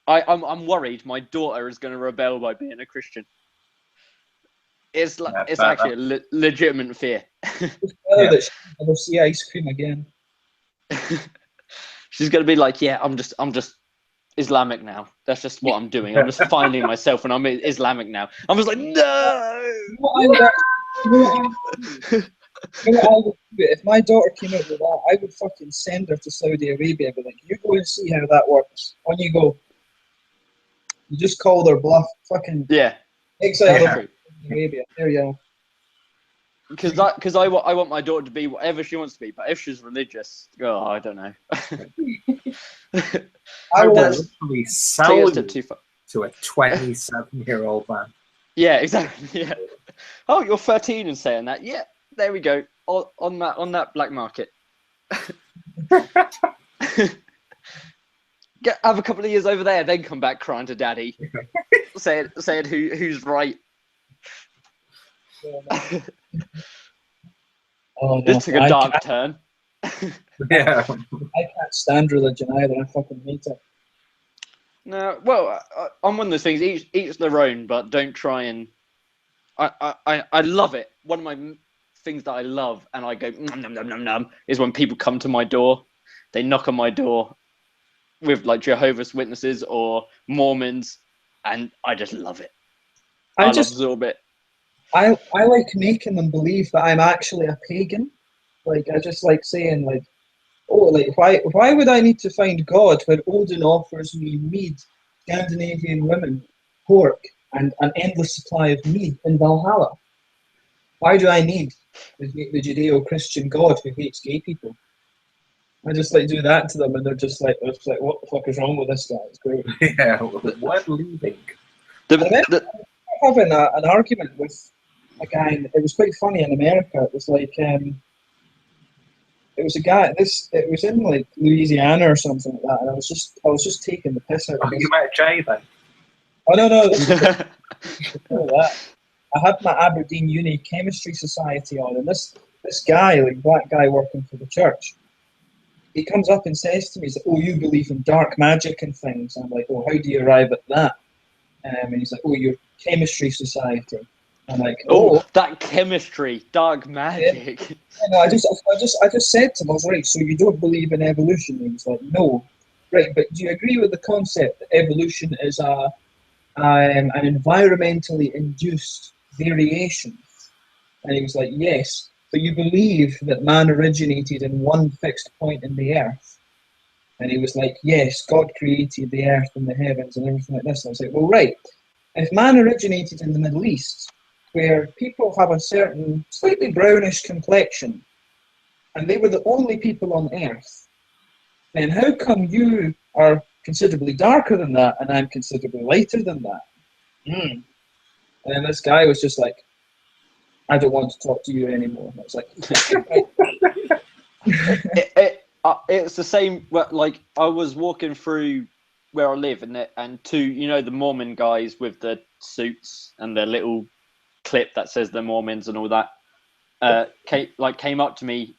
I'm worried my daughter is going to rebel by being a Christian. It's actually a legitimate fear. That she'll never see ice cream again. She's going to be like, yeah, I'm just Islamic now. That's just what I'm doing. I'm just finding myself, and I'm Islamic now. I'm just like, no. If my daughter came out with that, I would fucking send her to Saudi Arabia. But like, you go and see how that works. On you go. You just call their bluff. Fucking exile Saudi Arabia. There you go. Because I want my daughter to be whatever she wants to be, but if she's religious, I don't know. I will literally sell you too far. to a 27-year-old man. Yeah, exactly. Yeah. Oh, you're 13 and saying that. Yeah, there we go. On that black market. Have a couple of years over there, then come back crying to daddy, saying who's right. Oh, no. This took a dark turn. Yeah. I can't stand religion either. I fucking hate it. No, well, I'm one of those things. Each their own, but don't try and. I love it. One of my things that I love, and I go nom, is when people come to my door. They knock on my door with like Jehovah's Witnesses or Mormons, and I just love it. I absorb it. I like making them believe that I'm actually a pagan. Like, I just like saying, like, oh, like, why would I need to find God when Odin offers me mead, Scandinavian women, pork, and an endless supply of mead in Valhalla? Why do I need the Judeo-Christian God who hates gay people? I just like do that to them, and they're just like, what the fuck is wrong with this guy? It's great. Yeah, we're leaving. Having an argument with a guy, and it was quite funny in America. It was like, it was a guy. It was in like Louisiana or something like that, and I was just taking the piss out of this. You met Jay then? Oh no, this is that. I had my Aberdeen Uni Chemistry Society on, and this guy, like black guy working for the church, he comes up and says to me, he's like, "Oh, you believe in dark magic and things?" I'm like, "Oh, how do you arrive at that?" And he's like, "Oh, your chemistry society." I'm like, "Oh, that chemistry, dark magic." Yeah. No, I just said to him, I was right. So you don't believe in evolution? And he was like, "No." Right, but do you agree with the concept that evolution is an environmentally induced variation? And he was like, "Yes." But you believe that man originated in one fixed point in the earth? And he was like, "Yes, God created the earth and the heavens and everything like this." And I was like, "Well, right. If man originated in the Middle East, where people have a certain slightly brownish complexion, and they were the only people on earth, then how come you are considerably darker than that and I'm considerably lighter than that?" And then this guy was just like, "I don't want to talk to you anymore." And I was like, it's the same. Like, I was walking through where I live, and two, the Mormon guys with the suits and their little clip that says they're Mormons and all that, came up to me,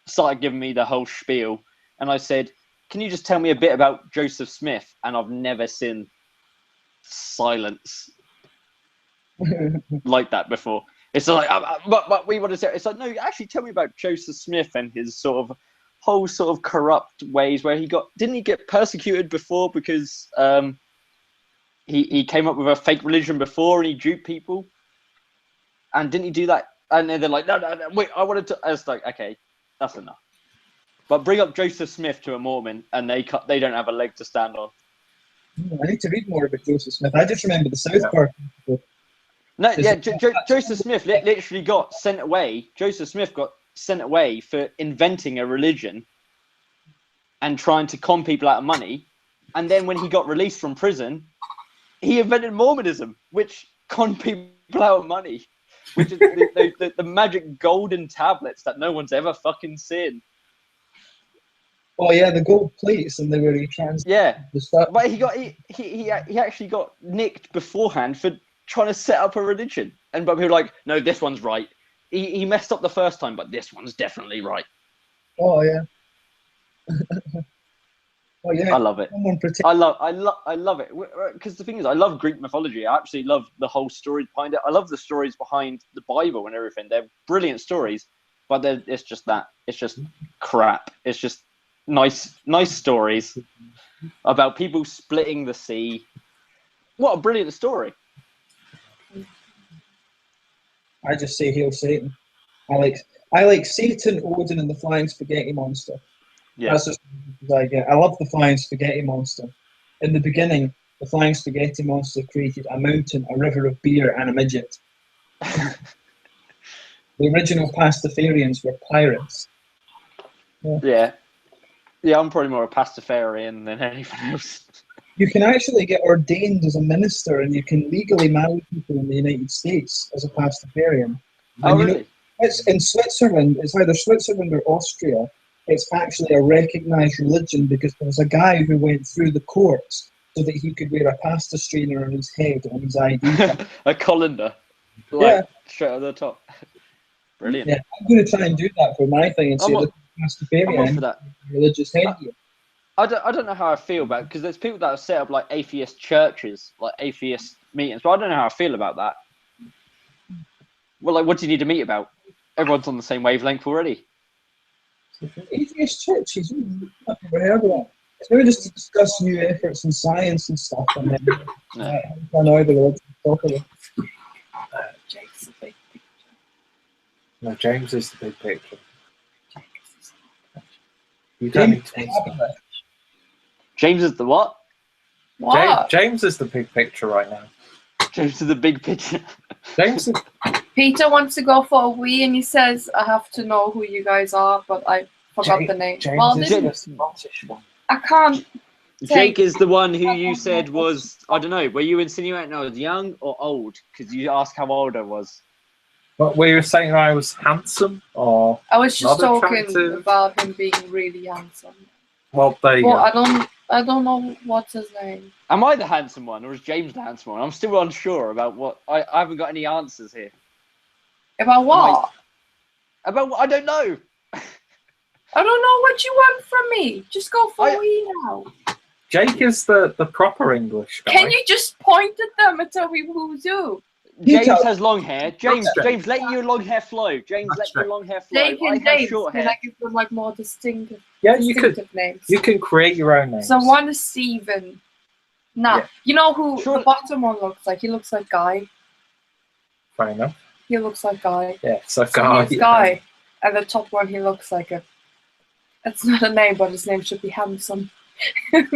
started giving me the whole spiel, and I said, can you just tell me a bit about Joseph Smith? And I've never seen silence like that before. It's like, but we want to say, it's like, no, actually tell me about Joseph Smith and his sort of whole sort of corrupt ways where didn't he get persecuted before because he came up with a fake religion before and he duped people? And didn't he do that? And then they're like, no, wait, I wanted to. I was like, okay, that's enough. But bring up Joseph Smith to a Mormon, and they don't have a leg to stand on. I need to read more about Joseph Smith. I just remember the South Park. No, yeah, Joseph Smith literally got sent away. Joseph Smith got sent away for inventing a religion and trying to con people out of money. And then when he got released from prison, he invented Mormonism, which conned people out of money. Which is the magic golden tablets that no one's ever fucking seen. Oh yeah, the gold plates, and they were retrans. Yeah, but he actually got nicked beforehand for trying to set up a religion, but people were like, no, this one's right. He messed up the first time, but this one's definitely right. Oh yeah. Oh yeah. I love it. I love it because the thing is, I love Greek mythology. I absolutely love the whole story behind it. I love the stories behind the Bible and everything. They're brilliant stories, but it's just crap. It's just nice stories about people splitting the sea. What a brilliant story! I just say hail Satan. I like Satan, Odin, and the Flying Spaghetti Monster. Yeah. That's just what I get. I love the Flying Spaghetti Monster. In the beginning, the Flying Spaghetti Monster created a mountain, a river of beer, and a midget. The original Pastafarians were pirates. Yeah, I'm probably more a Pastafarian than anything else. You can actually get ordained as a minister, and you can legally marry people in the United States as a Pastafarian. Oh, really? It's in Switzerland. It's either Switzerland or Austria. It's actually a recognised religion because there was a guy who went through the courts so that he could wear a pasta strainer on his head on his ID. A colander. Straight on the top. Brilliant. Yeah, I'm going to try and do that for my thing and say, look, Pastafarian, for that. Religious headgear. I don't know how I feel about it because there's people that have set up like atheist churches, like atheist meetings, but I don't know how I feel about that. Well, like, what do you need to meet about? Everyone's on the same wavelength already. Atheist churches, I've never heard of that. It's maybe just to discuss new efforts in science and stuff, and then annoy the religion properly. James is the big picture. No, James is the big picture. You don't need to answer that. James is the what? James is the big picture right now. James is the big picture. James is... Peter wants to go for a wee, and he says, I have to know who you guys are, but I forgot the name. James is the Scottish one. I can't. Jake is the one who you said was, I don't know, were you insinuating I was young or old? Because you asked how old I was. But were you saying I was handsome or I was just talking attractive? about him being really handsome. Well, there you go. I don't know what's his name. Am I the handsome one or is James the handsome one? I'm still unsure about what. I haven't got any answers here. About what? About what? I don't know. I don't know what you want from me. Just go for me now. Jake is the proper English guy. Can you just point at them and tell me who's who? James has long hair. James, let your long hair flow. James, let your long hair flow. Jake and I have James, short hair. can I give them like more distinctive? Yeah, you could. Names. You can create your own names. So one is Steven. Nah, Yeah. you know who the bottom one looks like? He looks like Guy. Fair enough. He looks like Guy. Yeah, so Guy. Guy. And the top one, he looks like a. It's not a name, but his name should be Handsome.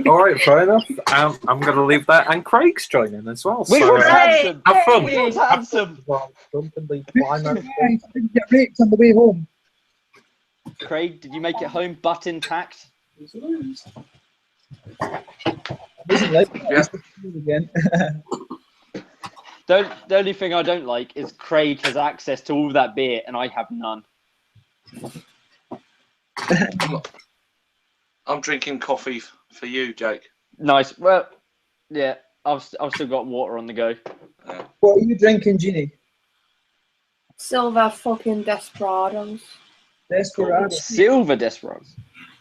All right, fair enough. I'm going to leave that, and Craig's joining as well. We So want handsome. have fun. We want handsome. Jump and leave climber. I didn't get raped on the way home. Craig, did you make it home butt intact? Again. The only thing I don't like is Craig has access to all that beer and I have none. I'm drinking coffee for you, Jake. Nice. Well, yeah, I've still got water on the go. What are you drinking, Jeannie? Silver fucking Desperados. Desperados. Silver Desperados.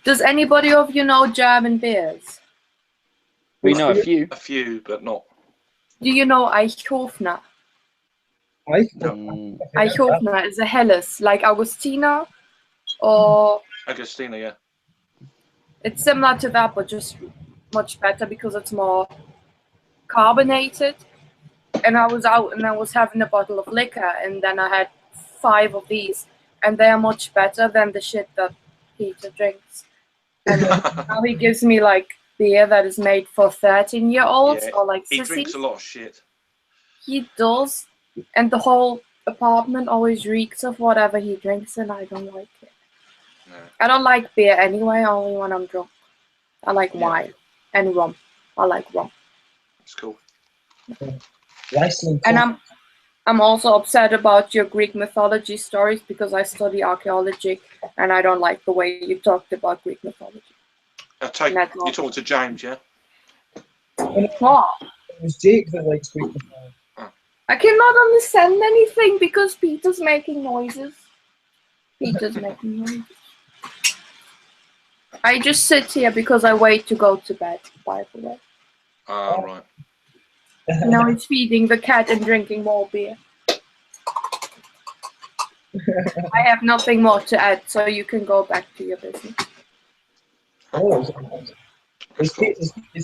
Does anybody of you know German beers? We know a few. A few, but not. Do you know Eichhofner? Eichhofner is a Helles, like Augustina, or Agostina, yeah. it's similar to that, but just much better because it's more carbonated. And I was out and I was having a bottle of liquor, and then I had 5 of these, and they are much better than the shit that Peter drinks. And now he gives me like beer that is made for 13-year-olds or like sissies. He drinks a lot of shit. He does, and the whole apartment always reeks of whatever he drinks, and I don't like it. No. I don't like beer anyway, only when I'm drunk. I like wine and rum. I like rum. It's cool. And I'm also upset about your Greek mythology stories because I study archaeology and I don't like the way you talked about Greek mythology. You're talking to James, yeah? What? It was Jake that likes Greek mythology. I cannot understand anything because Peter's making noises. I just sit here because I wait to go to bed, by the way. Right. Now he's feeding the cat and drinking more beer. I have nothing more to add, so you can go back to your business. Oh, is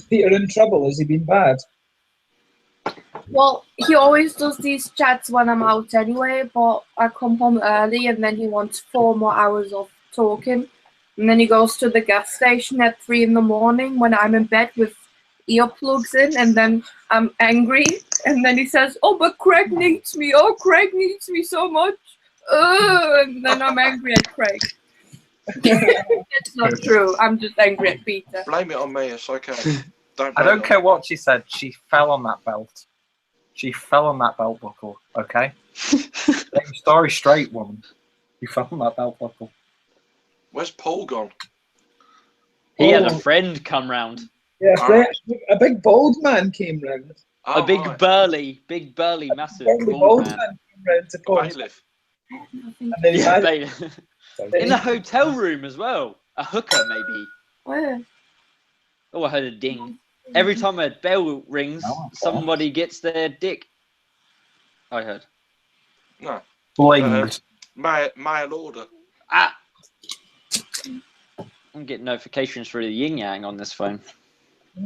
Peter in trouble? Has he been bad? Well, he always does these chats when I'm out anyway, but I come home early and then he wants 4 more hours of talking. And then he goes to the gas station at 3 in the morning when I'm in bed with earplugs in, and then I'm angry. And then he says, "Oh, but Craig needs me. Oh, Craig needs me so much." And then I'm angry at Craig. It's not true. I'm just angry at Peter. Blame it on me. It's okay. I don't care what she said. She fell on that belt. She fell on that belt buckle. Okay. Get your story straight, woman. You fell on that belt buckle. Where's Paul gone? He had a friend come round. Yeah, a big bald man came round. A big burly, massive bald man came round to Paul. Bailiff. Yeah, bailiff. In a hotel room as well. A hooker, maybe. Where? Oh, I heard a ding. Every time a bell rings, somebody gets their dick. I heard. No. Blinged. Mail order. Ah! I'm getting notifications for the yin yang on this phone. I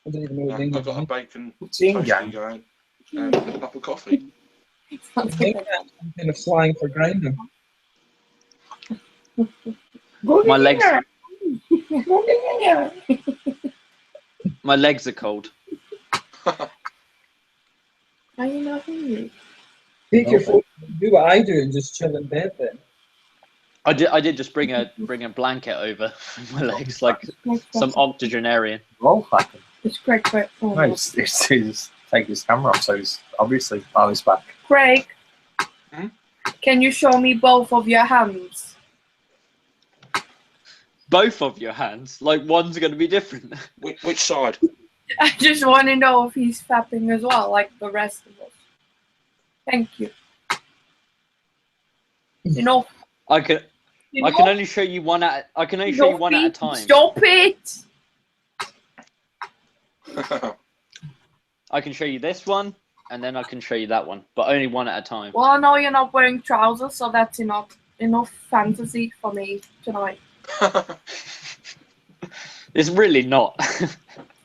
don't even know what I've got a bacon yin toasty going and a cup of coffee. I'm kind of flying for grinding. My legs. My legs are cold. Are you not hungry? Take your phone, do what I do, and just chill in bed then. I did just bring a blanket over my legs, like some octogenarian. Roll fucking. It's Craig. No, he's taking his camera off, so he's obviously on his back. Craig, can you show me both of your hands? Both of your hands? Like one's going to be different. Which side? I just want to know if he's fapping as well, like the rest of us. Thank you. You know. I can only show you one at. I can only show you one at a time. Stop it! I can show you this one, and then I can show you that one, but only one at a time. Well, I know you're not wearing trousers, so that's enough fantasy for me tonight. It's really not.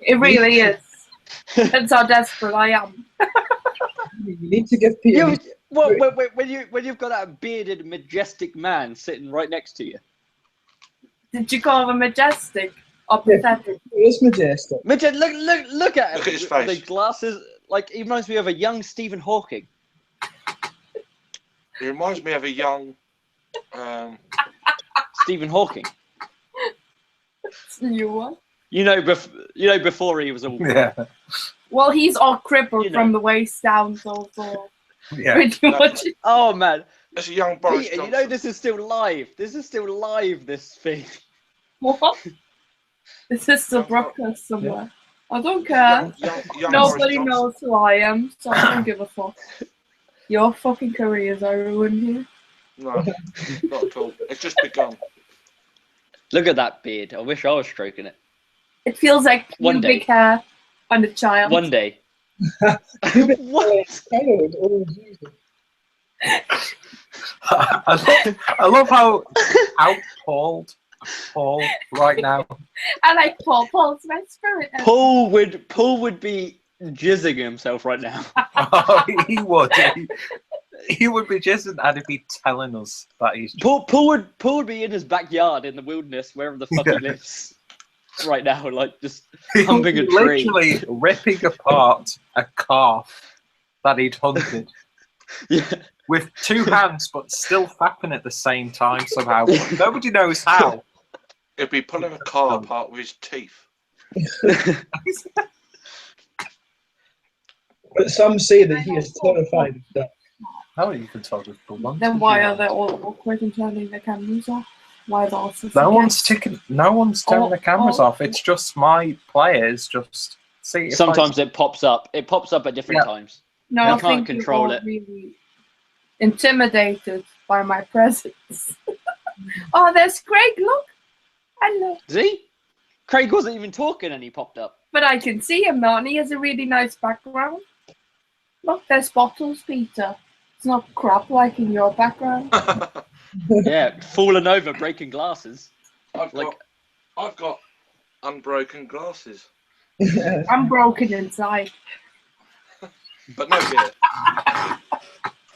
It really is. That's how desperate I am. You need to give Peter. When you've got that bearded, majestic man sitting right next to you. Did you call him majestic or pathetic? He is majestic. Look at him. Look at his face. The glasses, like he reminds me of a young Stephen Hawking. He reminds me of a young Stephen Hawking. You what? Before he was all. Yeah. Well, he's all crippled from the waist down, so. Yeah. Pretty much. Oh man. That's a young Boris Johnson. You know this is still live. This thing. What? This is still broadcast somewhere. Yeah. I don't care. Young Nobody knows who I am, so I don't give a fuck. Your fucking careers are ruined here. No, not at all. It's just begun. Look at that beard. I wish I was stroking it. It feels like One day. pubic hair on a child. One day. Pubic What? hair. Oh, Jesus. I love how Paul right now. I like Paul. Paul's my spirit. Paul would be jizzing himself right now. Oh, he would. He would be jizzing and he'd be telling us that he's. Paul would be in his backyard in the wilderness, wherever the fuck he lives, right now, like just humping a tree. Literally ripping apart a calf that he'd hunted. Yeah. With two hands, but still fapping at the same time somehow. Nobody knows how. He'd be pulling a car apart with his teeth. But some say that he is terrified of that. How you can tell with the one. Then why are they all awkward and turning their cameras off? Why are they all No one's turning the cameras off. It's just my players just see. If Sometimes it pops up. It pops up at different times. No, You I can't think control you're all it. really intimidated by my presence. Oh, there's Craig. Look, hello. See? Craig wasn't even talking and he popped up. But I can see him now, and he has a really nice background. Look, there's bottles, Peter. It's not crap like in your background. Yeah, falling over, breaking glasses. I've got unbroken glasses. I'm broken inside. But no beer. I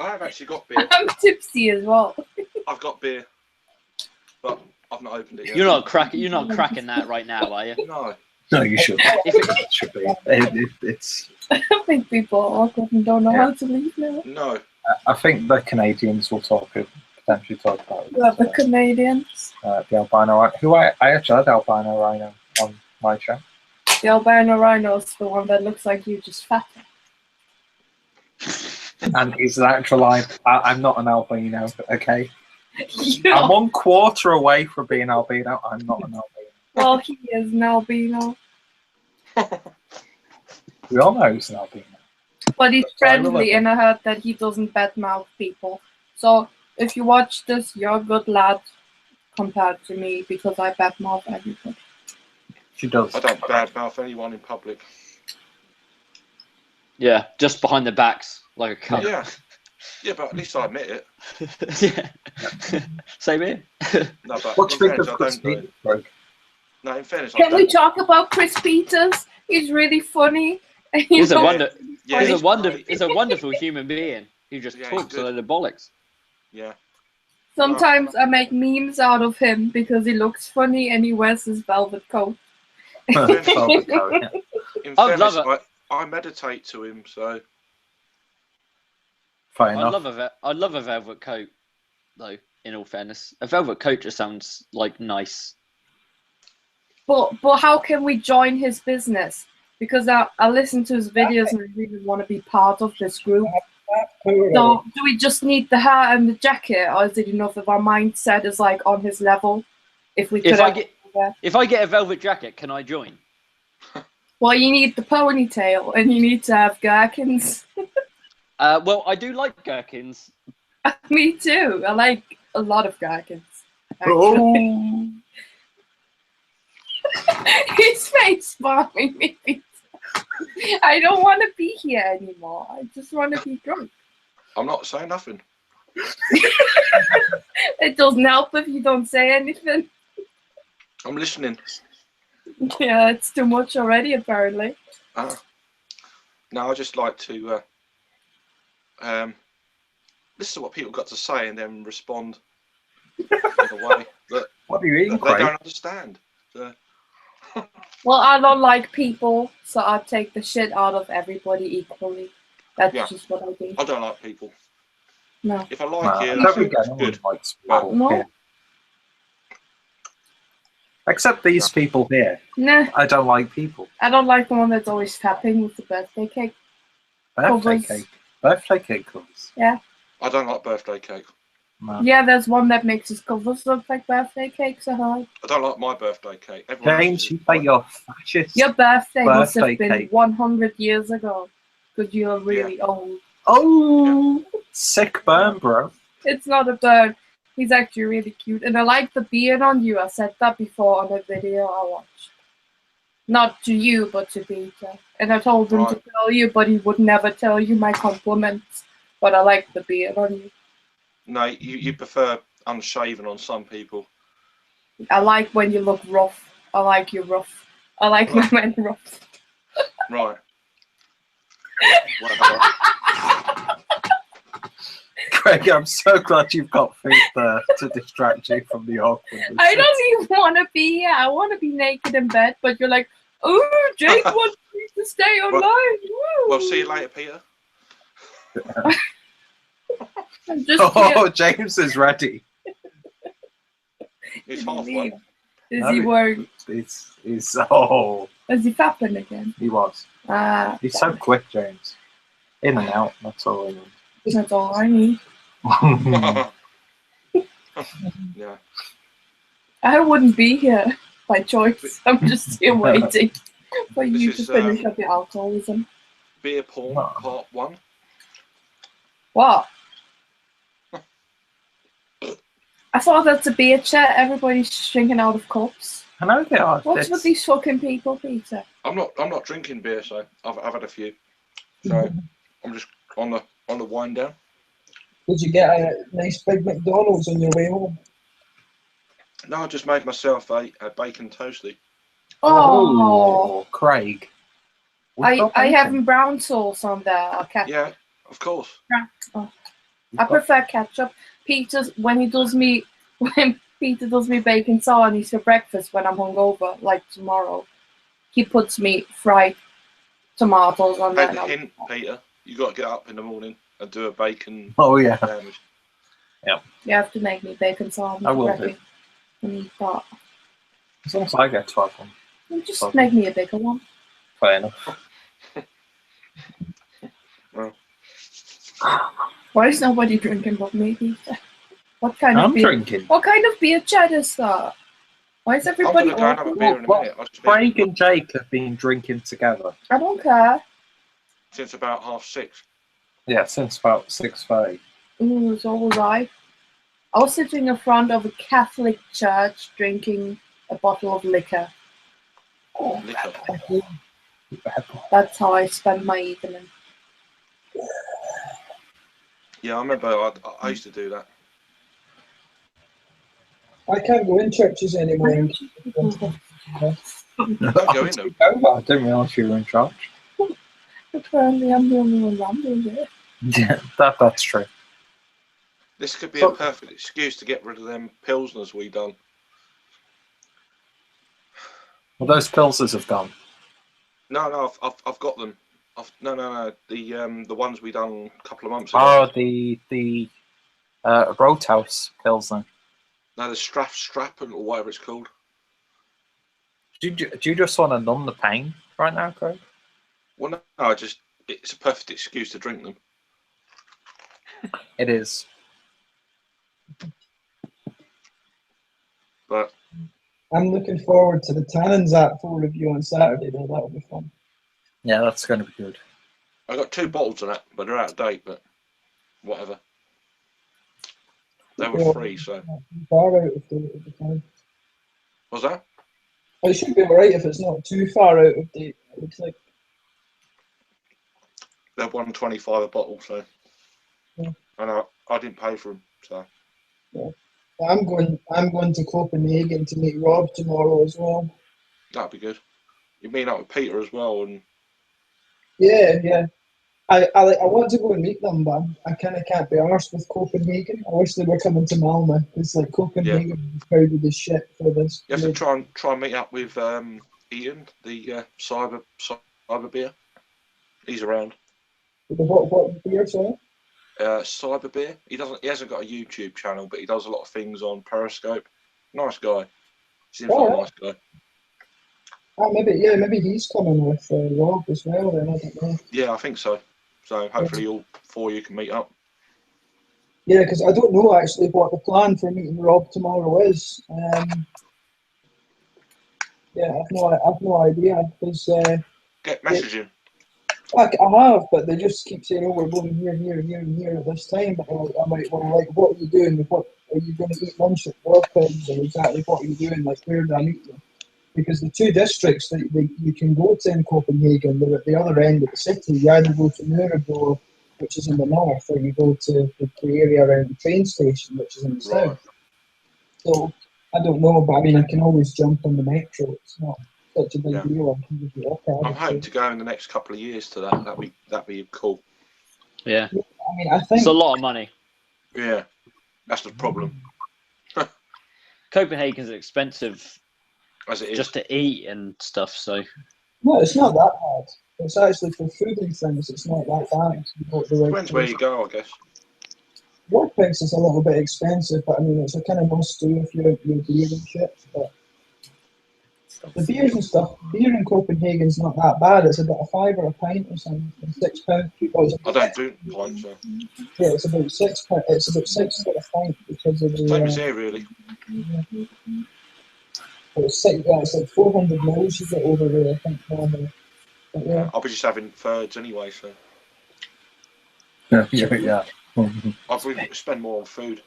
have actually got beer. I'm tipsy as well. I've got beer. But I've not opened it yet. You're not cracking that right now, are you? No. No, you should. It should be. It's. I think people are awkward and don't know how to leave now. No. I think the Canadians will potentially talk about it. Yeah, the Canadians. The albino rhino. Who I actually had albino rhino on my show. The albino rhino is the one that looks like you, just fatter. And he's an actual I'm not an albino, okay? Yeah. I'm 1/4 away from being albino. I'm not an albino. Well, he is an albino. We all know he's an albino. But he's That's why I love friendly, him. and I heard that he doesn't badmouth people. So if you watch this, you're a good lad compared to me because I badmouth everybody. She does. I don't badmouth anyone in public. Yeah, just behind the backs, like a cunt. Yeah. Yeah, but at least I admit it. Yeah. Same here. No, but What do you in think of fairness, I Chris don't do it. Peters, Greg? No, in fairness, I Can we don't. talk about Chris Peters? He's really funny. He's a wonder. Yeah, he's he's a wonderful human being who just Yeah, he's talks a good. load of bollocks. Yeah. Sometimes I make memes out of him because he looks funny and he wears his velvet coat. Velvet coat, yeah. In I fairness, love I meditate to him, so Fair I enough. love a velvet coat, though. In all fairness, a velvet coat just sounds like nice. But how can we join his business? Because I listen to his videos and I really want to be part of this group. So do we just need the hair and the jacket, or is it enough if our mindset is like on his level? If we could, If I get a velvet jacket, can I join? well, you need the ponytail and you need to have gherkins. Well, I do like gherkins. Me too. I like a lot of gherkins. Oh. His face bombing me. I don't want to be here anymore. I just want to be drunk. I'm not saying nothing. It doesn't help if you don't say anything. I'm listening. Yeah, it's too much already, apparently. No, I just like to listen to what people got to say and then respond in a way that What are you eating, they Craig? don't understand. So, Well, I don't like people, so I take the shit out of everybody equally. That's Yeah. just what I do. I don't like people. No. If I like Well, you, I that's don't think that's anyone good. likes people No. here. Except these people here. Nah, I don't like people. I don't like the one that's always tapping with the birthday cake. Birthday Covers. cake. Birthday cake covers. I don't like birthday cake. No. Yeah, there's one that makes his covers look like birthday cakes. I heard. I don't like my birthday cake. Everyone James, else's you is think fine. you're fascist. Your birthday must Birthday have been cake. 100 years ago, because you're really old. Oh, sick burn, bro. It's not a burn. He's actually really cute. And I like the beard on you. I said that before on a video I watched. Not to you, but to Peter. And I told him to tell you, but he would never tell you my compliments. But I like the beard on you. No, you prefer unshaven on some people. I like when you look rough. I like you rough. I like my men rough. Right. Craig, I'm so glad you've got food there to distract you from the awkwardness. I don't even want to be here. I want to be naked in bed, but you're like, oh, Jake wants me to stay online. Well, see you later, Peter. James is ready. It's half one. Is he wearing? He's Is he fapping again? He was. He's so quick, James. In and out. That's all I need. That's all I need. Yeah. I wouldn't be here by choice. I'm just here waiting for you to finish up your alcoholism. Beer porn part 1. What? I thought that's a beer chat. Everybody's drinking out of cups. I know they are. What's with these fucking people, Peter? I'm not drinking beer, so I've had a few. So I'm just on the wind down. Did you get a nice big McDonald's on your way home? No, I just made myself a bacon toasty. Oh, Craig. I have brown sauce on there. Yeah, of course. Oh. I prefer ketchup. When Peter does me bacon sarnies for breakfast when I'm hungover, like tomorrow, he puts me fried tomatoes on there. Hint, Peter, you got to get up in the morning and do a bacon. Oh yeah. Sandwich. Yeah. You have to make me bacon sarnies. I will do. As long as I get 12 one. Just make me a bigger one. Fair enough. Well. Why is nobody drinking but me, Peter? What kind I'm of beer? drinking. What kind of beer chat is that? Why is everybody? I'm gonna go and have a beer in a minute. Craig and Jake have been drinking together. I don't care. Since about 6:30. Yeah, since about 6:30. Ooh, so was I. I was sitting in front of a Catholic church drinking a bottle of liquor. Liquor. That's how I spend my evening. Yeah, I remember I used to do that. I can't go in churches anymore. Don't go in them. I didn't realise you were in charge. Apparently, I'm the only one rambling here. Yeah, that's true. This could be a perfect excuse to get rid of them pilsners we done. Well, those pilsers have gone. No, I've got them. No. The ones we done a couple of months ago. Oh, the Roadhouse pilsner. No, the strap or whatever it's called. Do you just want to numb the pain right now, Craig? Well, no, it's a perfect excuse to drink them. It is. But I'm looking forward to the Tannins app full review on Saturday, though. That'll be fun. Yeah, that's going to be good. I got 2 bottles of that, but they're out of date. But whatever. They were free, so. Far out of date at the time. What's that? It should be alright if it's not too far out of date. It looks like. They're $1.25 a bottle, so. Yeah. And I didn't pay for them, so. Yeah. I'm going to Copenhagen to meet Rob tomorrow as well. That'd be good. You meet up with Peter as well, and. Yeah. I want to go and meet them, but I kind of can't be arsed with Copenhagen. I wish they were coming to Malmö. It's like Copenhagen is crowded as shit for this. You have to try and meet up with Ian, the cyber beer. He's around. What beer, sorry? Cyber beer. He hasn't got a YouTube channel, but he does a lot of things on Periscope. Nice guy. Seems like a nice guy. Maybe he's coming with Rob as well. Then I don't know. Yeah, I think so. So hopefully all 4 of you can meet up. Yeah, because I don't know actually what the plan for meeting Rob tomorrow is. Yeah, I've no idea. Because Get messaging. I have, but they just keep saying, "Oh, we're going here, and here at this time." But I'm like, well, like, what are you doing? are you going to eat lunch at Warpins, or exactly what are you doing? Like, where do I meet you? Because the two districts that you can go to in Copenhagen, they're at the other end of the city. You either go to Nørrebro, which is in the north, or you go to the area around the train station, which is in the south. So, I don't know, but I mean, I can always jump on the metro. It's not such a big deal. I'm hoping to go in the next couple of years to that. That'd be cool. Yeah. I mean, I think it's a lot of money. Yeah, that's the problem. Copenhagen's expensive As it is. just to eat and stuff, so. no, it's not that bad. It's actually for food and things. It's not that bad. Depends where you go, I guess. Warpix is a little bit expensive, but I mean, it's a kind of must-do if you're beer and shit. But the beers and stuff, beer in Copenhagen's not that bad. It's about £5 a pint or something, £6. I don't drink pints, so. Yeah, it's about £6. It's about £6 for a pint because of the. Same as here, really. It's like 400 mils you get over there, I think, normally. But, yeah. I'll be just having thirds anyway, so. Yeah. I've really spend more on food.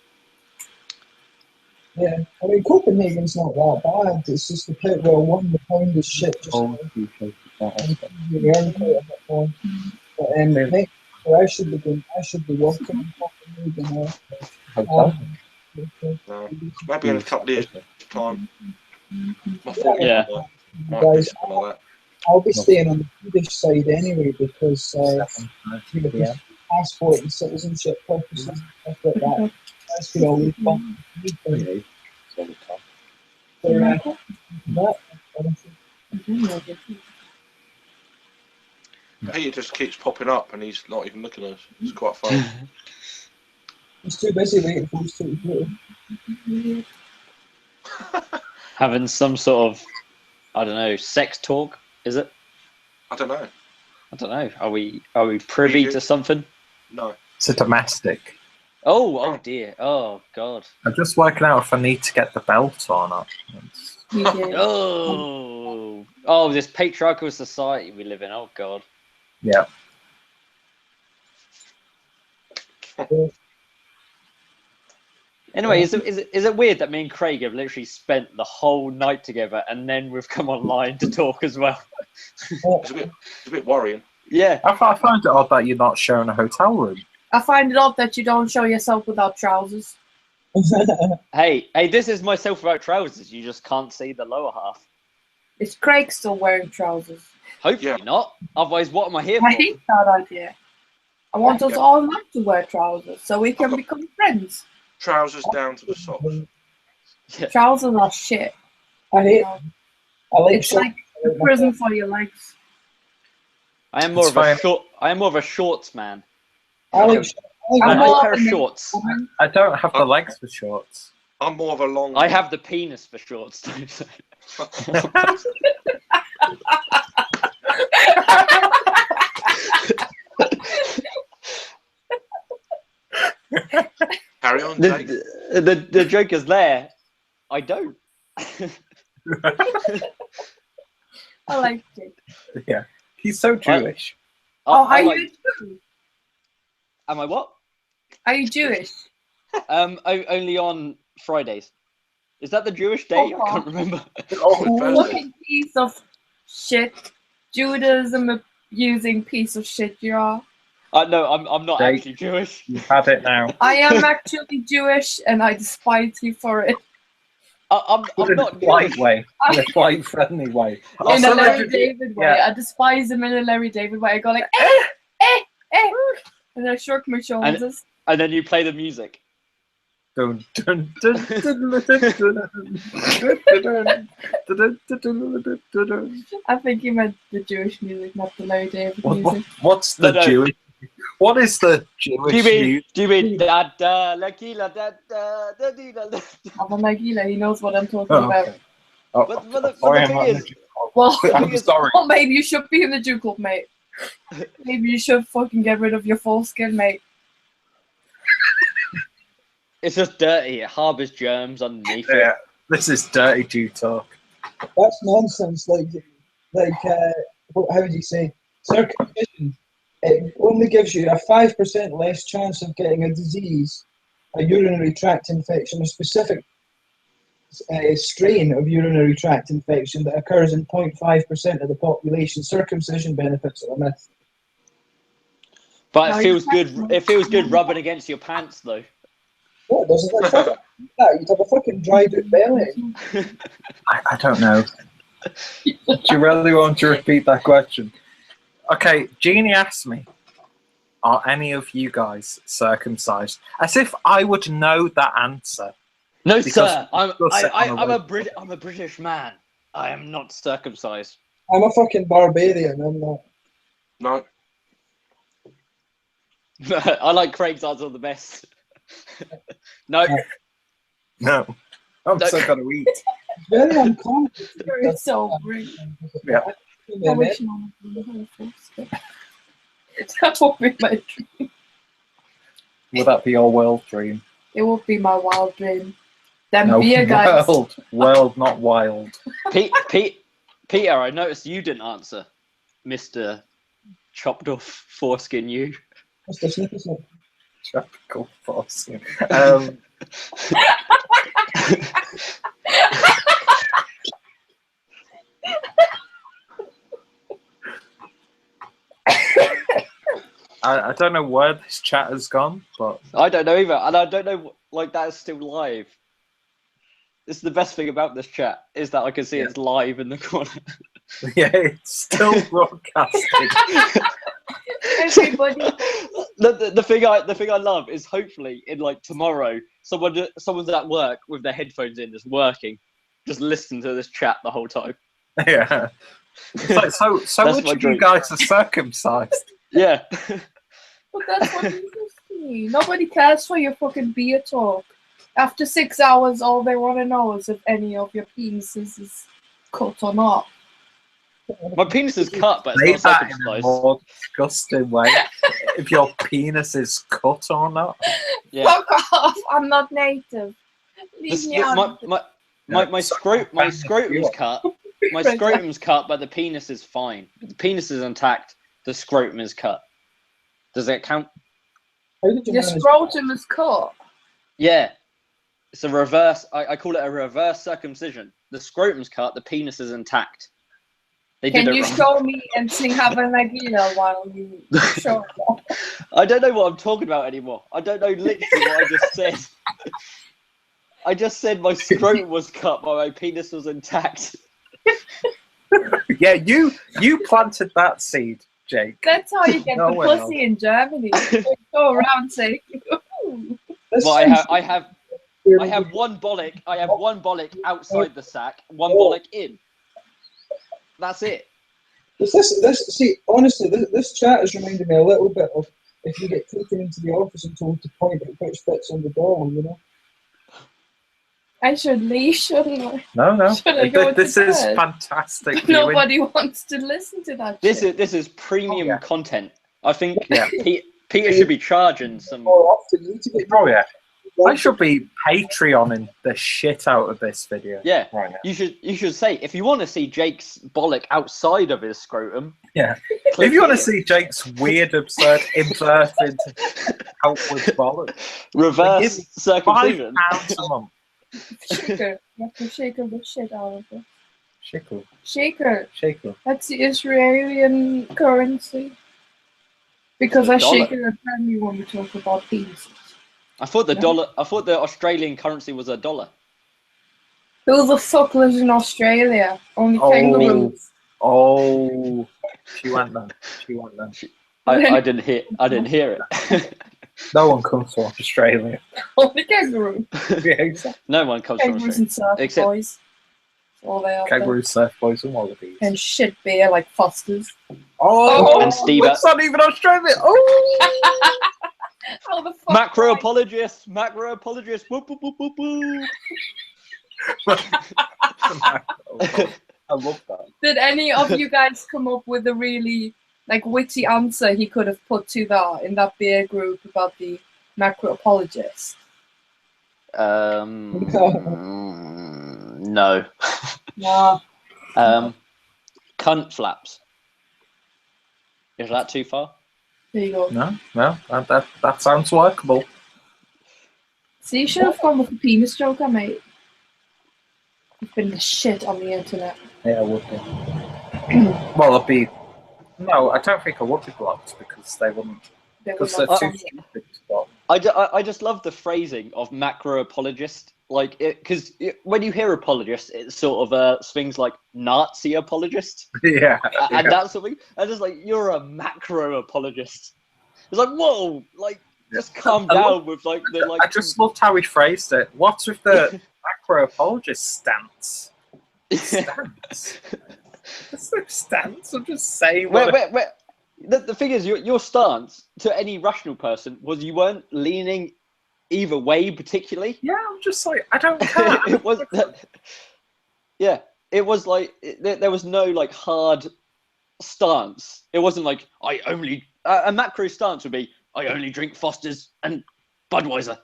Yeah, I mean, Copenhagen's not that bad. It's just the pit where the pound is shit. Just you earn quite a bit more. But next year I should be working in Copenhagen. No. Maybe in a couple of years' time. Yeah. Might be something like that. I'll be staying on the Swedish side anyway because passport and citizenship purposes and stuff like that. That's been always fun. Peter just keeps popping up and he's not even looking at us. It's quite funny. He's too busy waiting for us to do. Having some sort of, I don't know, sex talk, is it? I don't know. Are we privy to something? No. It's a domestic. Oh dear. Oh God. I'm just working out if I need to get the belt or not. Oh, this patriarchal society we live in. Oh God. Yeah. Anyway, is it weird that me and Craig have literally spent the whole night together and then we've come online to talk as well? It's a bit worrying. Yeah. I find it odd that you're not showing a hotel room. I find it odd that you don't show yourself without trousers. Hey, this is myself without trousers. You just can't see the lower half. Is Craig still wearing trousers? Hopefully not. Otherwise, what am I here for? I hate that idea. I want us all not to wear trousers so we can become friends. Trousers down to the socks. Yeah. Trousers are shit. I hate. It's like a prison for your legs. I am more of a shorts man. I like a nice pair of shorts. I don't have the legs for shorts. I'm more of a long. I have the penis for shorts. Carry on, Jake. The joke is there. I don't. I like it. Yeah. He's so Jewish. Are you too? Am I what? Are you Jewish? Only on Fridays. Is that the Jewish day? I can't remember. Fucking piece of shit. Judaism using piece of shit you are. No, I'm not actually Jewish. You've had it now. I am actually Jewish and I despise you for it. I'm not in a polite way. In a polite, friendly way. In a Larry David way. Yeah. I despise him in a Larry David way. I go like, and I shrug my shoulders. And then you play the music. Dun, dun, dun, dun, dun, dun. I think you meant the Jewish music, not the Larry David music. What's the Jewish? What is the Jewish music? Do you mean da da la gila da da da di da da? Nagila, he knows what I'm talking about. But the thing is, I'm sorry. Well, maybe you should be in the Jew club, mate. Maybe you should fucking get rid of your foreskin, mate. It's just dirty. It harbours germs underneath it. This is dirty Jew talk. That's nonsense. Like how would you say? Circumcision. It only gives you a 5% less chance of getting a disease a urinary tract infection, a specific strain of urinary tract infection that occurs in 0.5% of the population. Circumcision benefits are a myth. But it feels good. It feels good rubbing against your pants, though. What does it? You'd have a fucking dried out belly. I don't know. Do you really want to repeat that question? Okay, Jeannie asked me, are any of you guys circumcised? As if I would know that answer. No, sir. I'm a British man. I am not circumcised. I'm a fucking barbarian. I'm not. No. I like Craig's answer the best. No. No. I'm so gonna eat. Very uncomfortable. You're so rude. Yeah. I wish no one would. That would be my dream. Would that be your world dream? It would be my wild dream. Them No, beer guys. world, not wild. Peter, I noticed you didn't answer, Mr. Chopped off foreskin. You. Mr. Snippet. Tropical foreskin. I don't know where this chat has gone, but I don't know either, and I don't know like that is still live. This is the best thing about this chat is that I can see it's live in the corner. yeah, it's still broadcasting. Everybody. The thing I love is hopefully in like tomorrow someone's at work with their headphones in, just working, just listening to this chat the whole time. Yeah. So which of you guys are circumcised? Yeah. But that's what interests me. Nobody cares for your fucking beer talk. After 6 hours, all they want to know is if any of your penises is cut or not. My penis is cut, but Say it's not that in a circumcised. more disgusting way. If your penis is cut or not. Yeah. Fuck off! I'm not native. Leave me out. My scrotum's cut. My scrotum's cut, but the penis is fine. The penis is intact. The scrotum is cut. Does that count? Your scrotum is cut. Yeah. It's a reverse. I call it a reverse circumcision. The scrotum's cut. The penis is intact. Can you show me and sing Have a Nagila while you show me? I don't know what I'm talking about anymore. I don't know literally what I just said. I just said my scrotum was cut, but my penis was intact. Yeah, you planted that seed, Jake. That's how you get the pussy in Germany. You go around saying, ooh. Well, I have one bollock. I have one bollock outside the sack, one bollock in. That's it. See, honestly, this chat has reminded me a little bit of if you get taken into the office and told to point at which bit's on the door, you know? I should leave, shouldn't I? No. Should I go This to is bed? fantastic. Nobody wants to listen to that shit. This is premium content. I think Peter should be charging some. Oh yeah. I should be Patreoning the shit out of this video. Yeah, right now. You should say if you want to see Jake's bollock outside of his scrotum. Yeah. If you want to see Jake's weird, absurd, inverted outward bollock, reverse circumcision. £5 a month. Shaker. You have to shake the shit out of it. Shaker. Shaker. That's the Israeli currency. Because I shake it apparently when we talk about penises. I thought the Australian currency was $1. Who the fuck lives in Australia? Only kangaroos. Oh, she went then. I didn't hear it. No one comes from Australia. Only kangaroo. Yeah, exactly. No one comes from Kangaroos and surf Except boys. That's all they are. Kangaroos, surf boys, and wallabies. And shit beer like Foster's. Oh, and Steve. It's not even Australia. Oh. How the fuck? Macro apologist. Whoop, whoop, whoop, whoop, whoop. I love that. Did any of you guys come up with a really witty answer he could have put to that in that beer group about the macro apologist? No. Nah. Cunt flaps. Is that too far? There you go. No, that sounds workable. So you should have gone with the penis joker, mate. You've been the shit on the internet. Yeah, I would be. Well, I'd be. No, I don't think I would be blocked because they wouldn't. Because they're too stupid to block. I just love the phrasing of macro apologist. Like, because when you hear apologist, it's sort of things like Nazi apologist. Yeah. And that's something. And it's like, you're a macro apologist. It's like, whoa, like, just calm down with like the like. I just loved how he phrased it. What's with the macro apologist stance? Stance. There's no stance. I'm just saying. Wait. The thing is, your stance to any rational person was you weren't leaning either way particularly. Yeah, I'm just like, I don't care. It was. Yeah, it was like there was no like hard stance. It wasn't like I only a macro stance would be I only drink Foster's and Budweiser.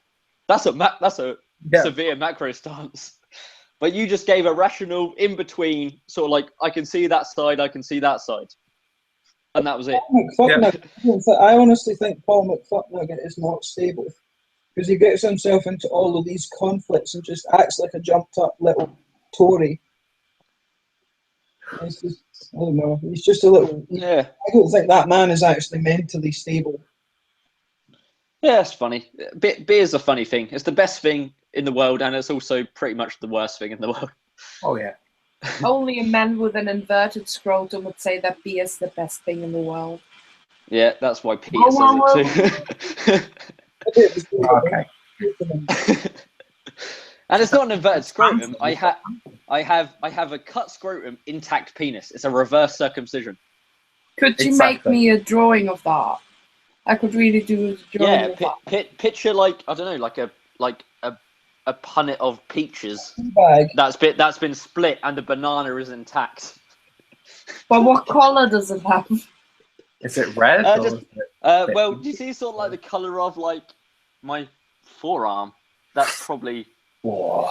That's a severe macro stance. But you just gave a rational in between, sort of like I can see that side, I can see that side, and that was it. I honestly think Paul McFucknugget is not stable because he gets himself into all of these conflicts and just acts like a jumped up little Tory. It's just, I don't know. He's just a little. Yeah. I don't think that man is actually mentally stable. Yeah, it's funny. Beer's a funny thing. It's the best thing in the world, and it's also pretty much the worst thing in the world. Oh yeah. Only a man with an inverted scrotum would say that beer is the best thing in the world. Yeah, that's why Peter says it too. Okay. And it's not an inverted scrotum. I have a cut scrotum, intact penis. It's a reverse circumcision. Could you make me a drawing of that? I could really do a drawing of that. Picture like I don't know, like a punnet of peaches Bag. that's been split and the banana is intact. But what colour does it have? Is it red? Well, do you see sort of like the colour of like my forearm? That's probably. Whoa.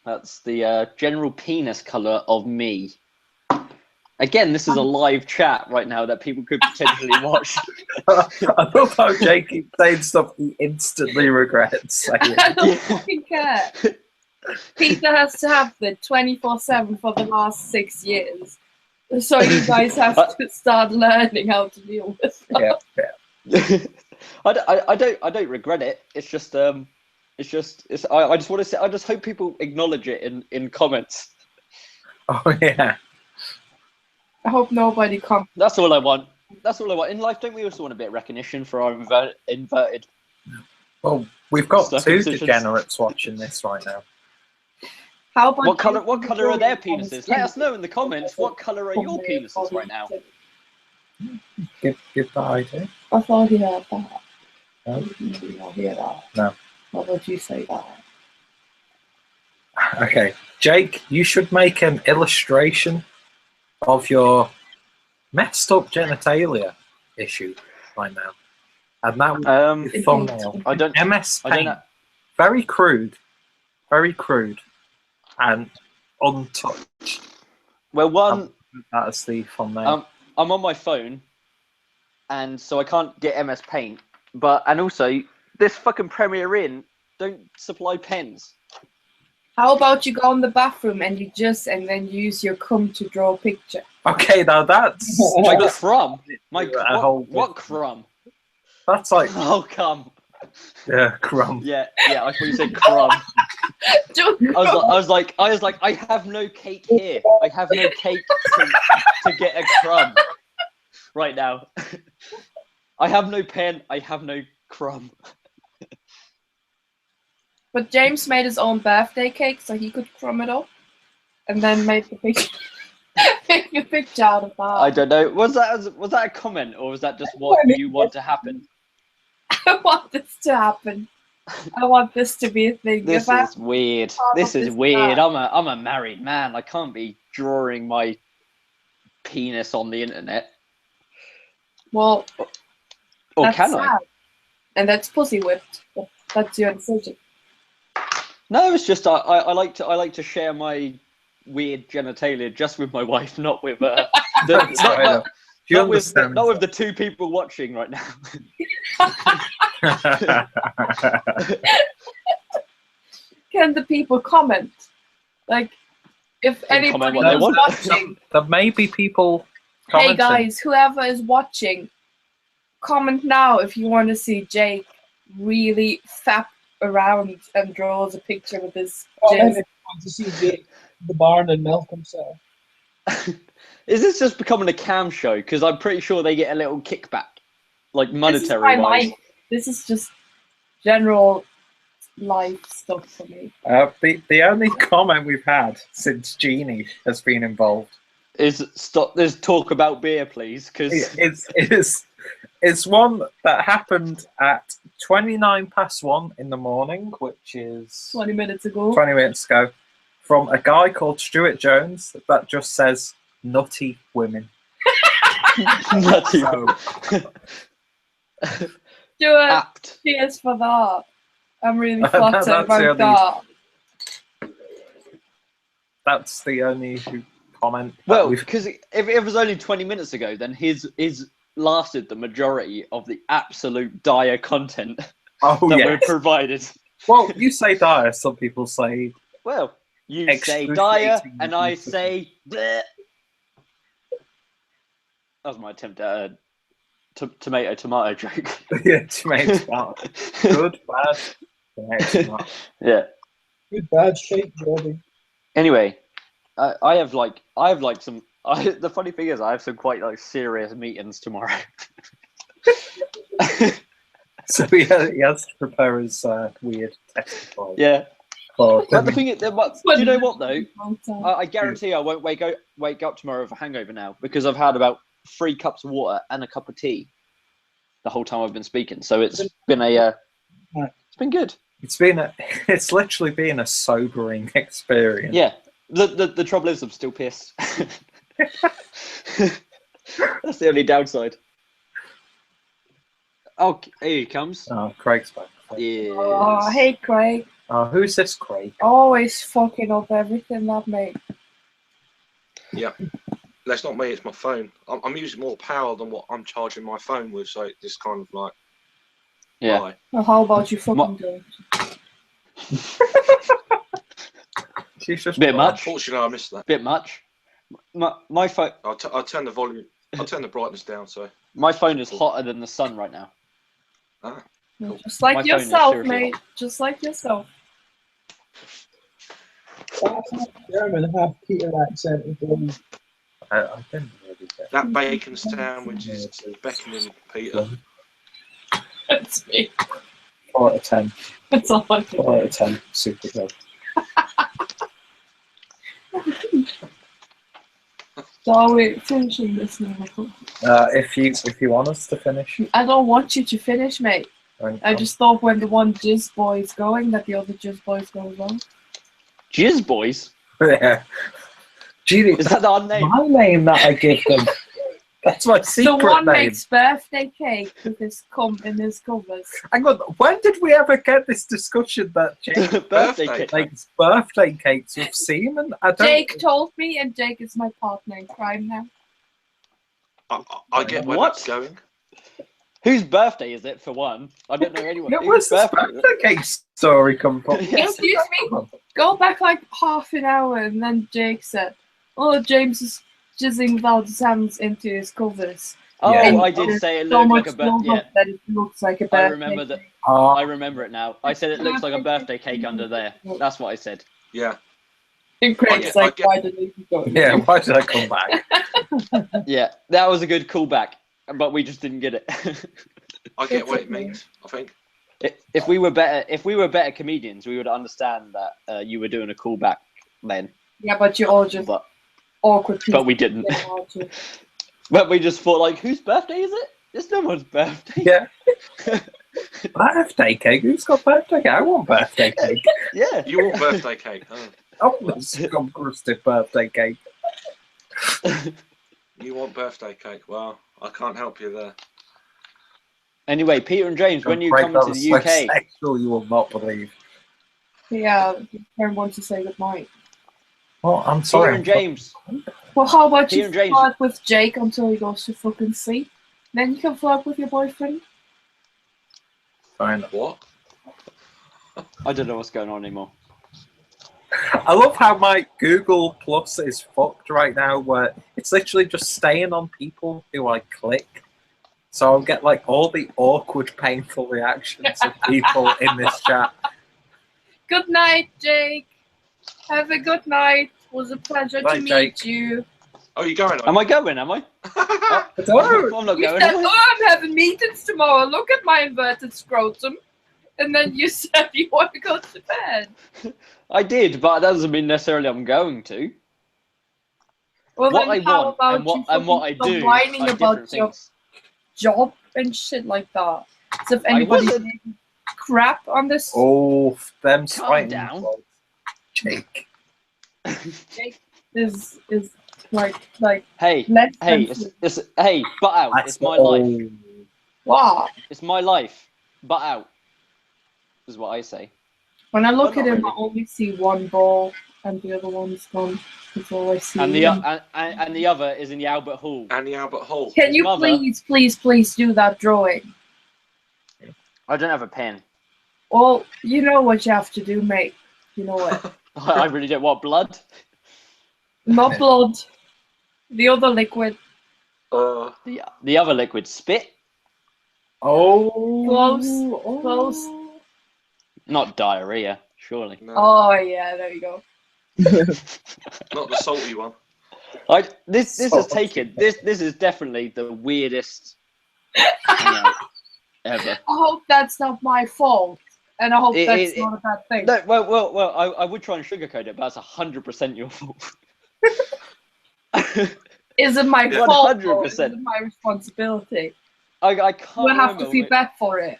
That's the general penis colour of me. Again, this is a live chat right now that people could potentially watch. I love how Jake keeps saying stuff he instantly regrets saying. I don't fucking care. Peter has to have the 24/7 for the last 6 years. So you guys have to start learning how to deal with it. Yeah. I don't regret it. It's just I just want to say I just hope people acknowledge it in comments. Oh yeah. I hope nobody comes. That's all I want. That's all I want. In life, don't we also want a bit of recognition for our inverted? Well, we've got two degenerates watching this right now. How about what colour are their penises? Let us know in the comments. What colour are your penises right now? Give that idea. I thought he heard that. No. You did not hear that. No. Why would you say that? Okay, Jake, you should make an illustration of your messed up genitalia issue right now, and that would be thumbnail. I don't. MS Paint, very crude, and untouched. Well, that is the thumbnail. I'm on my phone, and so I can't get MS Paint. And also this fucking Premiere In don't supply pens. How about you go in the bathroom and then use your cum to draw a picture? Okay, now that's my crumb. What crumb? That's like cum. Yeah, crumb. Yeah. I thought you said crumb. I was like, I have no cake here. I have no cake to get a crumb right now. I have no pen. I have no crumb. But James made his own birthday cake so he could crumb it up, and then made the picture. Make a picture out of that. I don't know. Was that a comment, or was that just what you want to happen? I want this to happen. I want this to be a thing. This is weird. This is weird. I'm a married man. I can't be drawing my penis on the internet. Well, or can sad. I? And that's pussy whipped. That's your decision. No, it's just I like to share my weird genitalia just with my wife, not with not with the two people watching right now. can the people comment? Like, if anybody is watching, there may be people commenting. Hey guys, whoever is watching, comment now if you want to see Jake really fap around and draws a picture with his jizz. I want to see Jake the barn and milk himself. Is this just becoming a cam show? Because I'm pretty sure they get a little kickback, like monetary wise. This is just general life stuff for me. The only comment we've had since Jeannie has been involved is stop. There's talk about beer, please, because it's one that happened at 1:29 in the morning, which is 20 minutes ago. 20 minutes ago, from a guy called Stuart Jones that just says "nutty women." Nutty. Stuart, cheers for that. I'm really flattered about that. That's the only comment. Well, because if it was only 20 minutes ago, then his lasted the majority of the absolute dire content that we're provided. Well, you say dire, some people say. Well, you say dire, and I say. Bleh. That was my attempt at a tomato joke. Yeah, tomato. Good, bad. Yeah. Good, bad shape, Jordy. Anyway, I have some. The funny thing is, I have some quite serious meetings tomorrow. So he has to prepare his weird testify. Yeah. But the thing is, do you know what though? I guarantee I won't wake up tomorrow with a hangover now because I've had about 3 cups of water and a cup of tea the whole time I've been speaking. So it's been it's been good. It's literally been a sobering experience. Yeah. The trouble is I'm still pissed. That's the only downside. Oh, here he comes. Oh, Craig's back. Yes. Oh, hey, Craig. Oh, who's this Craig? Always fucking up everything, that mate. Yeah. That's not me, it's my phone. I'm using more power than what I'm charging my phone with, so this kind of like... Yeah. Lie. Well, how about you fucking do it? She's just bit much. Unfortunately, I missed that. Bit much. My phone... I'll turn the volume... I'll turn the brightness down, so... My phone is hotter than the sun right now. Ah. Cool. Just like yourself, mate. Just like yourself. Half German, half Peter accent. I didn't really get that bacon sandwich is beckoning Peter. That's me. 4 out of 10. That's all I can 4 out of 10. Super good. So are we finishing this now? If you want us to finish. I don't want you to finish, mate. I just thought when the one Jizz Boy is going, that the other Jizz Boy is going on. Jizz Boys? Yeah. Gee, is that our name? My name that I give them. That's my secret name. The one makes birthday cake with his in his covers. Hang on, when did we ever get this discussion that Jake birthday cake makes birthday cakes with semen? Jake told me, and Jake is my partner in crime now. I get where that's going. Whose birthday is it, for one? I don't know anyone. Yeah, where's this birthday cake story come from? Excuse me? Go back like half an hour, and then Jake said, "Oh, James is jizzing without his hands into his covers." Oh, yeah. I did say it looked like a birthday. Yeah. That it looks like a birthday. I remember that. I remember it now. I said it looks like a birthday cake under there. That's what I said. Yeah. And Craig's like, why did he go? Yeah, why did I come back? Yeah, that was a good callback, but we just didn't get it. I get what it means, I think. If we were better comedians, we would understand that you were doing a callback then. Yeah, but you're all just awkward people. But we didn't. But we just thought, like, whose birthday is it? It's no one's birthday. Yeah. Birthday cake? Who's got birthday cake? I want birthday cake. Yeah. You want birthday cake, huh? Oh, this crusted birthday cake. You want birthday cake? Well, I can't help you there. Anyway, Peter and James, when you come to the UK... Sexual, you will not believe. Yeah, I want to say goodnight. Well, I'm sorry. Peter and James. Well, how about you flirt with Jake until he goes to fucking sleep? Then you can flirt with your boyfriend. Fine. What? I don't know what's going on anymore. I love how my Google Plus is fucked right now, where it's literally just staying on people who I click. So I'll get like all the awkward, painful reactions of people in this chat. Good night, Jake. Have a good night. It was a pleasure to meet you. Oh, you going? Am I going? Am I? Oh, I'm not you going. said, I'm having meetings tomorrow. Look at my inverted scrotum. And then you said you want to go to bed. I did, but that doesn't mean necessarily I'm going to. Well, What then I how want about and what I do whining are about different your things. job and shit like that. So if anybody crap on this, Oh, them Calm down. Jake. Jake is like Hey, less hey, than hey, butt out. That's It's my life. wow. It's my life. Butt out. Is what I say. When I look But at him, not I only see one ball, and the other one's gone. That's all I see. And the other is in the Albert Hall. And the Albert Hall. Can His you mother- please do that drawing? I don't have a pen. Well, you know what you have to do, mate. You know it. I really don't. What, blood? Not blood. The other liquid. The other liquid, spit. Oh. Close. Not diarrhea, surely. No, Oh yeah, there you go. not the salty one. This has taken this is definitely the weirdest hangout ever. I hope that's not my fault, and I hope that's not a bad thing. No, well, I would try and sugarcoat it, but that's 100% your fault. Is it my fault? 100%. Or is it my responsibility? I can't. Do I have remember to feel bad for it?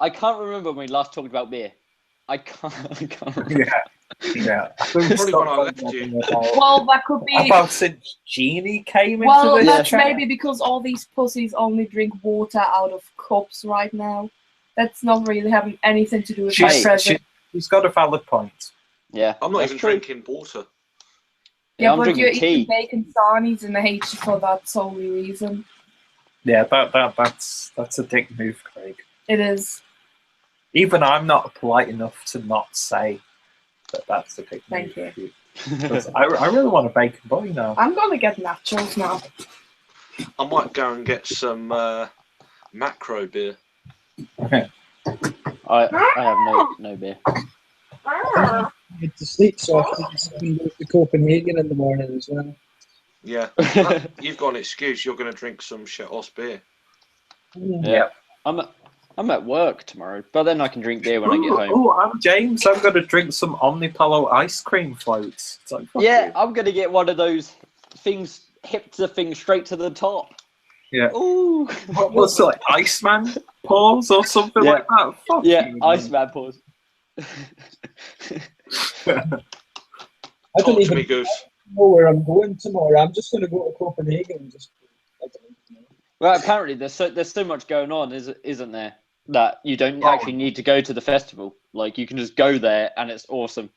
I can't remember when we last talked about beer. I can't remember. Yeah. Probably when I left you. Well, that could be. About since Jeannie came Well, into this that's chat. maybe because all these pussies only drink water out of cups right now. That's not really having anything to do with my present. She's got a valid point. Yeah, I'm not that's even true. drinking water. Yeah, I'm but drinking you're tea. eating bacon sarnies and I hate you for that solely reason. Yeah, that's a dick move, Craig. It is. Even I'm not polite enough to not say that that's a dick Thank move. you. I really want a bacon boy now. I'm gonna get nachos now. I might go and get some macro beer. I have no beer. I had to sleep, so I couldn't go to Copenhagen in the morning as well. Yeah. You've got an excuse. You're going to drink some Shatos beer. Yeah. I'm at work tomorrow, but then I can drink beer when I get home. Oh, I'm James. I'm going to drink some Omnipollo ice cream floats. It's like, Yeah, I'm going to get one of those things, hip to thing straight to the top. Yeah. Ooh. What was it, like Iceman paws or something like that? Fuck yeah, you, Iceman paws. I don't even Goose. know where I'm going tomorrow. I'm just going to go to Copenhagen and just. I don't know. Well, apparently there's so much going on, isn't there? That you don't actually need to go to the festival. Like you can just go there and it's awesome.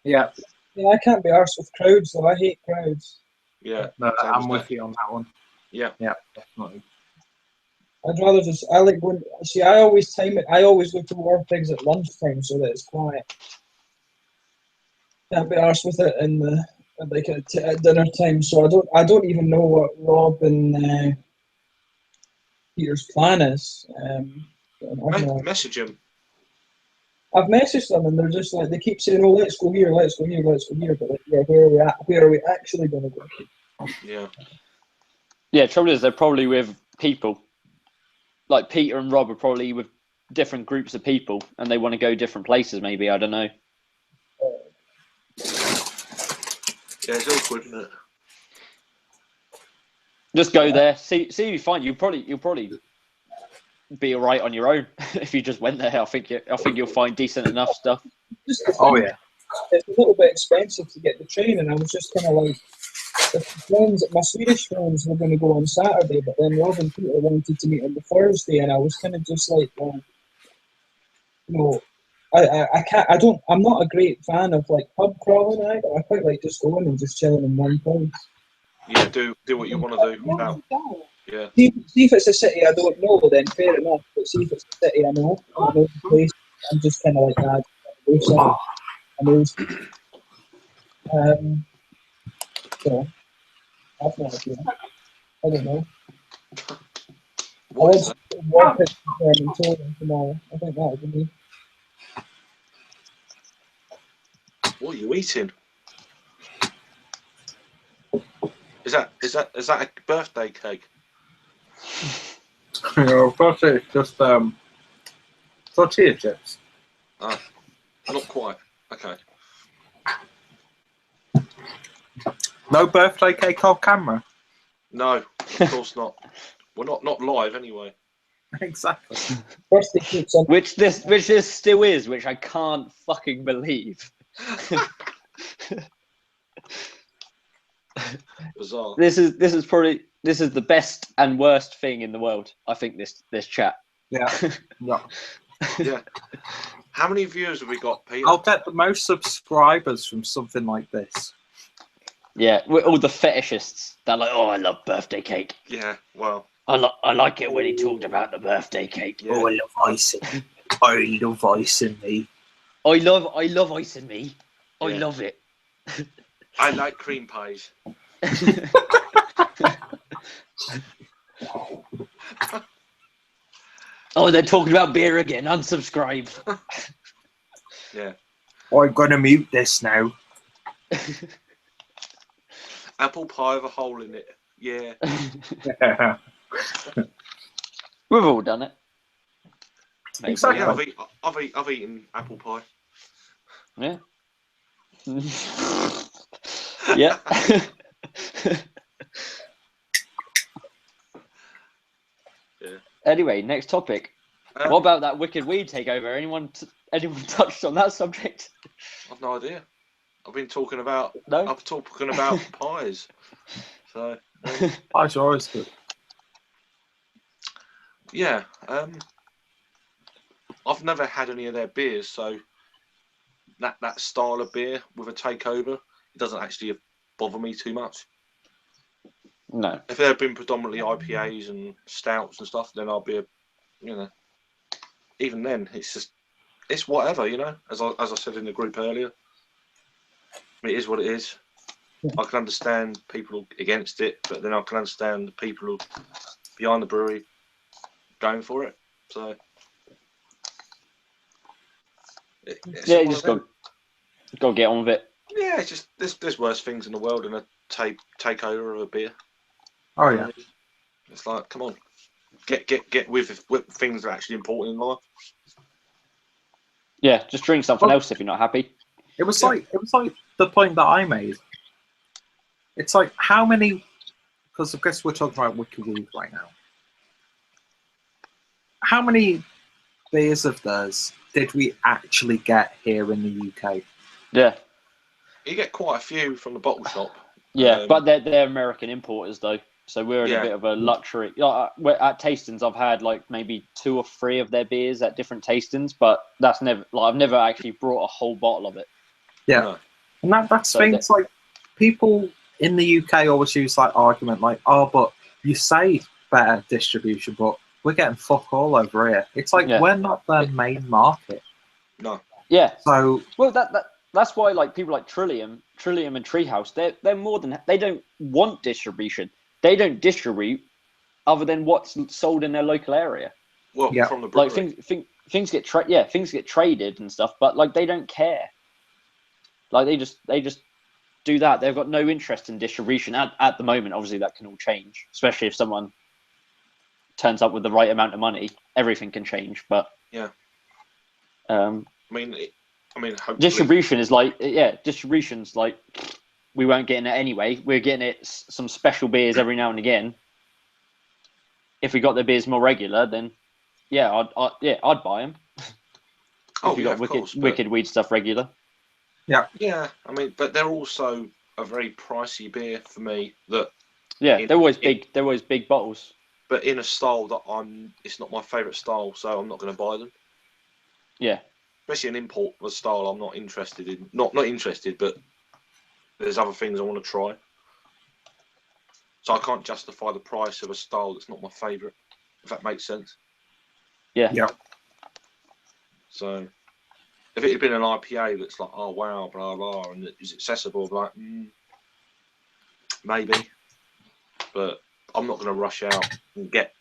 Yeah. Yeah, I can't be arsed with crowds though. I hate crowds. Yeah. No, I'm with you on that one. Yeah. Yeah, definitely. I'd rather just. I like going. See, I always time it. I always go to War Pigs at lunchtime so that it's quiet. Can't be arsed with it in the at dinner time. So I don't even know what Rob and Peter's plan is. Message him. I've messaged them and they're just like they keep saying, "Oh, let's go here, let's go here, let's go here." But like, yeah, where are we at? Where are we actually going to go? Yeah. Yeah, trouble is they're probably with people. Like Peter and Rob are probably with different groups of people and they want to go different places maybe, I don't know. Yeah, it's awkward, isn't it? Just go there, see if you find you'll probably be alright on your own if you just went there. I think you'll find decent enough stuff. Oh yeah. It's a little bit expensive to get the train, and I was just kind of like, my Swedish friends were going to go on Saturday, but then Rob and Peter wanted to meet on the Thursday, and I was kind of just like, well, you know, I'm not a great fan of like pub crawling either. I quite like just going and just chilling in one place. Yeah, do what you want to do without. Yeah. See if it's a city I don't know, then fair enough. But see if it's a city I know the place, I'm just kind of like, amazed. So, that's not idea. I don't know. What is that? Tomorrow. I think that would be me. What are you eating? Is that a birthday cake? Of course, it's just tortilla chips. Ah, not quite. Okay. No birthday cake on camera. No, of course not. We're not live anyway. Exactly. First they keep some. Which this still is, which I can't fucking believe. Bizarre. This is the best and worst thing in the world. I think this chat. Yeah. Yeah. Yeah. How many views have we got, Peter? I'll get the most subscribers from something like this. Yeah, we're all the fetishists. They're like, oh, I love birthday cake. Yeah. Well. I like it when he talked about the birthday cake. Yeah. Oh, I love icing. I love icing me. I love icing me. I Yeah. love it. I like cream pies. Oh, they're talking about beer again. Unsubscribe. Yeah. I'm gonna mute this now. Apple pie with a hole in it. Yeah. We've all done it. Exactly. Yeah, I've eaten apple pie. Yeah. Yeah. Yeah. Anyway, next topic. What about that Wicked Weed takeover? Anyone touched on that subject? I've no idea. I've been talking about pies. So Pies are always good. yeah, I've never had any of their beers, so that style of beer with a takeover, it doesn't actually bother me too much. No. If there had been predominantly IPAs and stouts and stuff, then I'll be even then, it's whatever, as I said in the group earlier. It is what it is. I can understand people against it, but then I can understand the people behind the brewery going for it. So you just got to get on with it. Yeah, it's just there's worse things in the world than a takeover of a beer. Oh yeah. It's like, come on, get with things that are actually important in life. Yeah, just drink something else if you're not happy. It was like the point that I made. It's like how many? Because I guess we're talking about Wicked Weed right now. How many beers of theirs did we actually get here in the UK? Yeah. You get quite a few from the bottle shop. Yeah, but they're American importers though, so we're in a Yeah. bit of a luxury. At tastings, I've had like maybe 2 or 3 of their beers at different tastings, but that's never I've never actually brought a whole bottle of it. Yeah, No. and that's things like people in the UK always use that argument like, oh, but you say better distribution, but we're getting fuck all over here. It's like we're not their main market. No. Yeah. So that's why like people like Trillium and Treehouse, they're more than they don't want distribution. They don't distribute other than what's sold in their local area. Well, from the brewery. Like things get traded and stuff, but like they don't care. Like they just do that. They've got no interest in distribution at the moment. Obviously, that can all change, especially if someone turns up with the right amount of money. Everything can change, but yeah. I mean, hopefully. Distribution's like we weren't getting it anyway. We're getting it some special beers every now and again. If we got the beers more regular, then I'd buy them. Oh, if you yeah, got wicked weed stuff regular. Yeah. Yeah, I mean, but they're also a very pricey beer for me. They're always big. They're always big bottles. But in a style that it's not my favourite style, so I'm not going to buy them. Yeah. Especially an import of a style I'm not interested in. Not interested, but there's other things I want to try. So I can't justify the price of a style that's not my favourite, if that makes sense. Yeah. Yeah. So, if it had been an IPA that's like, oh wow, blah blah, and it is accessible, like maybe, but I'm not going to rush out and get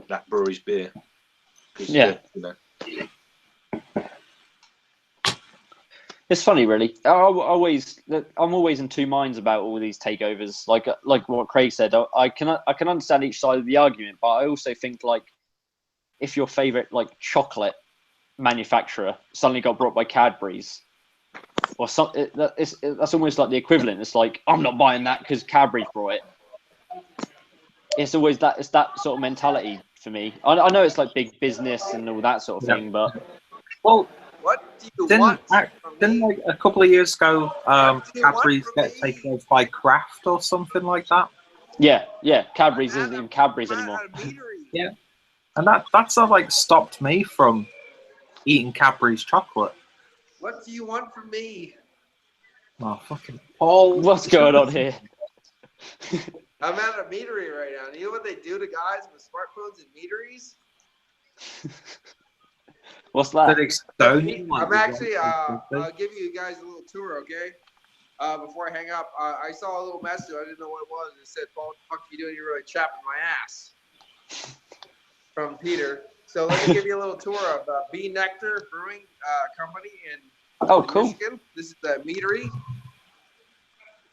that brewery's beer. Yeah. You know. It's funny, really. I'm always in two minds about all these takeovers. Like what Craig said, I can understand each side of the argument, but I also think like if your favorite like chocolate manufacturer suddenly got brought by Cadbury's, or something, that's almost like the equivalent. It's like I'm not buying that because Cadbury's brought it. It's always that. It's that sort of mentality for me. I know it's like big business and all that sort of thing, but well. What do you Didn't want? like a couple of years ago, Cadbury's get taken over by Kraft or something like that? Yeah. Cadbury's isn't even Cadbury's anymore. Yeah, and that's like stopped me from eating Cadbury's chocolate. What do you want from me? Oh, fucking Paul! What's going on here? I'm at a meadery right now. You know what they do to guys with smartphones and meaderies? What's that? I'm actually, I'll give you guys a little tour, okay? Before I hang up, I saw a little message. I didn't know what it was. It said, "Paul, what the fuck are you doing? You're really chapping my ass." From Peter. So let me give you a little tour of Bee Nectar Brewing Company in Michigan. This is the meadery.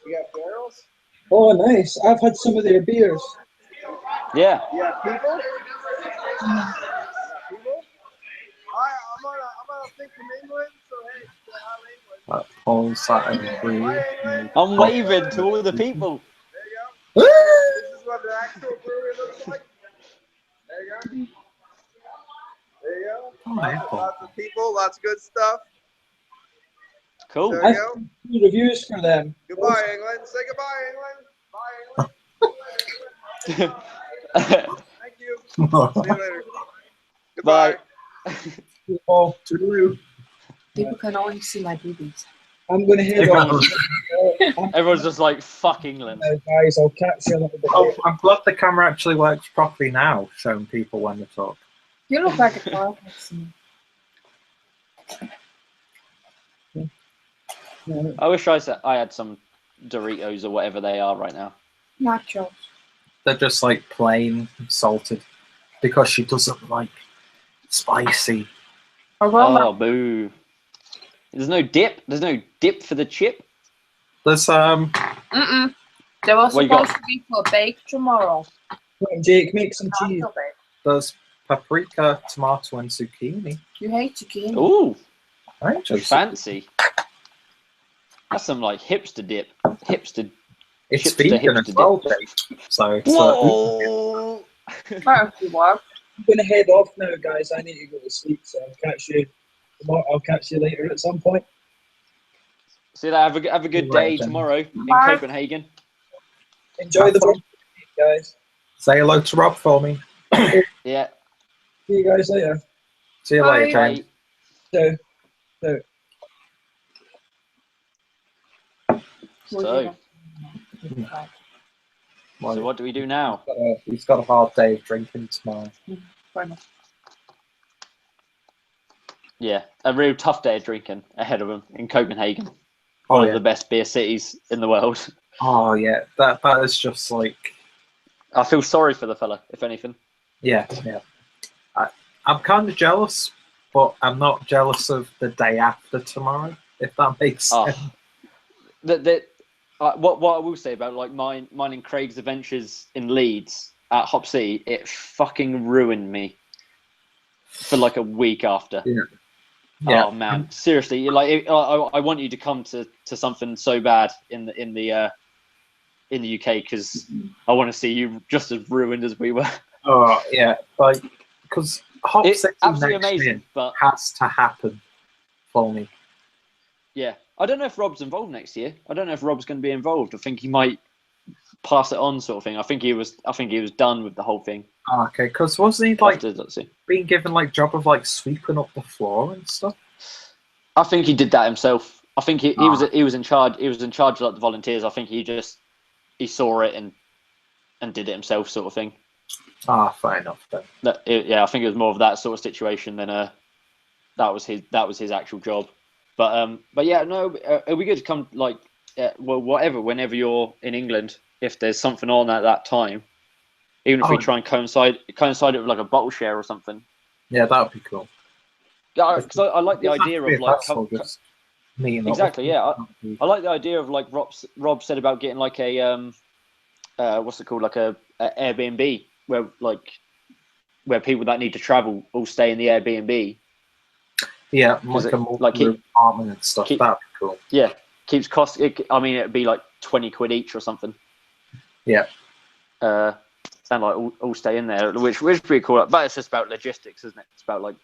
You got barrels. Oh, nice. I've had some of their beers. Yeah. Yeah, people. I'm on a thing from England, so hey, England. Paul's sat in I'm waving to all the people. There you go. This is what the actual brewery looks like. There you go. There you go. Lots of people, lots of good stuff. Cool. There you go. Good reviews for them. Goodbye, England. Say goodbye, England. Bye, England. Thank you. See you later. Goodbye. Oh, People can only see my boobies. I'm going to head off. Everyone's just like, fuck England. Guys, I'll catch you a little bit. Oh, I'm glad the camera actually works properly now, showing people when they talk. You look like a dog next to me. I wish I had some Doritos or whatever they are right now. Nachos. They're just like plain salted because she doesn't like spicy. Oh, boo. There's no dip. There's no dip for the chip. There's They were supposed to be for bake tomorrow. Jake, make some cheese. There's paprika, tomato, and zucchini. You hate zucchini. Ooh, fancy. That's some like hipster dip. It's vegan as well, Jake. So. Whoa. I'm going to head off now, guys. I need to go to sleep, so I'll catch you later at some point. See you later. Have a good day tomorrow in Copenhagen. Enjoy the week, guys. Say hello to Rob for me. Yeah. See you guys later. See you later, James. So what do we do now? He's got a hard day of drinking tomorrow. Yeah, a real tough day of drinking ahead of him in Copenhagen. One of the best beer cities in the world. Oh yeah, that is just like. I feel sorry for the fella, if anything. Yeah. I'm kind of jealous, but I'm not jealous of the day after tomorrow, if that makes sense. What I will say about like mine and Craig's adventures in Leeds at Hop C, it fucking ruined me for like a week after. Yeah. Oh man, seriously, like I want you to come to something so bad in the UK because I want to see you just as ruined as we were. Oh yeah, like because Hop it's City absolutely next amazing, year but has to happen for me. Yeah, I don't know if Rob's involved next year. I don't know if Rob's going to be involved. I think he might pass it on, sort of thing. I think he was done with the whole thing. Oh, okay, because wasn't he like being given like job of like sweeping up the floor and stuff? I think he did that himself. I think he was in charge. He was in charge of like the volunteers. I think he saw it and did it himself, sort of thing. Ah, fair enough then. I think it was more of that sort of situation than that was his actual job. But yeah, no, it'll be good to come like whenever you're in England, if there's something on at that time, even if we try and coincide it with like a bottle share or something. Yeah, that would be cool. Yeah, because I like the idea of like exactly. Yeah, I like the idea of like Rob said about getting like a what's it called, like a Airbnb where people that need to travel all stay in the Airbnb. Yeah, like a multi-room apartment and stuff. That'd be cool. Yeah, keeps cost. I mean, it'd be like 20 quid each or something. Yeah. And like all stay in there, which is pretty cool. But it's just about logistics, isn't it? It's about like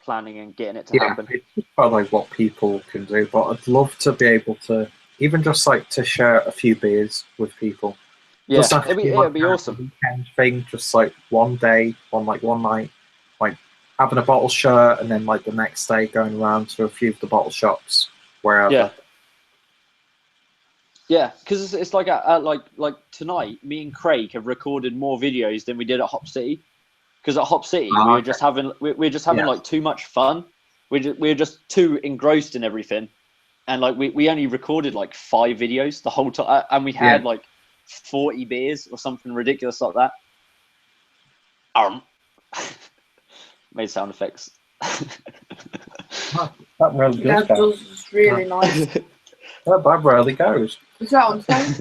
planning and getting it to happen. It's just about like what people can do. But I'd love to be able to even just like to share a few beers with people. Yeah, it'd be awesome. Weekend thing, just like one day, one night, like having a bottle share, and then like the next day going around to a few of the bottle shops wherever. Yeah, because it's like like tonight, me and Craig have recorded more videos than we did at Hop City. Because at Hop City, we were just having like too much fun. We're just too engrossed in everything, and like we only recorded like 5 videos the whole time, and we had like 40 beers or something ridiculous like that. Made sound effects. That really goes. That was really nice. That rarely goes. Is that on film?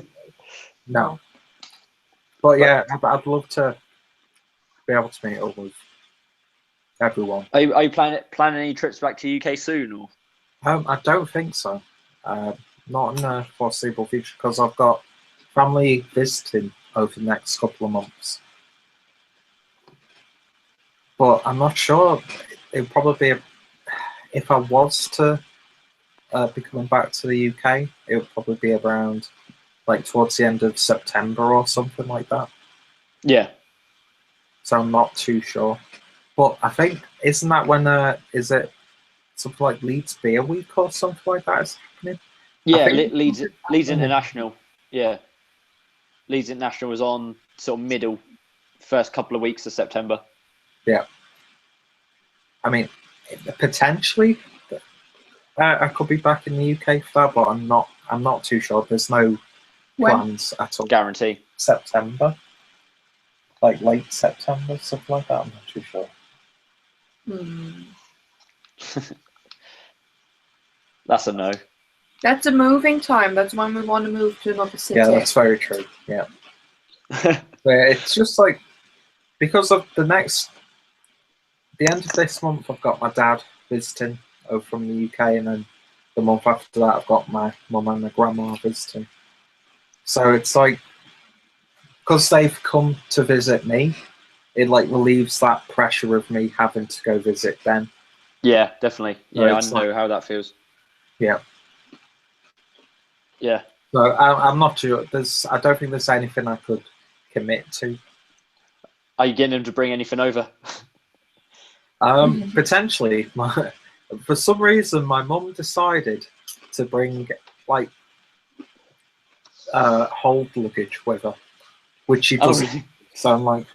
No. But yeah, I'd love to be able to meet up with everyone. Are you planning any trips back to UK soon? Or? I don't think so. Not in the foreseeable future, because I've got family visiting over the next couple of months. But I'm not sure. It'd probably be if I was to be coming back to the UK, it would probably be around like towards the end of September or something like that. Yeah. So I'm not too sure. But I think, isn't that when, is it something like Leeds Beer Week or something like that is happening? Yeah, Leeds International. Yeah. Leeds International was on sort of first couple of weeks of September. Yeah. I mean, potentially, I could be back in the UK for that, but I'm not too sure. There's no plans at all. Guarantee. September. Like late September, something like that. I'm not too sure. That's a no. That's a moving time. That's when we want to move to another city. Yeah, that's very true. Yeah. It's just like, because of the end of this month, I've got my dad visiting over from the UK, and then the month after that, I've got my mum and my grandma visiting. So it's like, because they've come to visit me, it like relieves that pressure of me having to go visit them. Yeah, definitely. Yeah, I know how that feels. Yeah. Yeah. So I'm not sure. I don't think there's anything I could commit to. Are you getting him to bring anything over? Potentially. For some reason, my mum decided to bring like hold luggage with her, which she doesn't. Really? So I'm like,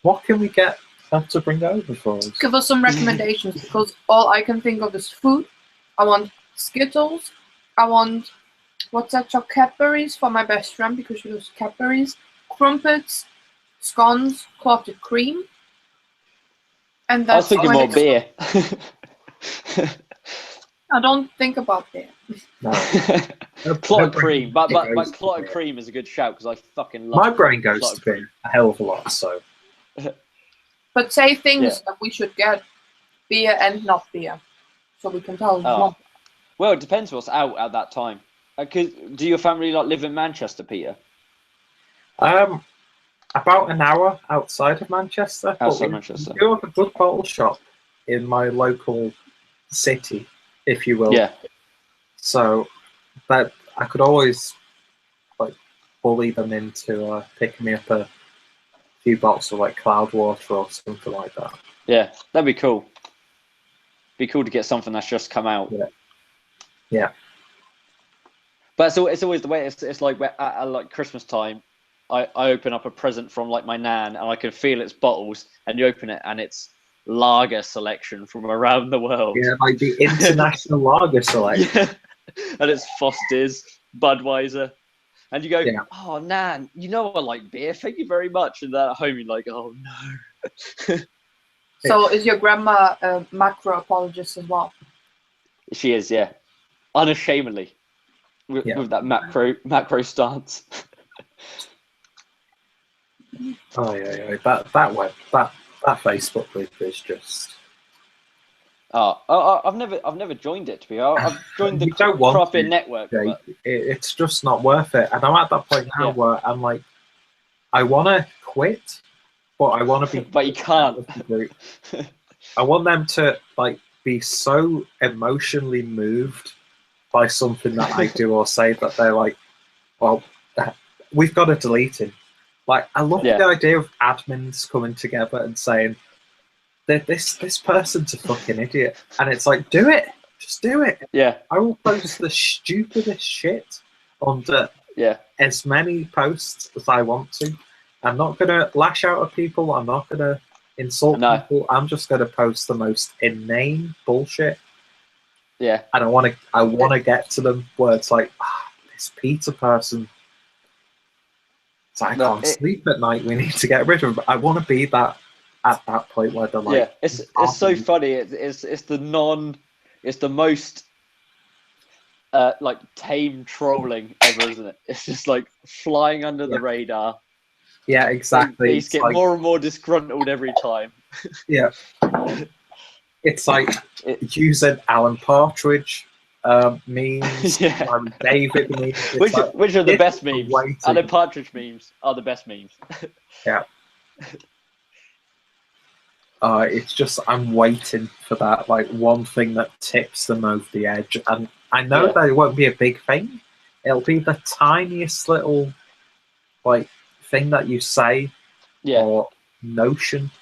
what can we get her to bring over for us? Give us some recommendations, because all I can think of is food. I want Skittles. I want, what's that, Cadbury's for my best friend, because she loves Cadbury's. Crumpets, scones, clotted cream. And that's I was thinking more beer. I don't think about beer. No. Clotted cream, but clotted cream is a good shout, because I fucking love. My brain goes to beer a hell of a lot. So. But say things that we should get, beer and not beer, so we can tell them. Well, it depends what's out at that time. Do your family live in Manchester, Peter? About an hour outside of Manchester. Manchester. We do have a good bottle shop in my local city, if you will. Yeah. So that I could always like bully them into picking me up a few bottles of like Cloudwater or something like that. Yeah, that'd be cool. Be cool to get something that's just come out. Yeah. Yeah. But it's always the way. It's like at like Christmas time, I open up a present from like my nan, and I can feel its bottles, and you open it, and it's lager selection from around the world. Yeah, like the international lager selection. Yeah. And it's Foster's, Budweiser. And you go, Yeah. oh, Nan, you know I like beer. Thank you very much. And then at home, you're like, oh, no. So is your grandma a macro apologist as well? She is, yeah. Unashamedly. With that macro stance. Oh yeah. That Facebook group is just. I've never joined it, to be honest. I've joined the Craft Beer Network. But... It's just not worth it. And I'm at that point now where I'm like, I want to quit, but I want to be. But you can't. I want them to like be so emotionally moved by something that I do or say that they're like, well, we've got to delete him. Like, I love the idea of admins coming together and saying, this person's a fucking idiot. And it's like, do it. Just do it. Yeah. I will post the stupidest shit under as many posts as I want to. I'm not going to lash out at people. I'm not going to insult people. I'm just going to post the most inane bullshit. Yeah. And I want to get to them where it's like, this pizza person. So I can't sleep at night. We need to get rid of them. I want to be that at that point where they're like, yeah, it's so funny. It's the most like tame trolling ever, isn't it? It's just like flying under the radar. Yeah, exactly. They get like, more and more disgruntled every time. Yeah. It's like using Alan Partridge memes, David memes. Which are the best memes? Alan Partridge memes are the best memes. Yeah. It's just I'm waiting for that like one thing that tips them over the edge, and I know that it won't be a big thing. It'll be the tiniest little like thing that you say or notion,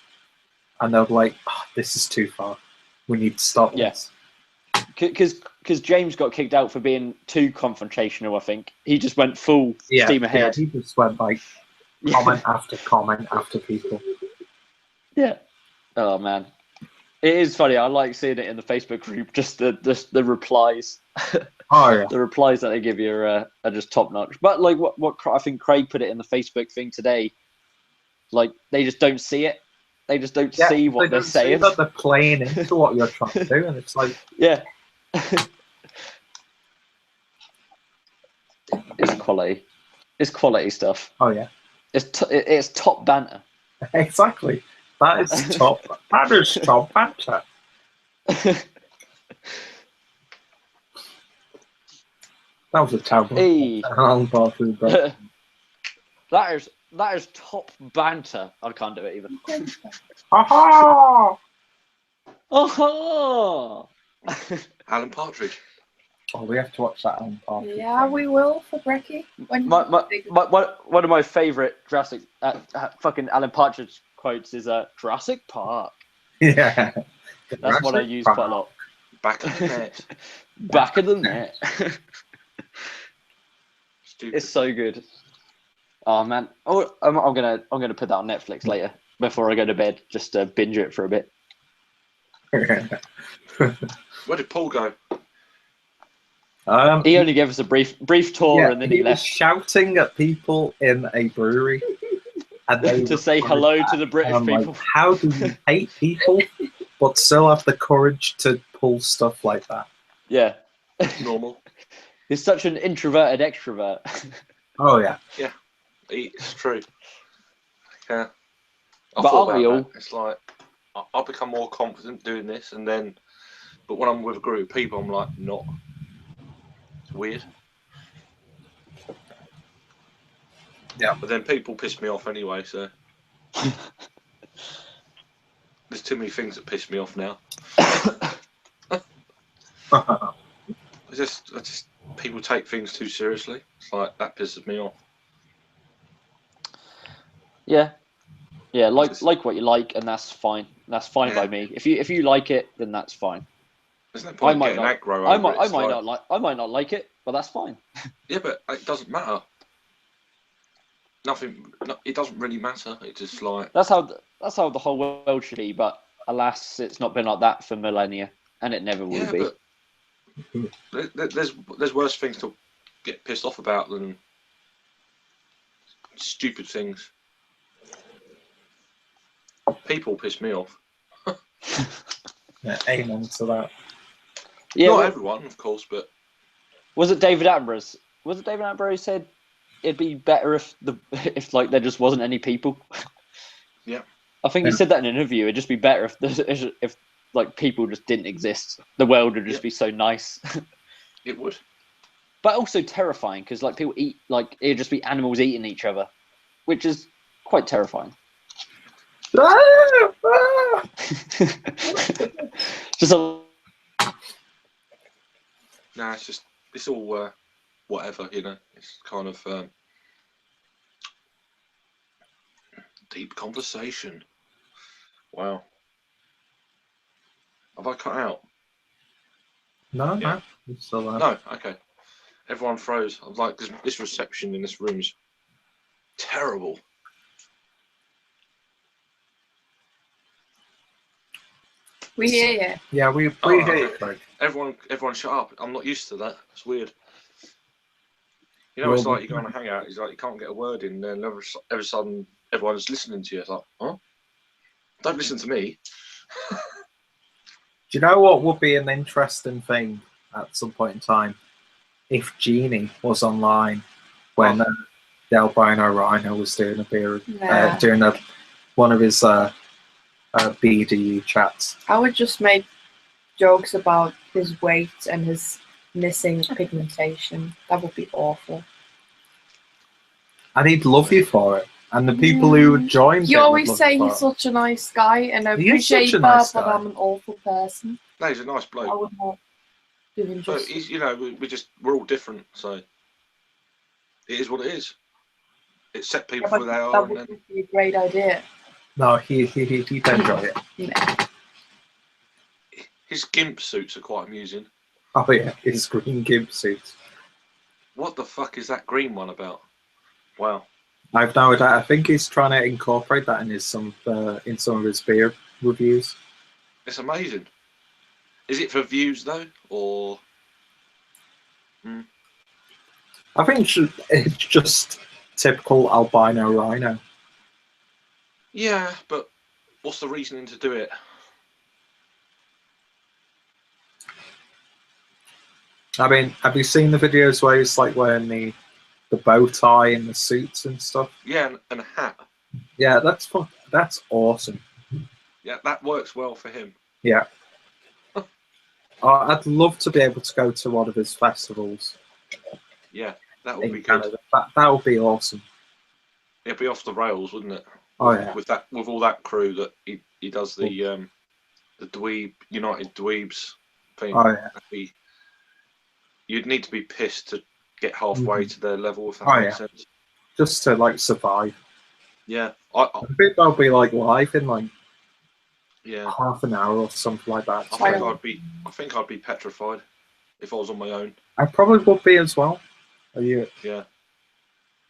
and they'll be like, "This is too far. We need to stop this." Because James got kicked out for being too confrontational. I think he just went full steam ahead. Yeah, he just went like comment after comment after people. Yeah. Oh man, it is funny. I like seeing it in the Facebook group. Just the replies. Oh yeah. The replies that they give you are just top notch. But like what I think Craig put it in the Facebook thing today. Like they just don't see it. They just don't see what they're saying. That they're playing into what you're trying to do, and it's like it's quality. It's quality stuff. Oh yeah. It's top banter. Exactly. That is top. That is top banter. That was a terrible. Hey. That is top banter. I can't do it even. Aha! Aha! Alan Partridge. Oh, we have to watch that Alan Partridge. Yeah, we will for Brecky. One of my favourite Jurassic fucking Alan Partridge quotes is Jurassic Park. Yeah. That's what I use quite a lot. Back of the net. Back of the net. It's so good. Oh man. Oh, I'm gonna put that on Netflix later before I go to bed. Just binge it for a bit. Where did Paul go? He only gave us a brief tour and then he left. Was shouting at people in a brewery. And to say hello to the British people. Like, how do you hate people but still have the courage to pull stuff like that? Yeah. Normal. He's such an introverted extrovert. Oh yeah. Yeah. It's true. Yeah. But aren't we all? It's like I'll become more confident doing this, and then, but when I'm with a group of people, I'm like, not. It's weird. Yeah. But then people piss me off anyway, so there's too many things that piss me off now. I just people take things too seriously. It's like that pisses me off. Yeah. Yeah, like what you like, and that's fine. That's fine by me. If you like it, then that's fine. There's no point getting aggro over it. I might not like it, but that's fine. Yeah, but it doesn't matter. It doesn't really matter. It's just like that's how the whole world should be. But alas, it's not been like that for millennia, and it never will be. But there's worse things to get pissed off about than stupid things. People piss me off. Yeah, amen to that. Yeah, not everyone, of course, but was it David Attenborough? Was it David Attenborough who said it'd be better if like there just wasn't any people? Yeah, I think he said that in an interview. It'd just be better if like people just didn't exist. The world would just be so nice. It would, but also terrifying because like people eat, like it'd just be animals eating each other, which is quite terrifying. Just nah, it's all whatever, you know. It's kind of deep conversation. Wow. Have I cut out? No, Yeah. no. Still there. No, okay. Everyone froze. I'm like, this reception in this room's terrible. We hear you. Yeah, we hear you, Craig. Everyone shut up. I'm not used to that. It's weird. You know, it's like you go on a hangout. It's like you can't get a word in, and every sudden everyone's listening to you. It's like, huh? Don't listen to me. Do you know what would be an interesting thing at some point in time? If Genie was online when the albino rhino was doing one of his BDU chats. I would just make jokes about his weight and his missing pigmentation. That would be awful. And he'd love you for it. And the people who joined you always say he's such a nice guy, and I appreciate that, but I'm an awful person. No, he's a nice bloke. I would not do him but justice. you know, we're all different, so it is what it is. It set people where they are. That would be a great idea. No, he'd enjoy it. Yeah. His gimp suits are quite amusing. Oh yeah, his green gimp suits. What the fuck is that green one about? Wow. I've no idea. I think he's trying to incorporate that in some of his beer reviews. It's amazing. Is it for views though, or? I think it's just typical albino rhino. Yeah, but what's the reasoning to do it? I mean, have you seen the videos where he's like wearing the bow tie and the suits and stuff? Yeah, and a hat. Yeah, that's awesome. Yeah, that works well for him. Yeah. I'd love to be able to go to one of his festivals. Yeah, that would be Canada. good. That would be awesome. It'd be off the rails, wouldn't it? Oh yeah. With all that crew that he does the United Dweebs thing. Oh yeah. You'd need to be pissed to get halfway to their level, if that makes sense. Just to like survive. Yeah. I think they'll be like live in like half an hour or something like that. I think I'd be petrified if I was on my own. I probably would be as well. Are you? Yeah.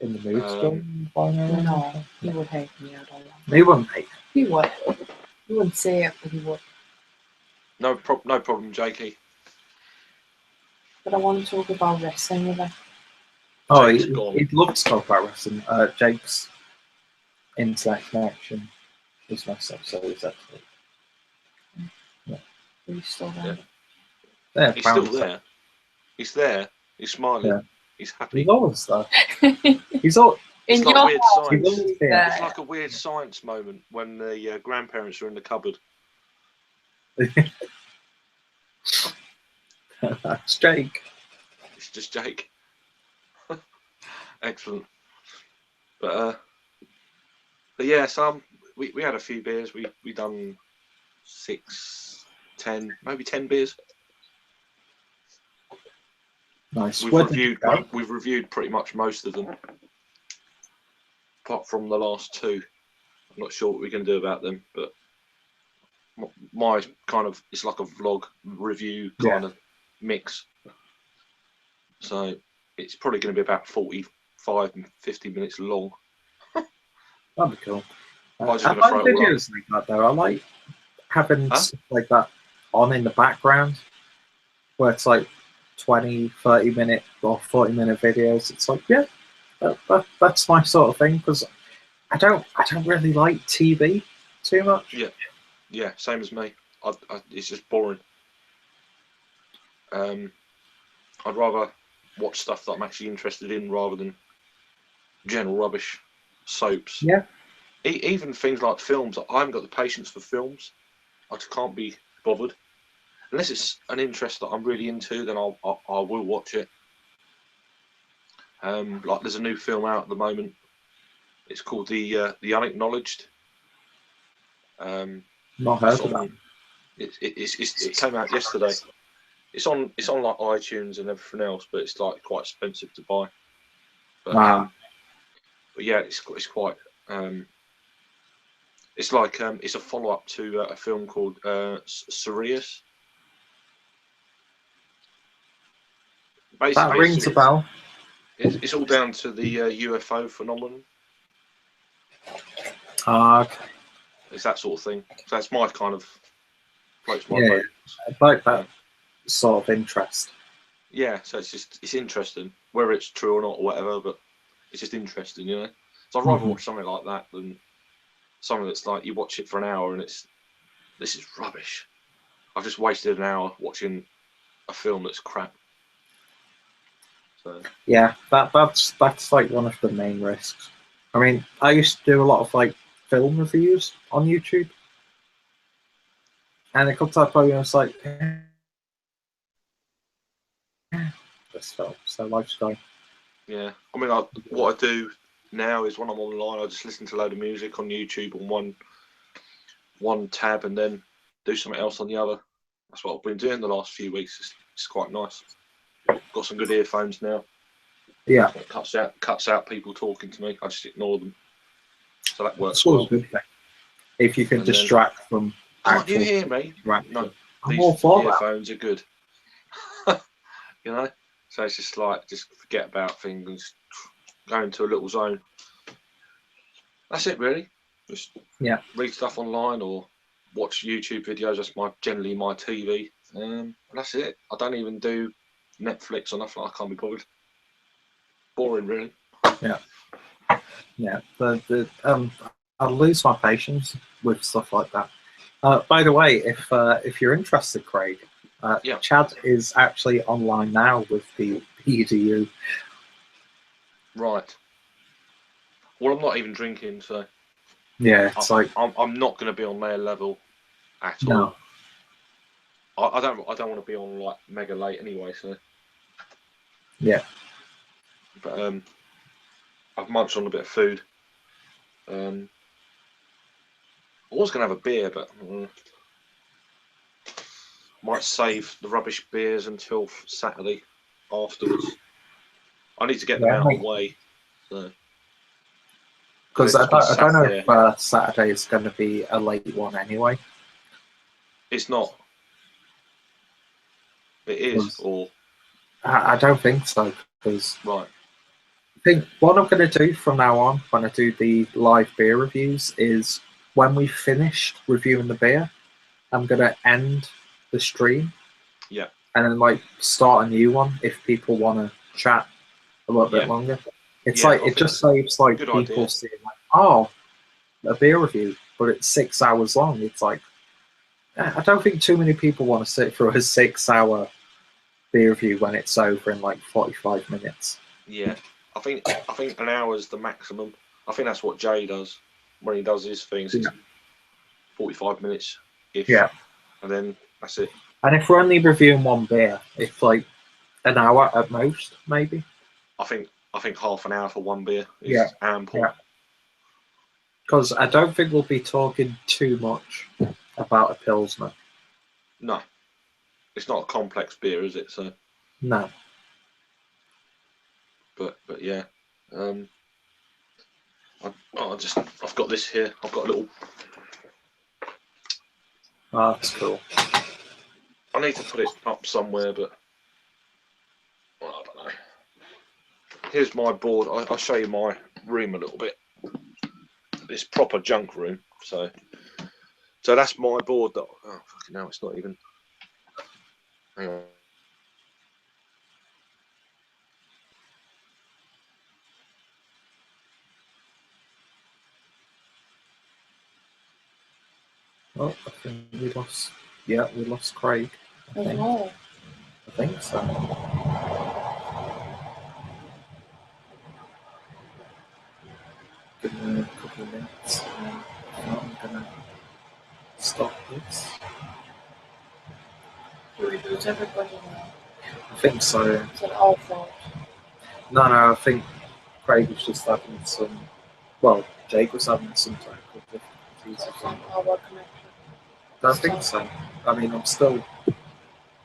In the mood still? No, he would hate me. I don't know. He wouldn't hate. He would. He wouldn't say it, but he would. No problem, Jakey. But I want to talk about wrestling with him. Oh, he'd love to talk about wrestling. Jake's internet connection is messed up, so it's actually. Yeah. He's still there. Yeah, he's still there. He's there. He's smiling. Yeah. He's happy. He's always there. He's all. It's like weird science. It's like a weird science moment when the grandparents are in the cupboard. That's Jake. It's just Jake. Excellent. But yeah, we had a few beers. We done 6, 10, maybe 10 beers. Nice. We've reviewed pretty much most of them, apart from the last 2. I'm not sure what we're going to do about them, but my kind of, it's like a vlog review kind of mix. So it's probably going to be about 45 and 50 minutes long. That'd be cool. I like videos like that though. having stuff like that on in the background, where it's like 20, 30-minute or 40-minute videos. It's like, yeah, that's my sort of thing, because I don't really like TV too much. Yeah, same as me. It's just boring. I'd rather watch stuff that I'm actually interested in rather than general rubbish, soaps. Yeah. Even things like films. I haven't got the patience for films. I just can't be bothered. Unless it's an interest that I'm really into, then I will watch it. Like there's a new film out at the moment. It's called The Unacknowledged. Not heard of that. It came out yesterday. It's on like iTunes and everything else, but it's like quite expensive to buy. But, but yeah, it's quite. It's like it's a follow up to a film called Sirius. Basically, That rings a bell. It's all down to the UFO phenomenon. Okay. It's that sort of thing. So that's my kind of floats my Yeah, boat. I like that sort of interest. Yeah, so it's interesting, whether it's true or not or whatever, but it's just interesting, you know. So I'd rather watch something like that than something that's like you watch it for an hour and this is rubbish. I've just wasted an hour watching a film that's crap. So Yeah, that's like one of the main risks. I mean, I used to do a lot of like film reviews on YouTube, and it comes to that point where it's like, this film, so life's going. yeah, I mean, what I do now is when I'm online, I just listen to a load of music on YouTube on one tab, and then do something else on the other. That's what I've been doing the last few weeks. It's quite nice. Got some good earphones now. Yeah, it cuts out people talking to me. I just ignore them. So that works it's always well. a good thing if you can And distract from. Can't you hear me? No, these earphones are good. You know, so it's just like forget about things and just go into a little zone. That's it, really. Just read stuff online or watch YouTube videos. That's generally my TV. That's it. I don't even do Netflix or nothing. I can't be bothered. Boring, really. Yeah. I'll lose my patience with stuff like that. By the way, if you're interested, Craig, Chad is actually online now with the EDU. Right. Well, I'm not even drinking, so yeah, it's I'm not going to be on their level at all. I don't want to be on like mega late anyway, so yeah. But I've munched on a bit of food. I was going to have a beer, but might save the rubbish beers until Saturday afterwards. I need to get them out of the way. Because I don't know if Saturday is going to be a late one anyway. It's not. It is, or I don't think so. Because right. I think what I'm going to do from now on, when I do the live beer reviews, is when we've finished reviewing the beer, I'm going to end the stream. Yeah. And then like start a new one if people want to chat a little bit longer. It's like it just saves like people seeing like, oh, a beer review, but it's 6 hours long. It's like I don't think too many people want to sit through a 6 hour beer review when it's over in like 45 minutes. Yeah. I think an hour is the maximum. I think that's what Jay does when he does his things. It's 45 minutes ish. Yeah. And then that's it. And if we're only reviewing one beer, it's like an hour at most, maybe. I think half an hour for one beer is ample. Because I don't think we'll be talking too much about a Pilsner. No. It's not a complex beer, is it? So no. But yeah. I've got this here. I've got a little. Oh, that's cool. I need to put it up somewhere, but I don't know. Here's my board. I'll show you my room a little bit. It's proper junk room, so So that's my board. That fucking hell, it's not even. Hang on. Oh, I think we lost. Yeah, we lost Craig. I think so. Give me a couple of minutes. If not, I'm gonna stop this. Do we lose everybody now? I think so. Is it our fault? No, I think Craig was just having some. Well, Jake was having some technical difficulties or something. Our connection. I think so. I mean, I'm still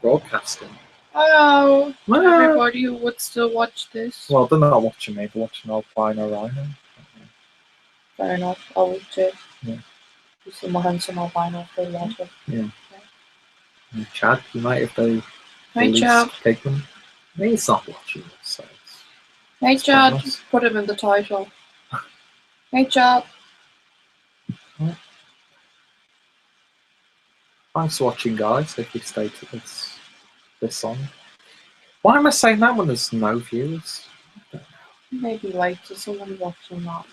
broadcasting. Hello, everybody who would still watch this. Well, they're not watching me, they're watching Albino Rhino. Fair enough, I would too. Yeah. You see my handsome albino for later. Yeah. And Chad, you might have to Hey, Chad. Pigman. He's not watching this, so Hey, Chad. nice. Put him in the title. Hey, Chad. Thanks for watching, guys, if you stayed to this on. Why am I saying that when there's no viewers? Maybe later, someone watching that.